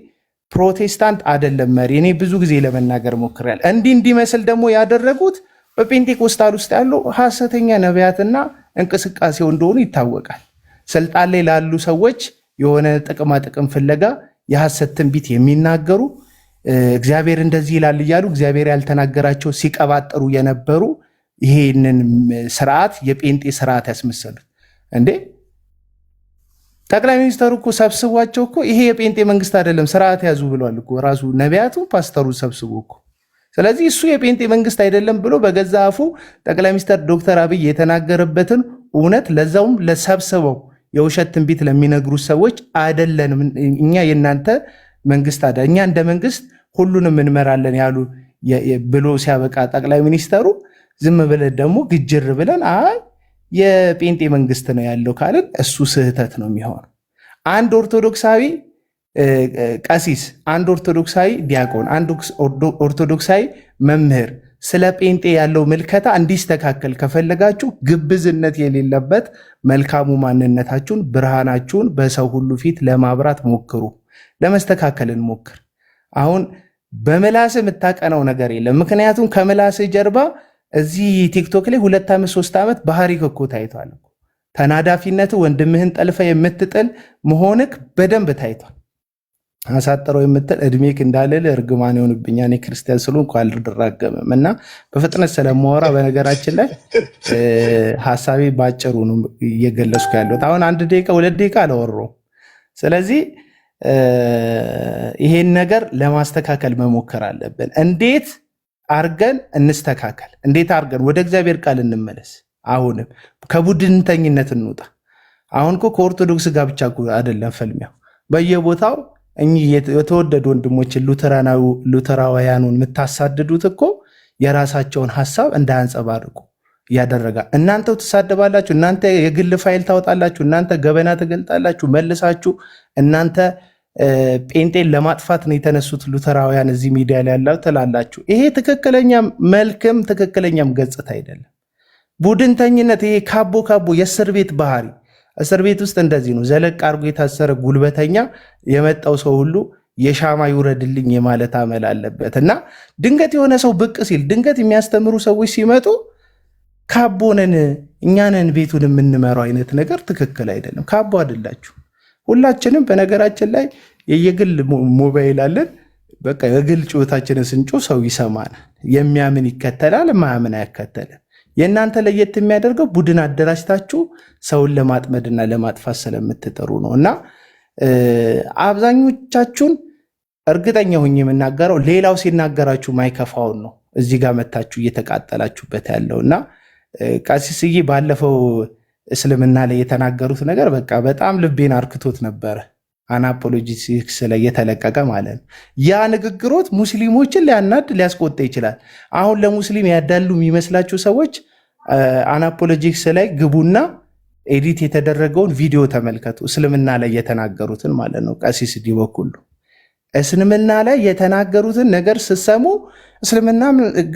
ፕሮቴስታንት አይደለም መሪ። እኔ ብዙ ጊዜ ለመናገር ሞክሬያለሁ። እንዲመስል ደግሞ ያደረጉት በጴንጤኮስታል ውስጥ ያሉ ሐሰተኛ ነቢያትና እንቅስቃሴው እንደሆኑ ይታወቃል። ስልጣን ላይ ላሉ ሰዎች የሆነ ጥቅማ ጥቅም ፍለጋ የሐሰት ትንቢት የሚናገሩ እግዚአብሔር እንደዚህ ይላል እያሉ እግዚአብሔር ያልተናገራቸው ሲቀባጠሩ የነበሩ ይሄንን ስርዓት የጴንጤ ስርዓት ያስመሰሉት እንዴ። ጠቅላይ ሚኒስተሩ እኮ ሰብስቧቸው እኮ ይሄ የጴንጤ መንግስት አይደለም ስርዓት ያዙ ብሏል እኮ ራሱ ነቢያቱ ፓስተሩ ሰብስቦ እኮ። ስለዚህ እሱ የጴንጤ መንግስት አይደለም ብሎ በገዛ አፉ ጠቅላይ ሚኒስተር ዶክተር አብይ የተናገረበትን እውነት ለዛውም ለሰብስበው የውሸት ትንቢት ለሚነግሩ ሰዎች አይደለንም እኛ የእናንተ መንግስት አይደለም እኛ እንደ መንግስት ሁሉንም እንመራለን ያሉ ብሎ ሲያበቃ ጠቅላይ ሚኒስተሩ ዝም ብለን ደግሞ ግጅር ብለን አይ የጴንጤ መንግስት ነው ያለው ካልን እሱ ስህተት ነው የሚሆነው። አንድ ኦርቶዶክሳዊ ቀሲስ፣ አንድ ኦርቶዶክሳዊ ዲያቆን፣ አንድ ኦርቶዶክሳዊ መምህር ስለ ጴንጤ ያለው ምልከታ እንዲስተካከል ከፈለጋችሁ ግብዝነት የሌለበት መልካሙ ማንነታችሁን ብርሃናችሁን በሰው ሁሉ ፊት ለማብራት ሞክሩ። ለመስተካከል እንሞክር። አሁን በምላስ የምታቀነው ነገር የለም። ምክንያቱም ከምላስ ጀርባ እዚህ ቲክቶክ ላይ 2 ዓመት 3 ዓመት ባህሪ እኮ ታይቷል። ተናዳፊነት ወንድምህን ጠልፈ የምትጥል መሆንክ በደንብ ታይቷል። አሳጥረው የምትል እድሜክ እንዳልል እርግማን ይሆንብኛ እኔ ክርስቲያን ስለሆንኩ አልደራገምም እና በፍጥነት ስለማወራ በነገራችን ላይ ሀሳቤ ባጭሩ ነው እየገለጽኩ ያለሁት። አሁን 1 ደቂቃ 2 ደቂቃ አላወራሁም። ስለዚህ ይሄን ነገር ለማስተካከል መሞከር አለብን። እንዴት አርገን እንስተካከል? እንዴት አርገን ወደ እግዚአብሔር ቃል እንመለስ? አሁንም ከቡድንተኝነት እንውጣ። አሁን እኮ ከኦርቶዶክስ ጋር ብቻ አይደለም ፈልሚያው፣ በየቦታው እኚህ የተወደዱ ወንድሞችን ሉተራውያኑን የምታሳድዱት እኮ የራሳቸውን ሀሳብ እንዳያንጸባርቁ እያደረጋ እናንተው ትሳደባላችሁ፣ እናንተ የግል ፋይል ታወጣላችሁ፣ እናንተ ገበና ትገልጣላችሁ፣ መልሳችሁ እናንተ ጴንጤን ለማጥፋት ነው የተነሱት ሉተራውያን እዚህ ሚዲያ ላይ ያለው ትላላችሁ። ይሄ ትክክለኛ መልክም ትክክለኛም ገጽታ አይደለም። ቡድንተኝነት፣ ይሄ ካቦ የእስር ቤት ባህሪ። እስር ቤት ውስጥ እንደዚህ ነው። ዘለቅ አድርጎ የታሰረ ጉልበተኛ የመጣው ሰው ሁሉ የሻማ ይውረድልኝ የማለት አመል አለበት እና ድንገት የሆነ ሰው ብቅ ሲል ድንገት የሚያስተምሩ ሰዎች ሲመጡ ካቦነን እኛንን ቤቱን የምንመራው አይነት ነገር ትክክል አይደለም። ካቦ አይደላችሁ። ሁላችንም በነገራችን ላይ የየግል ሞባይል አለን። በቃ የግል ጩኸታችንን ስንጮ ሰው ይሰማናል። የሚያምን ይከተላል፣ ማያምን አይከተልም። የእናንተ ለየት የሚያደርገው ቡድን አደራጅታችሁ ሰውን ለማጥመድና ለማጥፋት ስለምትጠሩ ነው እና አብዛኞቻችሁን እርግጠኛ ሆኜ የምናገረው ሌላው ሲናገራችሁ ማይከፋውን ነው እዚህ ጋር መታችሁ እየተቃጠላችሁበት ያለው እና ቀሲስዬ ባለፈው እስልምና ላይ የተናገሩት ነገር በቃ በጣም ልቤን አርክቶት ነበረ። አናፖሎጂክስ ላይ የተለቀቀ ማለት ነው። ያ ንግግሮት ሙስሊሞችን ሊያናድ ሊያስቆጣ ይችላል። አሁን ለሙስሊም ያዳሉ የሚመስላችሁ ሰዎች አናፖሎጂክስ ላይ ግቡና ኤዲት የተደረገውን ቪዲዮ ተመልከቱ። እስልምና ላይ የተናገሩትን ማለት ነው። ቀሲስ ዲበኩሉ እስልምና ላይ የተናገሩትን ነገር ስትሰሙ እስልምና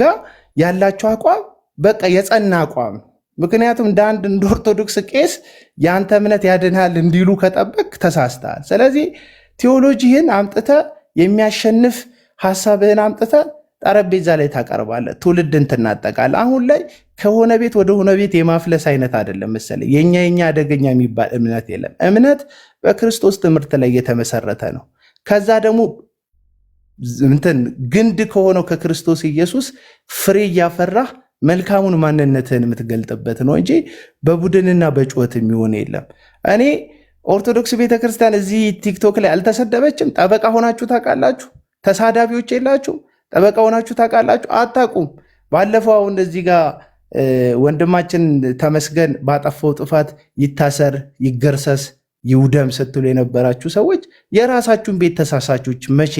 ጋር ያላቸው አቋም በቃ የጸና አቋም። ምክንያቱም እንደ ኦርቶዶክስ ቄስ የአንተ እምነት ያድንሃል እንዲሉ ከጠበቅ ተሳስተሃል። ስለዚህ ቴዎሎጂህን አምጥተ የሚያሸንፍ ሀሳብህን አምጥተ ጠረጴዛ ላይ ታቀርባለህ። ትውልድን ትናጠቃለህ። አሁን ላይ ከሆነ ቤት ወደ ሆነ ቤት የማፍለስ አይነት አይደለም መሰለኝ። የኛ አደገኛ የሚባል እምነት የለም። እምነት በክርስቶስ ትምህርት ላይ የተመሰረተ ነው። ከዛ ደግሞ ግንድ ከሆነው ከክርስቶስ ኢየሱስ ፍሬ እያፈራህ መልካሙን ማንነትህን የምትገልጥበት ነው እንጂ በቡድንና በጩኸት የሚሆን የለም። እኔ ኦርቶዶክስ ቤተክርስቲያን እዚህ ቲክቶክ ላይ አልተሰደበችም። ጠበቃ ሆናችሁ ታውቃላችሁ? ተሳዳቢዎች የላችሁም? ጠበቃ ሆናችሁ ታውቃላችሁ? አታውቁም። ባለፈው አሁን እዚህ ጋር ወንድማችን ተመስገን ባጠፋው ጥፋት ይታሰር፣ ይገርሰስ፣ ይውደም ስትሉ የነበራችሁ ሰዎች የራሳችሁን ቤት ተሳሳቾች መቼ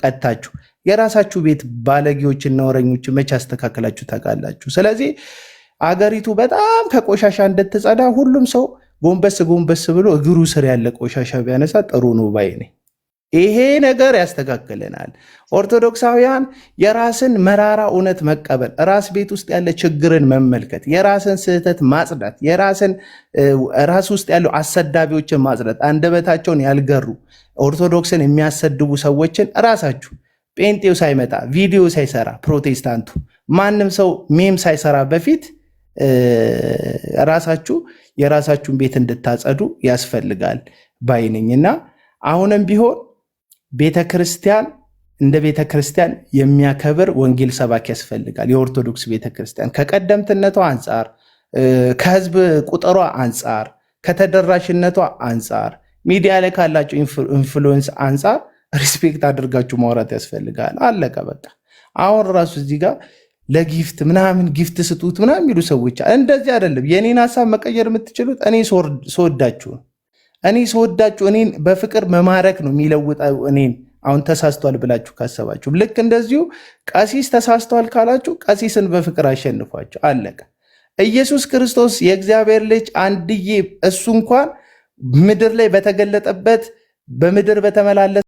ቀጣችሁ? የራሳችሁ ቤት ባለጌዎችና ወረኞች መቼ አስተካከላችሁ ታውቃላችሁ? ስለዚህ አገሪቱ በጣም ከቆሻሻ እንድትጸዳ ሁሉም ሰው ጎንበስ ብሎ እግሩ ስር ያለ ቆሻሻ ቢያነሳ ጥሩ ነው ባይ ነኝ። ይሄ ነገር ያስተካክለናል። ኦርቶዶክሳውያን የራስን መራራ እውነት መቀበል፣ ራስ ቤት ውስጥ ያለ ችግርን መመልከት፣ የራስን ስህተት ማጽዳት፣ ራስ ውስጥ ያለው አሰዳቢዎችን ማጽዳት፣ አንደበታቸውን ያልገሩ ኦርቶዶክስን የሚያሰድቡ ሰዎችን ራሳችሁ ጴንጤው ሳይመጣ ቪዲዮ ሳይሰራ ፕሮቴስታንቱ ማንም ሰው ሜም ሳይሰራ በፊት ራሳችሁ የራሳችሁን ቤት እንድታጸዱ ያስፈልጋል ባይነኝና አሁንም ቢሆን ቤተክርስቲያን እንደ ቤተክርስቲያን የሚያከብር ወንጌል ሰባኪ ያስፈልጋል። የኦርቶዶክስ ቤተክርስቲያን ከቀደምትነቷ አንጻር፣ ከህዝብ ቁጥሯ አንጻር፣ ከተደራሽነቷ አንጻር፣ ሚዲያ ላይ ካላቸው ኢንፍሉዌንስ አንጻር ሪስፔክት አድርጋችሁ ማውራት ያስፈልጋል። አለቀ በቃ። አሁን ራሱ እዚህ ጋር ለጊፍት ምናምን ጊፍት ስጡት ምናምን የሚሉ ሰዎች እንደዚህ አይደለም። የኔን ሀሳብ መቀየር የምትችሉት እኔ ስወዳችሁ ነው። እኔ ስወዳችሁ እኔን በፍቅር መማረክ ነው የሚለውጠው። እኔን አሁን ተሳስቷል ብላችሁ ካሰባችሁ ልክ እንደዚሁ ቀሲስ ተሳስቷል ካላችሁ ቀሲስን በፍቅር አሸንፏቸው። አለቀ። ኢየሱስ ክርስቶስ የእግዚአብሔር ልጅ አንድዬ እሱ እንኳን ምድር ላይ በተገለጠበት በምድር በተመላለሰ